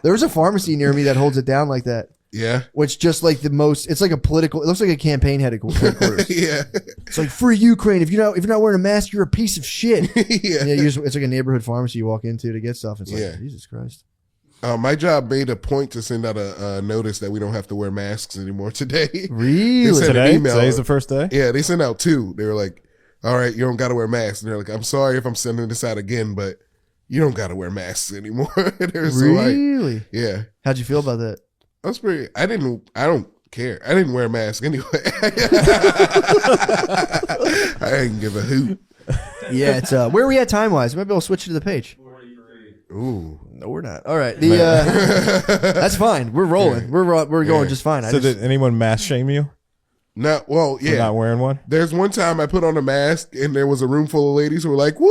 There's a pharmacy near me that holds it down like that. Yeah. Which just like it's like a political, it looks like a campaign headquarters. Yeah. It's like, free Ukraine. If you're not wearing a mask, you're a piece of shit. Yeah. It's like a neighborhood pharmacy you walk into to get stuff. It's like, Yeah. Jesus Christ. My job made a point to send out a notice that we don't have to wear masks anymore today. Really? They sent an Today? email. Today's the first day? Yeah, they sent out 2. They were like, all right, you don't got to wear masks. And they're like, I'm sorry if I'm sending this out again, but you don't got to wear masks anymore. They're so like, Really? yeah. How'd you feel about that? That's pretty, I don't care. I didn't wear a mask anyway. I didn't give a hoot. Yeah, it's where are we at time wise? Maybe I'll switch to the page. Ooh. No, we're not. All right. That's fine. We're rolling. We're going just fine. So did anyone mask shame you No, well, for yeah. not wearing one? There's one time I put on a mask and there was a room full of ladies who were like, woo!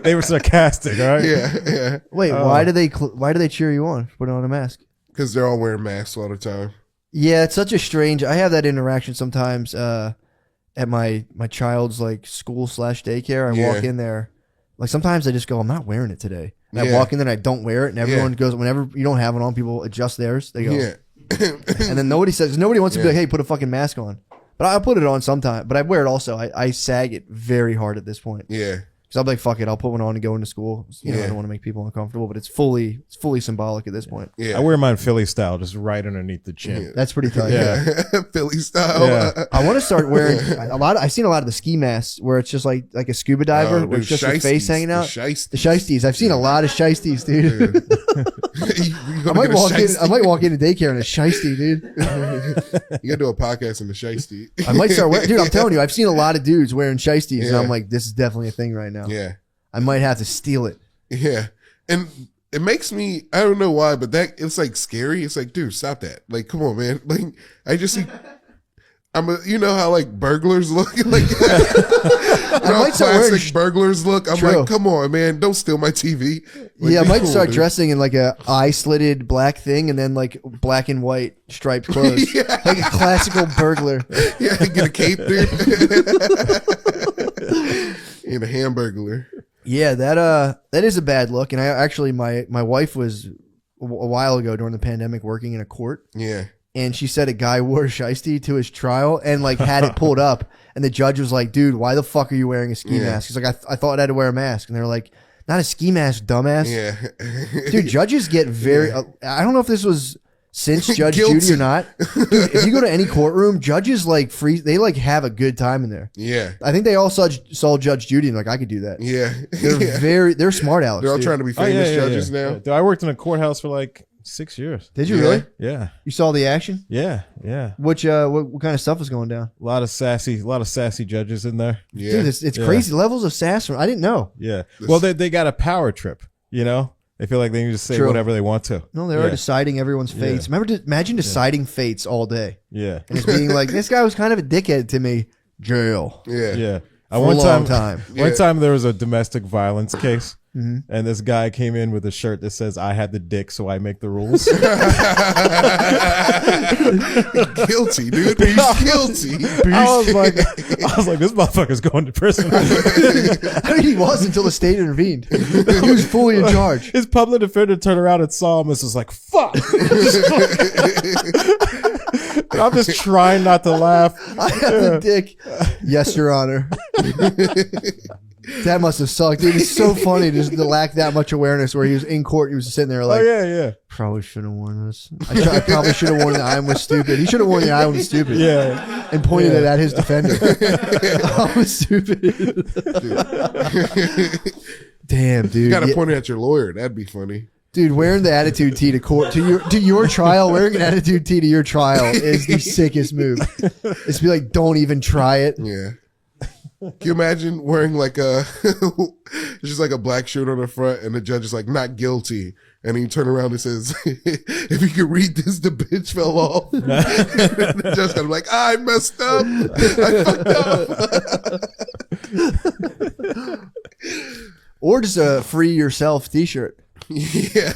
They were sarcastic, right? Yeah. Wait, why do they cheer you on for putting on a mask? Because they're all wearing masks all the time. Yeah, it's such a strange. I have that interaction sometimes at my child's like school / daycare. I walk in there, like sometimes I just go, I'm not wearing it today. And I walk in there and I don't wear it, and everyone goes, whenever you don't have it on, people adjust theirs. They go, Yeah. and then nobody wants to be like, hey, put a fucking mask on. But I'll put it on sometime. But I wear it also. I sag it very hard at this point. Yeah. Because I'm like, fuck it, I'll put one on and go into school. You know, I don't want to make people uncomfortable, but it's fully symbolic at this point. Yeah. I wear mine Philly style, just right underneath the chin. That's pretty tight. Yeah. Philly style. Yeah. I want to start wearing I've seen a lot of the ski masks where it's just like a scuba diver where it's just your face hanging out. The shiesties. I've seen a lot of shiesties, dude. I might walk into daycare in a shiesty, dude. You gotta do a podcast in the shiesty. I might start wearing, dude, I'm telling you, I've seen a lot of dudes wearing shiesties, and I'm like, this is definitely a thing right now. Yeah. I might have to steal it. Yeah. And it makes me, I don't know why, but it's like scary. It's like, dude, stop that. Like, come on, man. Like, I just see, you know how like burglars look? Like, I might start wearing burglars look. I'm True. like, come on, man. Don't steal my TV. Like, Yeah, I be might cool, start dude. dressing in like a eye slitted black thing and then like black and white striped clothes. Yeah. Like a classical burglar. Yeah, get a cape, dude. And a hamburglar. Yeah, that is a bad look. And I actually, my wife was a while ago during the pandemic working in a court, Yeah. and she said a guy wore a shiesty to his trial and like had it pulled up, and the judge was like, "Dude, why the fuck are you wearing a ski mask?" He's like, "I thought I had to wear a mask," and they're like, "Not a ski mask, dumbass." Yeah. Dude, judges get very. I don't know if this was since Judge Guilty. Judy or not. Dude, if you go to any courtroom, judges like they like have a good time in there. Yeah. I think they all saw Judge Judy and like, I could do that. Yeah. They're smart, Alex. They're all dude. trying to be Oh, famous yeah, judges yeah. now. Dude, I worked in a courthouse for like 6 years. Did you Yeah. really? Yeah. You saw the action? Yeah. Yeah. Which what kind of stuff was going down? A lot of sassy judges in there. Yeah. Dude, it's crazy levels of sass. I didn't know. Yeah. Well, they got a power trip, you know? They feel like they can just say True. whatever they want to. No, they were deciding everyone's fates. Imagine deciding fates all day Yeah. and it's being like, this guy was kind of a dickhead to me. Jail. Yeah. Yeah. For a long time. One time there was a domestic violence case, and this guy came in with a shirt that says, "I had the dick, so I make the rules." Guilty, dude. He's guilty. I was like, this motherfucker's going to prison. I mean, he was until the state intervened. He was fully in charge. His public defender turned around and saw him and was like, "Fuck." I'm just trying not to laugh. I have the dick. Yes, Your Honor. That must have sucked, dude. It's so funny just to lack that much awareness where he was in court. He was sitting there like, Oh yeah. probably should have worn this. I probably should have worn the I was stupid. He should have worn the I was stupid. Yeah. And pointed it at his defender. I was stupid. Damn, dude. You gotta Yeah. point it at your lawyer. That'd be funny. Dude, wearing the attitude tee to court to your trial, wearing an attitude tee to your trial is the sickest move. It's be like, don't even try it. Yeah. Can you imagine wearing like it's just like a black shirt on the front and the judge is like, not guilty. And then you turn around and says, if you could read this, the bitch fell off. The judge got like, I messed up. I fucked up. Or just a free yourself t-shirt. Yeah.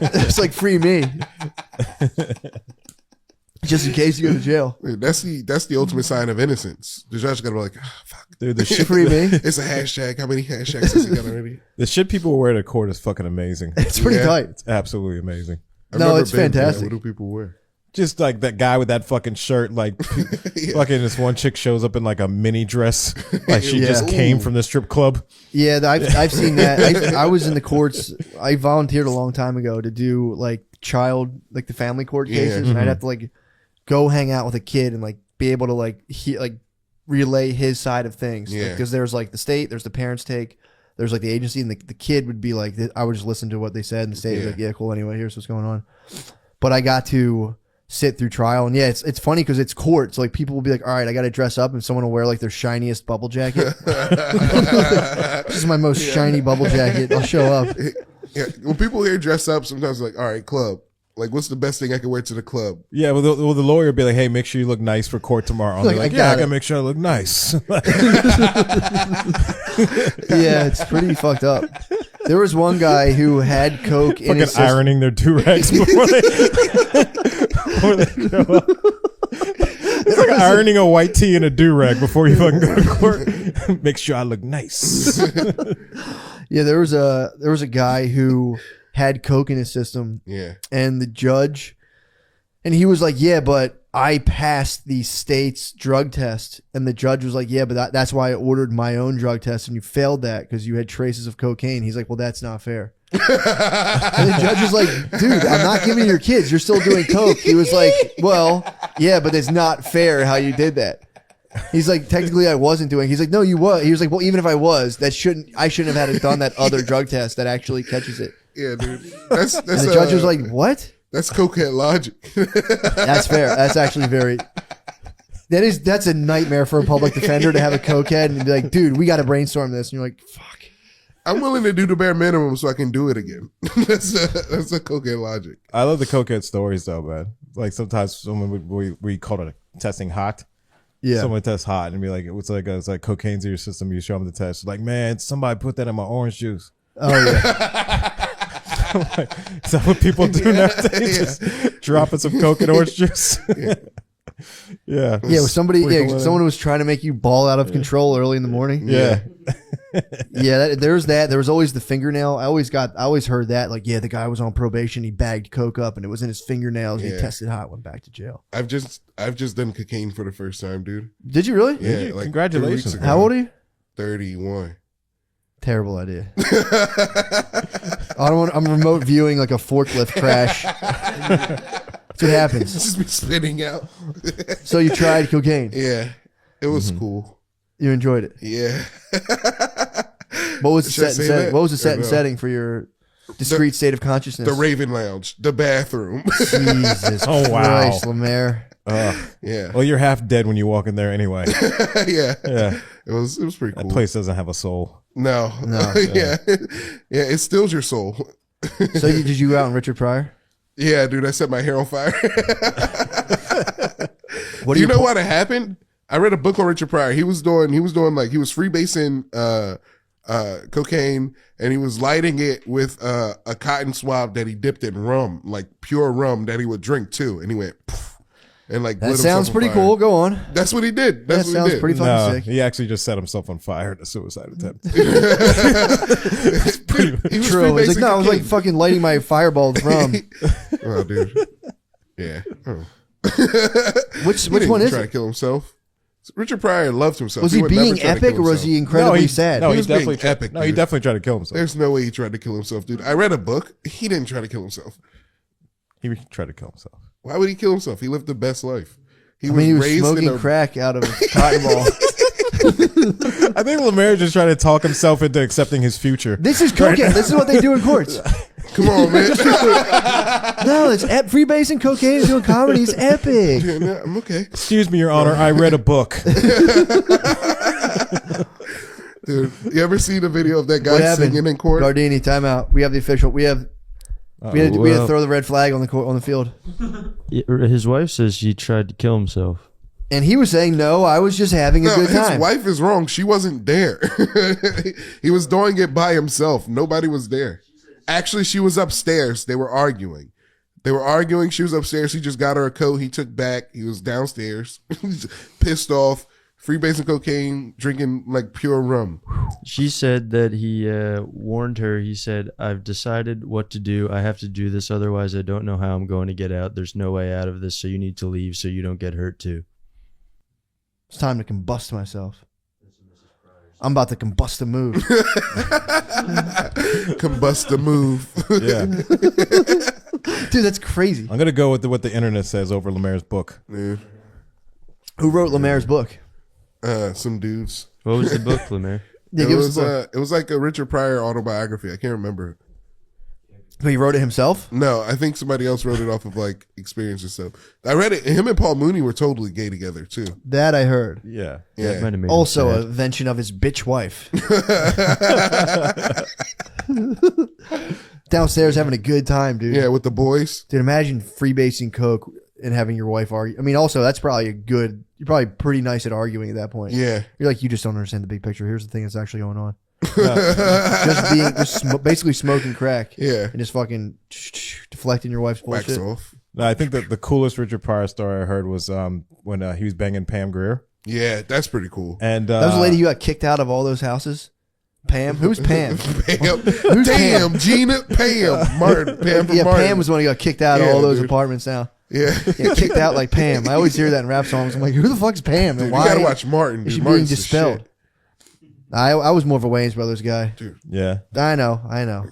It's like free me. Just in case you go to jail. Dude, that's the ultimate sign of innocence. The judge got to be like, oh, fuck. Dude, the shit, Free me. It's a hashtag. How many hashtags has he got already? the shit people wear to court is fucking amazing. It's pretty Yeah. tight. It's absolutely amazing. I've No, never it's been to that. fantastic. What do people wear? Just like that guy with that fucking shirt, like fucking this one chick shows up in like a mini dress, like she Yeah. just came from the strip club. Yeah, I've seen that. I was in the courts. I volunteered a long time ago to do like the family court cases, and I'd have to like go hang out with a kid and like be able to like relay his side of things. Yeah. Because there's like the state, there's the parents' take, there's like the agency, and the kid would be like, I would just listen to what they said, and the state was like, yeah, cool. Anyway, here's what's going on. But I got to sit through trial, and yeah, it's funny because it's court. So like people will be like, all right, I got to dress up, and someone will wear like their shiniest bubble jacket. This is my most shiny bubble jacket. I'll show up. Yeah. When people hear dress up, sometimes like, all right, club. Like, what's the best thing I can wear to the club? Yeah, well, the lawyer would be like, "Hey, make sure you look nice for court tomorrow." And Like, they're like, I "Yeah, I got gotta it." make sure I look nice." Yeah, it's pretty fucked up. There was one guy who had coke in Fucking his system. ironing their do-rags before they show up. It's like ironing a white tee and a do-rag before you fucking go to court. Make sure I look nice. Yeah, there was a guy who had coke in his system, Yeah. and the judge, and he was like, yeah, but I passed the state's drug test, and the judge was like, yeah, but that's why I ordered my own drug test, and you failed that because you had traces of cocaine. He's like, well, that's not fair. And the judge was like, dude, I'm not giving you your kids, you're still doing coke. He was like, well, yeah, but it's not fair how you did that. He's like, technically I wasn't doing. He's like, no, you was. He was like, well, even if I was, I shouldn't have had it done that other drug test that actually catches it. Yeah, dude. That's And the judge was like, what? that's cokehead logic. That's fair. That's actually that's a nightmare for a public defender to have a cokehead and be like, dude, we got to brainstorm this. And you're like, fuck. I'm willing to do the bare minimum so I can do it again. That's a cokehead logic. I love the cokehead stories though, man. Like sometimes someone we call it testing hot. Yeah. Someone tests hot and be like, it's like cocaine's in your system. You show them the test. Like, man, somebody put that in my orange juice. Oh, yeah. I'm like, is that what people do nowadays? Just dropping some Coke and orange juice. Yeah. Yeah, with somebody, Sprinkle it someone who was trying to make you ball out of control early in the morning. Yeah. Yeah, there's that. There was always the fingernail. I always heard that. Like, yeah, the guy was on probation. He bagged coke up, and it was in his fingernails. And he Yeah. tested hot. Went back to jail. I've just done cocaine for the first time, dude. Did you really? Yeah, you? like Congratulations. 3 weeks ago. How old are you? 31. Terrible idea. I'm remote viewing like a forklift crash. That's what happens. Just be spitting out. So you tried cocaine. Yeah, it was cool. You enjoyed it. Yeah. What was the Should I set and say setting? that? What was the set Or and no? setting for your discrete state of consciousness? The Raven Lounge, the bathroom. Jesus Oh, wow. Christ, Lemaire. Yeah. Well, you're half dead when you walk in there anyway. Yeah. Yeah. It was pretty That cool. place doesn't have a soul. No. No. Yeah. Yeah, it steals your soul. So did you go out in Richard Pryor? Yeah, dude, I set my hair on fire. What Do you know what happened? I read a book on Richard Pryor. He was doing like he was freebasing cocaine, and he was lighting it with a cotton swab that he dipped in rum, like pure rum that he would drink too. And he went, poof, and like That sounds pretty cool. Go on. That's what he did. That That's what sounds he did. pretty fucking No, sick. he actually just set himself on fire in a suicide attempt. He was True. He's like, freebasing no, I was like cocaine. fucking lighting my fireball with rum. Oh, dude. Yeah. Oh. Which He didn't one is try it? to kill himself. Richard Pryor loved himself. Was he would never being try to epic kill or was he himself. incredibly sad? No, He he was being definitely tried. epic, No, he dude. definitely tried to kill himself. There's no way he tried to kill himself, dude. I read a book. He didn't try to kill himself. He tried to kill himself. Why would he kill himself? He lived the best life. He I mean, he was raised smoking in a crack out of a cotton ball. I think Lemaire just tried to talk himself into accepting his future. This is cocaine. This is what they do in courts. Come on, man. No, it's freebasing cocaine and doing comedy is epic. Yeah, no, I'm okay. Excuse me, Your Honor. I read a book. Dude, you ever see the video of that What guy happened? singing in court? Gardini, time out. We have the official. We had to throw the red flag on the field. His wife says she tried to kill himself. And he was saying, no, I was just having a No, good his time. wife is wrong. She wasn't there. He was doing it by himself. Nobody was there. Actually, she was upstairs. They were arguing. She was upstairs. He just got her a coat. He took back. He was downstairs. Pissed off. Freebasing cocaine, drinking like pure rum. She said that he warned her. He said, I've decided what to do. I have to do this. Otherwise, I don't know how I'm going to get out. There's no way out of this. So you need to leave so you don't get hurt too. It's time to combust myself. I'm about to combust a move. Combust the move. Yeah. Dude, that's crazy. I'm going to go with what the internet says over Lemaire's book. Yeah. Who wrote Lemaire's book? Some dudes. What was the book, Lemaire? Yeah, It give us was the book. it was like a Richard Pryor autobiography. I can't remember. Who, he wrote it himself? No, I think somebody else wrote it off of like experience and stuff. I read it. Him and Paul Mooney were totally gay together too. That I heard. Yeah. Yeah. That might have made Also, him a sad. invention of his bitch wife. Downstairs having a good time, dude. Yeah, with the boys. Dude, imagine freebasing coke and having your wife argue. I mean, also, that's probably you're probably pretty nice at arguing at that point. Yeah. You're like, you just don't understand the big picture. Here's the thing that's actually going on. Basically smoking crack. Yeah. And just fucking deflecting your wife's Wax bullshit. off. No, I think that the coolest Richard Pryor story I heard was when he was banging Pam Grier. Yeah, that's pretty cool. And That was the lady who got kicked out of all those houses. Pam? Who's Pam? Pam. Who's Damn, Gina. Pam. Martin. Pam from Yeah, Martin. Pam was the one who got kicked out of Yeah, all those dude. apartments now. Yeah. Yeah, kicked out like Pam. I always hear that in rap songs. I'm like, who the fuck's Pam? And Dude, you why gotta watch Martin. is Dude. she being Martin's the dispelled? shit. I was more of a Wayans Brothers guy. yeah. I know.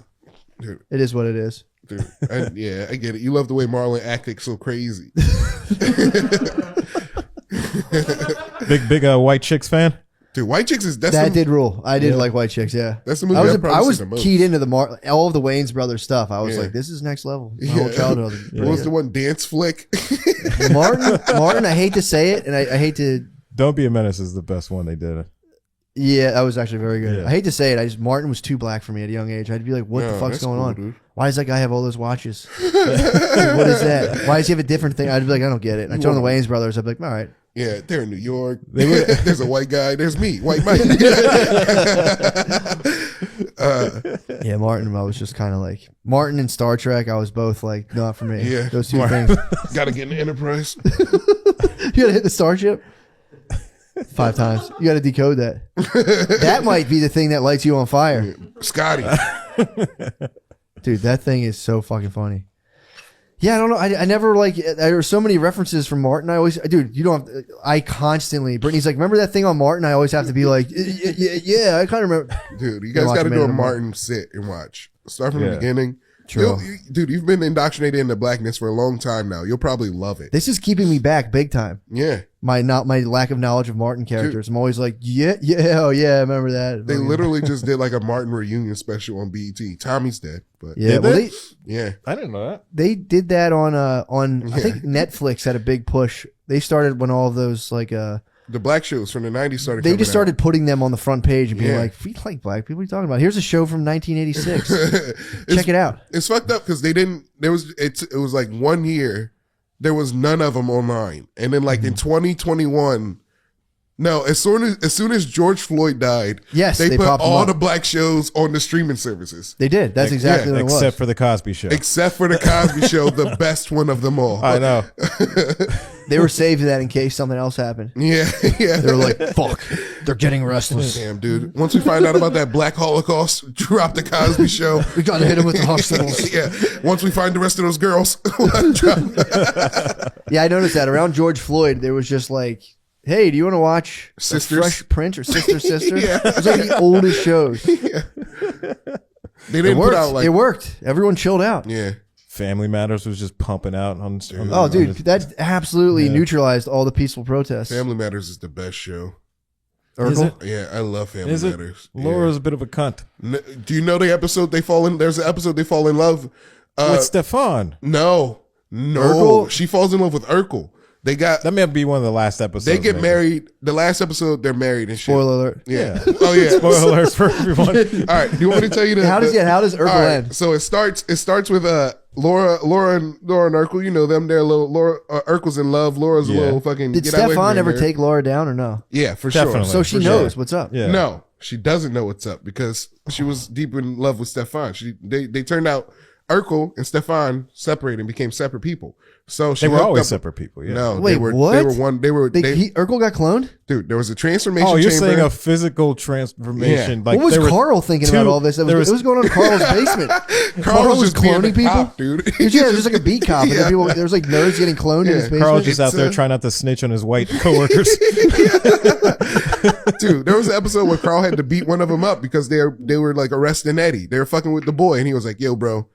Dude. It is what it is. Dude, yeah, I get it. You love the way Marlon acted so crazy. Big White Chicks fan. Dude, White Chicks is That the, did rule. I did like White Chicks, yeah. That's the movie I was, I've probably I was seen the most. keyed into all of the Wayans Brothers stuff. I was Yeah. like, this is next level. My Yeah. whole childhood. What was the one dance flick? Martin, I hate to say it, and I hate to. Don't Be a Menace is the best one they did. Yeah, that was actually very good. Yeah. I hate to say it. Martin was too black for me at a young age. I'd be like, what the No, fuck's that's going cool, on? dude. Why does that guy have all those watches? Like, what is that? Why does he have a different thing? I'd be like, I don't get it. And I told the Wayans Brothers, I'd be like, all right. Yeah, they're in New York. There's a white guy. There's me, white Mike. Yeah, Martin, I was just kind of like, Martin and Star Trek, I was both like, not for me. Yeah. Those two things. Gotta get in the Enterprise. You gotta hit the Starship 5 times. You gotta decode that. That might be the thing that lights you on fire. Scotty. Dude, that thing is so fucking funny. Yeah, I don't know. I never like. There were so many references from Martin. I always, dude, you don't have. I constantly. Brittany's like, remember that thing on Martin? I always have to be like, yeah. I kind of remember. Dude, you Gotta guys watch got to a do a minute of Martin sit and watch. Start from Yeah. the beginning. True. Dude, you've been indoctrinated into blackness for a long time now. You'll probably love it. This is keeping me back big time. Yeah. My lack of knowledge of Martin characters. I'm always like, yeah, oh yeah, I remember that. They literally just did like a Martin reunion special on BET. Tommy's dead, but Yeah, Did well, they? yeah. I didn't know that. they did that on I think Netflix had a big push. They started when all of those like The black shows from the 90s started they coming just started putting them on the front page and being Yeah. like, we like black people. What are you talking about? Here's a show from 1986. out. Check it out. It's fucked up because it was like 1 year there was none of them online, and then like in 2021 No, as soon as George Floyd died, Yes, they they put popped him all up. the black shows on the streaming services. They did. That's exactly what it was. Except for the Cosby Show. Except for the Cosby Show, the best one of them all. I know. They were saving that in case something else happened. Yeah, yeah. They were like, fuck, they're getting restless. Damn, dude. Once we find out about that Black Holocaust, drop the Cosby Show. We got to hit him with the hospitals. Yeah. Once we find the rest of those girls, Yeah, I noticed that. Around George Floyd, there was just like, hey, do you want to watch Sisters? Fresh Prince or Sister? Yeah. It was like the oldest shows. they It didn't put worked. out like, It worked. Everyone chilled out. yeah. Family Matters was just pumping out on. Oh, dude, that absolutely neutralized all the peaceful protests. Family Matters is the best show. Is it? Yeah, I love Family Is it? Matters. Laura's a bit of a cunt. Yeah. Do you know the episode there's an episode they fall in love? With Stefan. No. Urkel? She falls in love with Urkel. They got That may be one of the last episodes. they get maybe. married. The last episode they're married and shit. Spoiler alert. Yeah. Oh yeah. Spoiler alerts for everyone. All right. Do you want me to tell you How does Urkel all right, end? So it starts with Laura and Urkel. You know them. They're a little Laura. Urkel's in love. Laura's a Yeah. little fucking. Did get away from Stefan me, ever man. take Laura down or no? Yeah, for Definitely. sure. So she For knows sure. what's up. Yeah. No, she doesn't know what's up because she was deep in love with Stefan. They turned out Urkel and Stefan separated and became separate people. So she They were hooked always up- separate people. Yeah. No, Wait, they were. what? They were one. They were. Urkel got cloned? Dude, there was a transformation. Oh, you're chamber. saying a physical transformation? Yeah. Like What was there were Carl thinking two- about all this? It there was going on in Carl's basement. Carl was just being cloning a people? cop, dude. Yeah, there's like a beat cop. And Yeah. then people, there was like nerds getting cloned in his basement. Carl just out there It's, trying not to snitch on his white coworkers. Dude, there was an episode where Carl had to beat one of them up because they were like arresting Eddie. They were fucking with the boy, and he was like, "Yo, bro,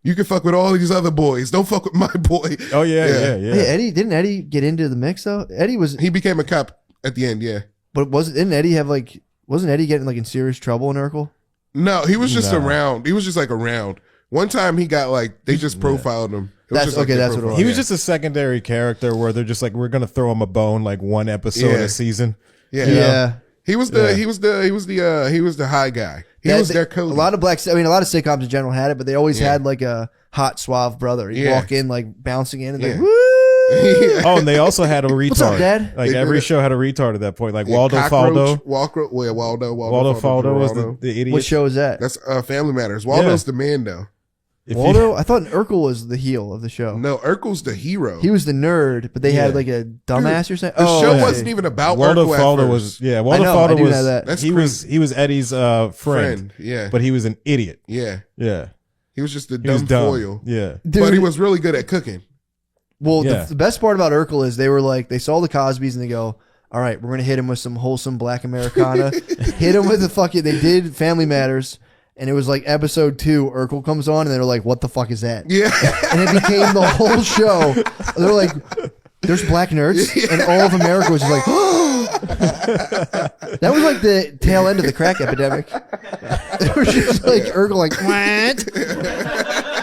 you can fuck with all these other boys. Don't fuck with my boy." Oh yeah. Hey, didn't Eddie get into the mix though? Eddie was, He became a cop at the end. Yeah. but didn't Eddie have like, wasn't Eddie getting like in serious trouble in Urkel? No, he was just No. around. He was just like around. One time he got like they just profiled him. It was That's- just like okay, they that's what it profiled was. He him. was just a secondary character where they're just like, we're gonna throw him a bone like one episode Yeah. a season. yeah. Yeah. He was the he was the high guy. He was their coach. A lot of a lot of sitcoms in general had it, but they always had like a hot suave brother. He'd Yeah. walk in like bouncing in and Yeah. like, woo! Oh, and they also had a retard. up, Dad? Like They every did it. show had a retard at that point. Like Yeah, Waldo Cockroach, Faldo. Waldo Faldo was Geraldo. the idiot. What show is that? That's Family Matters. Waldo's the man though. If you- Waldo? I thought Urkel was the heel of the show. No, Urkel's the hero. He was the nerd, but they had Yeah. like a dumbass or something. The show okay. wasn't even about Waldo Urkel at Faldo first. was I Waldo know, I Faldo do was know that. That's he was Eddie's friend, Yeah. but he was an idiot. Yeah. Yeah, He was just the he was dumb dumb. foil. Yeah, Dude, But he was really good at cooking. well, Yeah. the best part about Urkel is they were like, they saw the Cosbys and they go, all right, we're going to hit him with some wholesome black Americana. Hit him with the fucking, they did Family Matters. And it was like episode 2, Urkel comes on and they're like, what the fuck is that? Yeah. And it became the whole show. They're like, there's black nerds. And all of America was just like, that was like the tail end of the crack epidemic. It was just like Urkel like, what?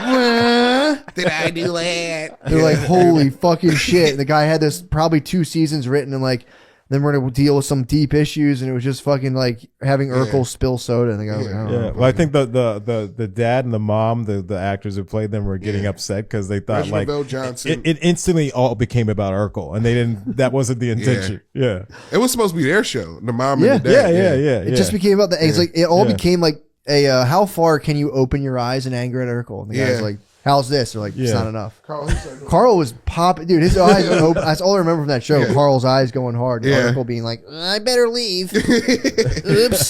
What? Did I do that? They're like, holy fucking shit. And the guy had this probably 2 seasons written and like, then we're going to deal with some deep issues. And it was just fucking like having Urkel spill soda. And the guy was like, I don't know. yeah. Well, I think the dad and the mom, the actors who played them, were getting upset because they thought Reginald like Bell Johnson. it instantly all became about Urkel, and they didn't. That wasn't the intention. Yeah, It was supposed to be their show. The mom Yeah. and the dad. yeah. It just became about the, it's like, it all Yeah. became like a, how far can you open your eyes in anger at Urkel? And the guy's Yeah. like, how's this? They're like, it's Yeah. not enough. Carl, he's like, Carl was popping, dude. His eyes were open. That's all I remember from that show. Yeah. Carl's eyes going hard. And Yeah. Urkel being like, I better leave. Oops.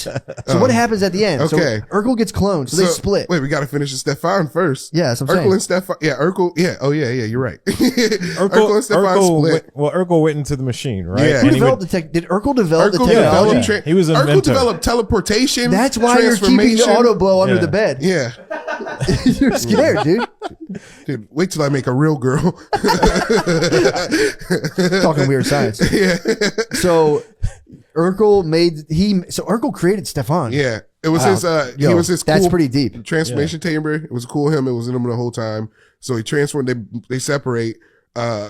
So what happens at the end? okay. So Urkel gets cloned. So they split. Wait, we got to finish the Stefan first. Yeah, that's what I'm Urkel saying. and Stefan. Yeah, Urkel. Yeah. Oh, yeah, you're right. Urkel and Stefan split. Urkel went into the machine, right? Yeah. Who And he developed would- the tech? Did Urkel develop the Urkel technology? developed He was a Urkel inventor. developed teleportation. That's why you're keeping the transformation. auto blow under Yeah. the bed. Yeah. You're scared, dude. Dude, wait till I make a real girl. Talking weird science. Yeah. So Urkel created Stefan. Yeah. It was Wow. his he Yo, was his that's cool pretty deep. transformation chamber. It was cool him. It was in him the whole time. So he transformed, they separate.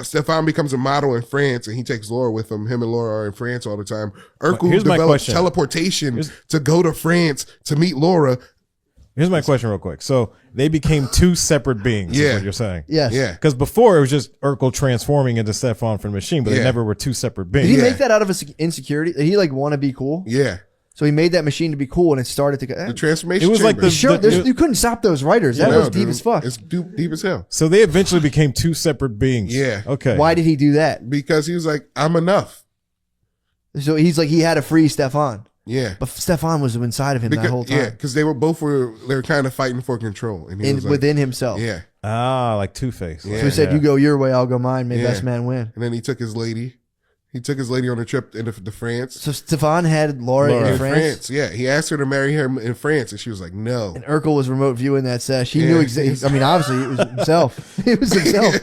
Stefan becomes a model in France and he takes Laura with him. Him and Laura are in France all the time. Urkel Here's my develops question. teleportation to go to France to meet Laura. Here's my question real quick. So they became two separate beings, is Yeah. what you're saying. Yes. Yeah. Because before it was just Urkel transforming into Stefan from the machine, but they Yeah. never were two separate Did beings. he Yeah. make that out of his insecurity? Did he like want to be cool? Yeah. So he made that machine to be cool, and it started to go. The transformation It was like chamber. the- Sure, you couldn't stop those writers. That No, was deep dude. as fuck. It's deep as hell. So they eventually became two separate beings. Yeah. Okay. Why did he do that? Because he was like, I'm enough. So he's like he had to free Stefan, Yeah. but Stefan was inside of him that whole time, Yeah, because they were kind of fighting for control. And he was like, within himself. yeah. Ah, like Two-Face. Yeah. So he said, "You go your way, I'll go mine. May Yeah. best man win." And then he took his lady. He took his lady on a trip into France. So Stefan had Laura Laura. in In France, France. Yeah. He asked her to marry him in France, and she was like, no. and Urkel was remote viewing that sesh. He Yeah. knew exactly. I mean, obviously, it was himself. It was himself.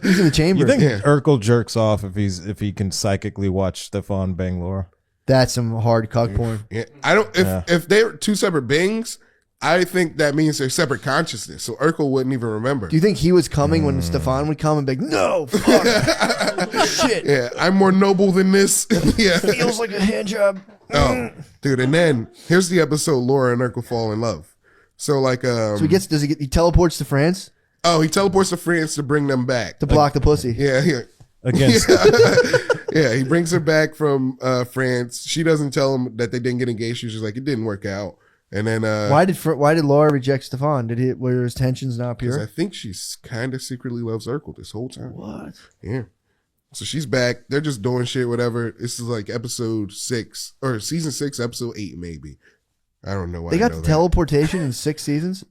He was in the chamber. You think Yeah. Urkel jerks off if he can psychically watch Stefan bang Laura? That's some hard cuck porn. Yeah. I don't. If they're two separate beings, I think that means they're separate consciousness. So Urkel wouldn't even remember. Do you think he was coming when Stefan would come and be like, "No, fuck, shit, Yeah, I'm more noble than this. Yeah. feels like a hand job." Oh, dude. And then here's the episode Laura and Urkel fall in love. So like, So he teleports to France he teleports to France to bring them back. to block the pussy. Yeah, yeah. Against Yeah, he brings her back from France. She doesn't tell him that they didn't get engaged. She's just like, it didn't work out. And then Why did Laura reject Stefan? Were his tensions not 'cause I pure? think she's kind of secretly loves Urkel this whole time. What? Yeah. So she's back. They're just doing shit, whatever. This is like episode 6 or season 6, episode 8, maybe. I don't know why. They I got know the that. teleportation in 6 seasons.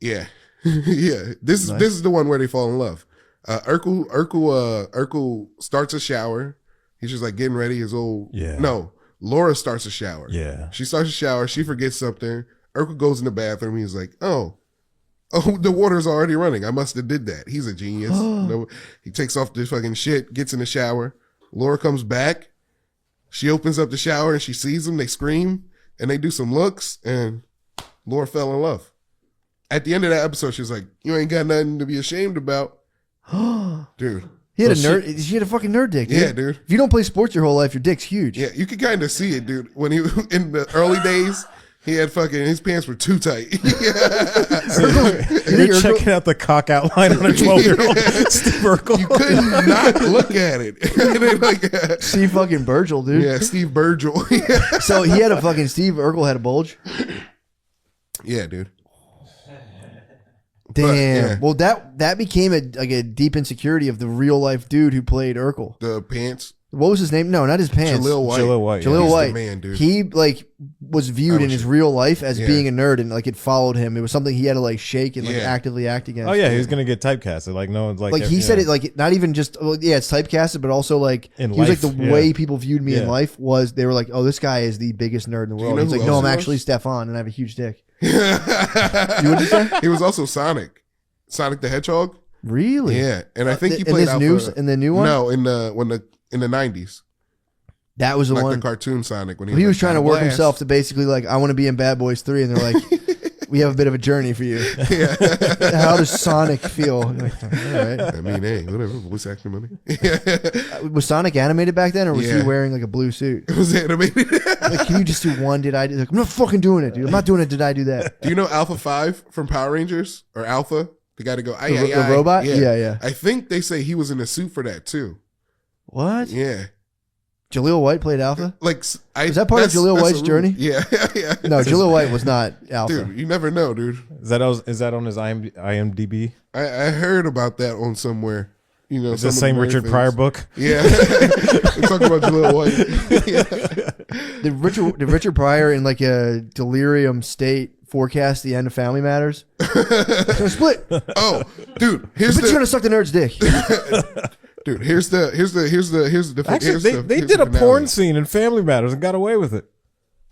Yeah, yeah. This is the one where they fall in love. Urkel starts a shower. He's just like getting ready. No, Laura starts a shower. Yeah. She starts a shower. She forgets something. Urkel goes in the bathroom. He's like, oh, the water's already running. I must have did that. He's a genius. No, he takes off this fucking shit, gets in the shower. Laura comes back. She opens up the shower and she sees him. They scream and they do some looks and Laura fell in love. At the end of that episode, she's like, you ain't got nothing to be ashamed about. Dude. He had she had a fucking nerd dick. Dude. Yeah, dude. If you don't play sports your whole life, your dick's huge. Yeah, you could kind of see it, dude. When he in the early days, he had his pants were too tight. You're checking out the cock outline on a 12-year-old Steve Urkel. You could not look at it. And then, like, Steve fucking Burgel, dude. yeah, Steve Burgel. So he had a fucking Steve Urkel had a bulge. Yeah, dude. Damn. yeah. Well, that became a deep insecurity of the real life dude who played Urkel. The pants. What was his name? No, not his pants. Jaleel White. Jaleel White. Jaleel He's the White. man, dude. He like was viewed in his real life as Yeah. being a nerd, and like it followed him. It was something he had to like shake and like Yeah. actively act against. Oh yeah, he was gonna get typecasted. Like no one's like. Like he said it like not even just it's typecasted, but also like In he was like life, the yeah. way people viewed me in Yeah. life was they were like, oh, this guy is the biggest nerd in the you world. know He's who like, no, else I'm he actually was? Stefan, and I have a huge dick. You what'd you say? He was also Sonic. Sonic the Hedgehog. Really? Yeah, and I think he in played this Alpha. in the new one. No, in the 90s, That was the like one. the cartoon Sonic when He was like, trying to "Got a work blast." himself to basically like, I want to be in Bad Boys 3, and they're like, we have a bit of a journey for you. Yeah. How does Sonic feel? I'm like, all right. I mean, hey, whatever. Voice acting money. Was Sonic animated back then, or was he Yeah. wearing like a blue suit? It was animated. Like, can you just do one? Did I do? Like, I'm not fucking doing it, dude. I'm not doing it. Did I do that? Do you know Alpha 5 from Power Rangers or Alpha? The guy to go, aye, The aye, aye. robot? Yeah, yeah. I think they say he was in a suit for that too. What? Yeah. Jaleel White played Alpha? Like, Is that part of Jaleel White's journey? Yeah, yeah. No, Jaleel White was not Alpha. Dude, you never know, dude. Is that on his IMDb? I heard about that on somewhere. You know, It's the some same of Richard things. Pryor book. Yeah. We're talking about Jaleel White. Yeah. Did Richard Pryor in like a delirium state forecast the end of Family Matters? It's gonna split. Oh, dude, here's Bitch, you're the gonna suck the nerd's dick. dude. Here's the Actually, they did a porn scene in Family Matters and got away with it.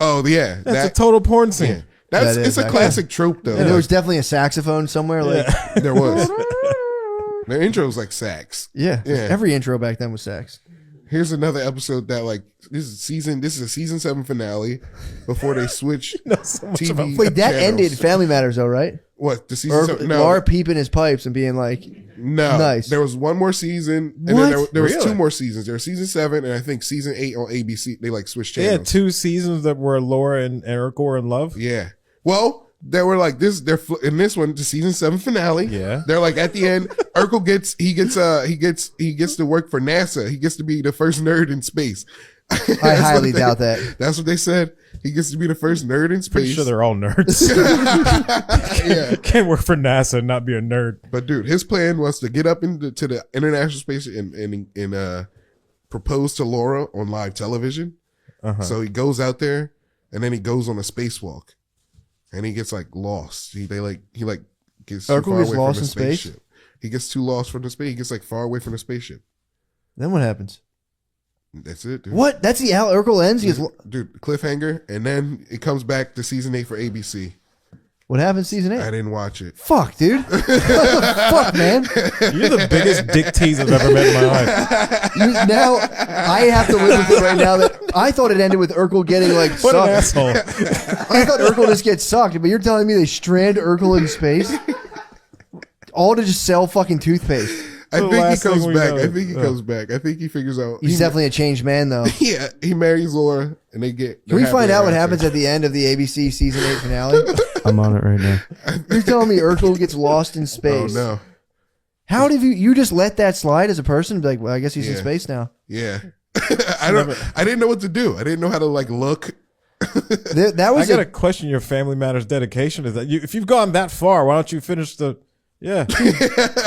Oh yeah, That's a total porn scene. yeah. That's That is it's a actually- classic trope though. And there was definitely a saxophone somewhere. Like, There was. Their intro was like sax. yeah, Yeah. every intro back then was sax. Here's another episode that like this is a season 7 finale before they switch TV. Wait, that channels. ended Family Matters though, right? What the season? Or 7? No, Laura peeping his pipes and being like, no. Nice. There was one more season, and What? then there was Really? 2 more seasons. There was season 7, and I think season 8 on ABC. They like switched They had channels. 2 seasons that were Laura and Urkel were in love. Yeah. Well, that were like this. They're in this one, the season 7 finale. Yeah. They're like at the end. Urkel gets to work for NASA. He gets to be the first nerd in space. I highly doubt that. That's what they said. He gets to be the first nerd in space. Pretty sure they're all nerds. Yeah. Can't work for NASA and not be a nerd. But dude, his plan was to get up to the international space and propose to Laura on live television. So he goes out there and then he goes on a spacewalk and he gets like lost. He gets too Urkel far gets away lost from the in space? spaceship. He gets too lost from the space. He gets like far away from the spaceship. Then what happens? That's it, dude. What? That's the Al Urkel ends? He gets, Dude, cliffhanger, and then it comes back to season 8 for ABC. what happens season 8? I didn't watch it. Fuck, dude. What the fuck, man? You're the biggest dick tease I've ever met in my life. Now I have to live with it right now. That I thought it ended with Urkel getting like What an sucked. asshole. I thought Urkel just gets sucked, but you're telling me they strand Urkel in space, all to just sell fucking toothpaste. I The think he last comes thing we back. know. I think he comes back. I think he figures out. He's definitely a changed man, though. Yeah, he marries Laura, and they get. Can we find out what happens at the end of the ABC season 8 finale? I'm on it right now. You're telling me Urkel gets lost in Oh space? no! How did you just let that slide as a person? Be like, well, I guess he's in Yeah. space now. Yeah, I didn't know what to do. I didn't know how to like look. That I was gotta question your Family Matters dedication. Is that if you've gone that far, why don't you finish the? Yeah,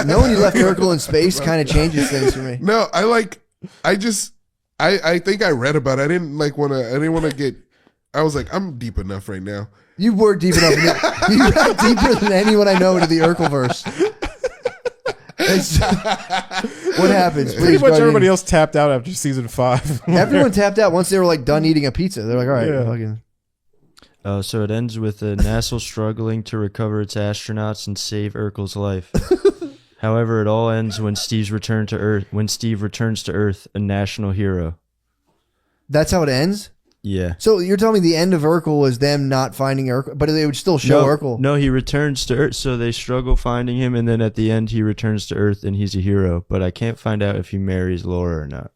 knowing you left Urkel in space kind of changes things for me. No, I think I read about it. I didn't want to get. I was like, I'm deep enough right now. You were deep enough. You got deeper than anyone I know into the Urkelverse. What happens? pretty Please, much Guardian. everybody else tapped out after season 5. Everyone tapped out once they were like done eating a pizza. They're like, all right, Yeah. fucking. So it ends with NASA struggling to recover its astronauts and save Urkel's life. However, it all ends when Steve returns to Earth, a national hero. That's how it ends. Yeah. So you're telling me the end of Urkel was them not finding Urkel, but they would still show Urkel. No, he returns to Earth, so they struggle finding him, and then at the end he returns to Earth and he's a hero. But I can't find out if he marries Laura or not.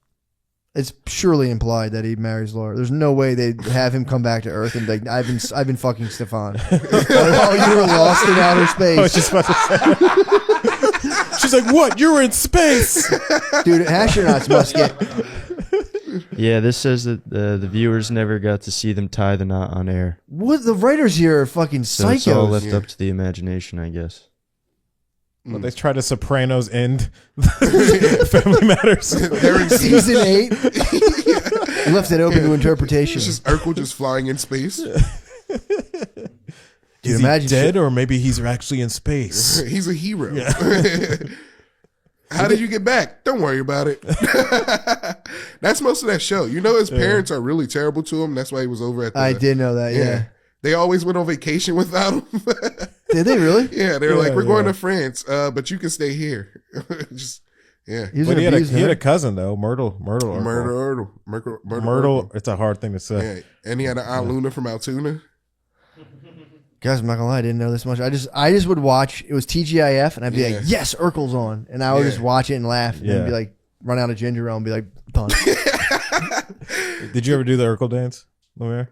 It's surely implied that he marries Laura. There's no way they'd have him come back to Earth and be like, I've been fucking Stefan. Oh, you were lost in outer I was space, just about to say. She's like, "What? You were in space?" dude. Astronauts must get. Yeah, this says that the viewers never got to see them tie the knot on air. What the writers here are fucking So it's all psychos. left up to the imagination, I guess. Well, they tried to Sopranos end Family Matters. They're in Season 8 left it open to interpretation. It's just Urkel just flying in space. Dude, Is he imagine dead, or maybe he's actually in space? He's a hero. How did you get back? Don't worry about it. That's most of that show. You know, his parents are really terrible to him. That's why he was over at the. I did know that. Yeah. They always went on vacation without him. Did they really? Yeah, they were like, Yeah, we're going yeah. to France, but you can stay here. Just yeah. He was But an he had abused a nerd. cousin though, Myrtle. Myrtle. Myrtle. It's a hard thing to say. Yeah, and he had an Aunt Luna from Altoona. Guys, I'm not gonna lie, I didn't know this much. I just would watch. It was TGIF, and I'd be Yeah. like, "Yes, Urkel's on," and I would Yeah. just watch it and laugh, and Yeah. be like, run out of ginger ale and be like, "Done." Did you ever do the Urkel dance, Lumiere?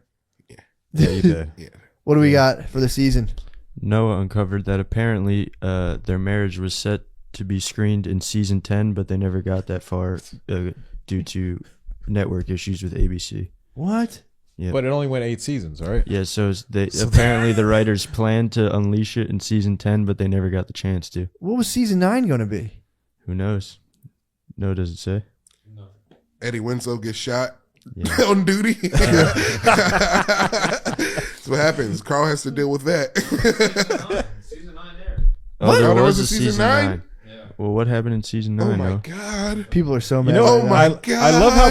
Yeah, you did. What do we got for the season? Noah uncovered that apparently their marriage was set to be screened in season 10, but they never got that far due to network issues with ABC. What? Yeah. But it only went 8 seasons, right? Yeah, so apparently the writers planned to unleash it in season 10, but they never got the chance to. What was season 9 going to be? Who knows? No, does it say? Eddie Winslow gets shot Yeah. on duty. That's what happens. Carl has to deal with that. Oh, What? there Oh, there was was a a season season 9? 9. Well, what happened in season 9? Oh my Noah? god. People are so mad. You know, right Oh now. my I love how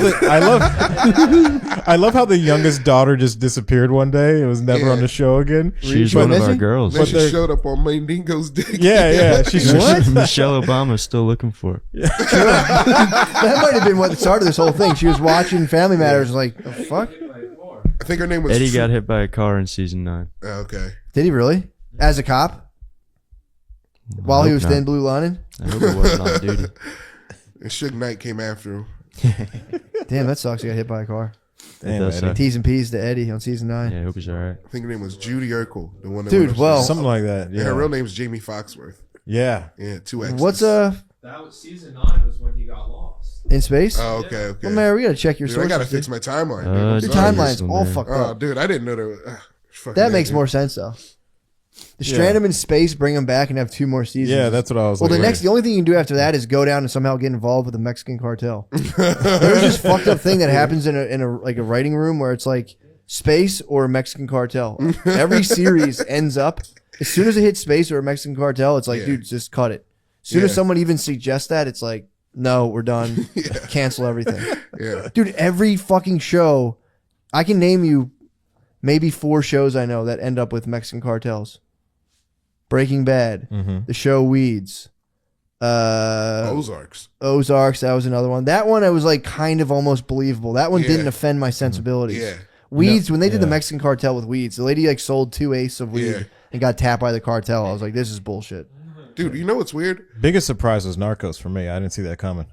I love how the youngest daughter just disappeared one day. It was never Yeah. on the show again. She's She one of was our missing? girls. Then But she they're- showed up on Mandingo's dick. Yeah. She's Michelle Obama's still looking for her. That might have been what started this whole thing. She was watching Family Matters, like, the fuck? I think her name was Eddie got hit by a car in season 9. Okay. Did he really? As a cop? While he was thin blue lining? I hope it wasn't on duty. And Suge Knight came after him. Damn, that sucks. He got hit by a car. Damn, does Eddie. suck. T's and P's to Eddie on season 9. Yeah, I hope he's all right. I think her name was Judy Urkel, the one that Dude, went well- upstairs. Something like that. Yeah, Yeah. her real name's Jamie Foxworth. Yeah. Yeah, 2 X's. What's That was season 9 was when he got lost. in space? Oh, okay. Well, man, we gotta check your Dude, I sources. gotta dude. fix my timeline. dude. Uh, I'm The Dude, sorry. timeline's all man. fucked Oh, up. dude, I didn't know there was. Fucking That A, makes dude. more sense though. To strand him in space, bring him back, and have 2 more seasons. Yeah, that's what I was Well, like. the only thing you can do after that is go down and somehow get involved with the Mexican cartel. There's this fucked up thing that happens in a like a writing room where it's like space or Mexican cartel. Every series ends up as soon as it hits space or a Mexican cartel. It's like, Yeah. dude, just cut it. As soon as Yeah. someone even suggests that, it's like, no, we're done. Cancel everything. Yeah. Dude, every fucking show, I can name you maybe 4 shows I know that end up with Mexican cartels. Breaking Bad, the show Weeds, Ozarks. Ozarks, that was another one. That one I was like kind of almost believable. That one Yeah. didn't offend my sensibilities. Yeah. Weeds, when they did the yeah. Mexican cartel with Weeds, the lady like sold 2 eighths of weed Yeah. and got tapped by the cartel. I was like, this is bullshit. Dude, you know what's weird? biggest surprise was Narcos for me. I didn't see that coming.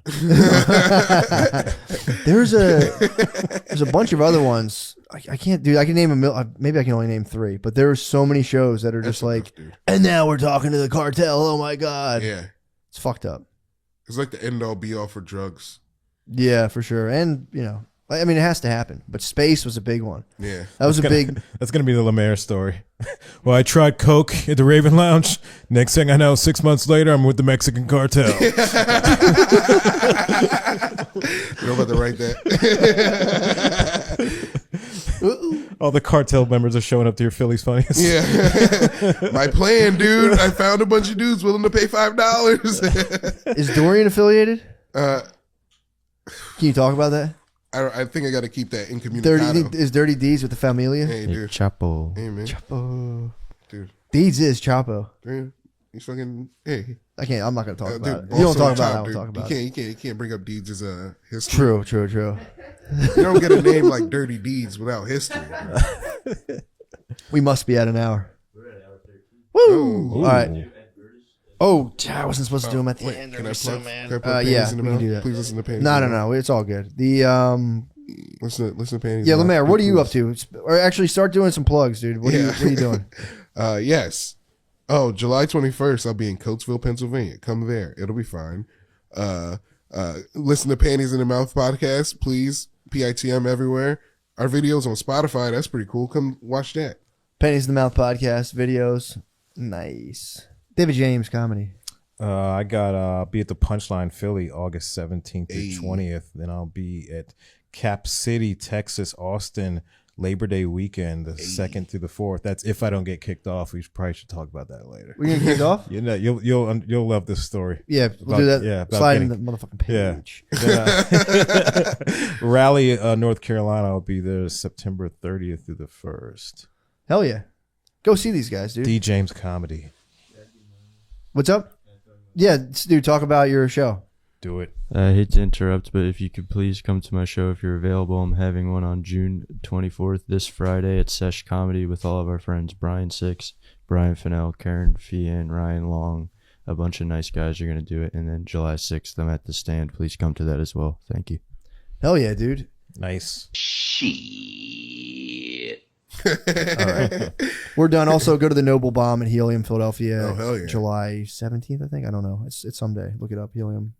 There's a bunch of other ones. I can't, dude. I can name maybe I can only name 3, but there are so many shows that are just like, enough, dude. and now we're talking to the cartel. Oh my god, Yeah. it's fucked up. It's like the end all be all for drugs. Yeah, for sure. And I mean, it has to happen. But space was a big one. Yeah. That was a big. That's gonna be the Lemaire story. Well, I tried coke at the Raven Lounge. Next thing I know, 6 months later, I'm with the Mexican cartel. You know about to write that? All the cartel members are showing up to your Phillies Funniest. Yeah. My plan, dude. I found a bunch of dudes willing to pay $5. Is Dorian affiliated? uh, Can you talk about that? I think I got to keep that incommunicado. Is Dirty Deeds with the Familia? Hey, dude. Chapo. Hey, man. Chapo. Dude. Deeds is Chapo. Dude. He's fucking. Hey. I can't. I'm not gonna talk Dude, about it. If boss you don't on talk top, about it, I dude. won't talk about it. You can't bring up Deeds as a history. True. You don't get a name like Dirty Deeds without history. We must be at an hour. Woo! All right. Oh, I wasn't supposed to do them at the end. Can I They're plug? so mad. Can I plug Yeah, Panties in the we can Mouth? do that. Please listen to Panties. No, in the no, Mouth. no. It's all good. The Listen to Panties. yeah, in the Lemaire, Mouth. what are you up to? Or actually, start doing some plugs, dude. What are you doing? Yes. Oh, July 21st, I'll be in Coatesville, Pennsylvania. Come there. It'll be fine. Listen to Panties in the Mouth podcast, please. PITM everywhere. Our videos on Spotify. That's pretty cool. Come watch that. Pennies in the Mouth podcast videos. Nice. David James comedy. I got be at the Punchline Philly August 17th through Hey. 20th. Then I'll be at Cap City, Texas, Austin, Labor Day weekend, the 2nd through the 4th. That's if I don't get kicked off. We probably should talk about that later. We're gonna kick off. You know, you'll love this story. Yeah, we'll About- do that. yeah, about Slide in getting- the motherfucking Yeah. page. Then, Raleigh, North Carolina. I'll be there September 30th through the 1st. Hell yeah, go see these guys, dude. D James Comedy. What's up? Yeah, dude, talk about your show. Do it. I hate to interrupt, but if you could please come to my show if you're available. I'm having one on June 24th, this Friday at Sesh Comedy with all of our friends. Brian Six, Brian Fennell, Karen Fian, Ryan Long. A bunch of nice guys are going to do it. And then July 6th, I'm at the Stand. Please come to that as well. Thank you. Hell yeah, dude. Nice. All right. We're done. Also, go to the Noble Bomb in Helium, Philadelphia. Oh, hell yeah. July 17th, I think. I don't know. It's someday. Look it up. Helium.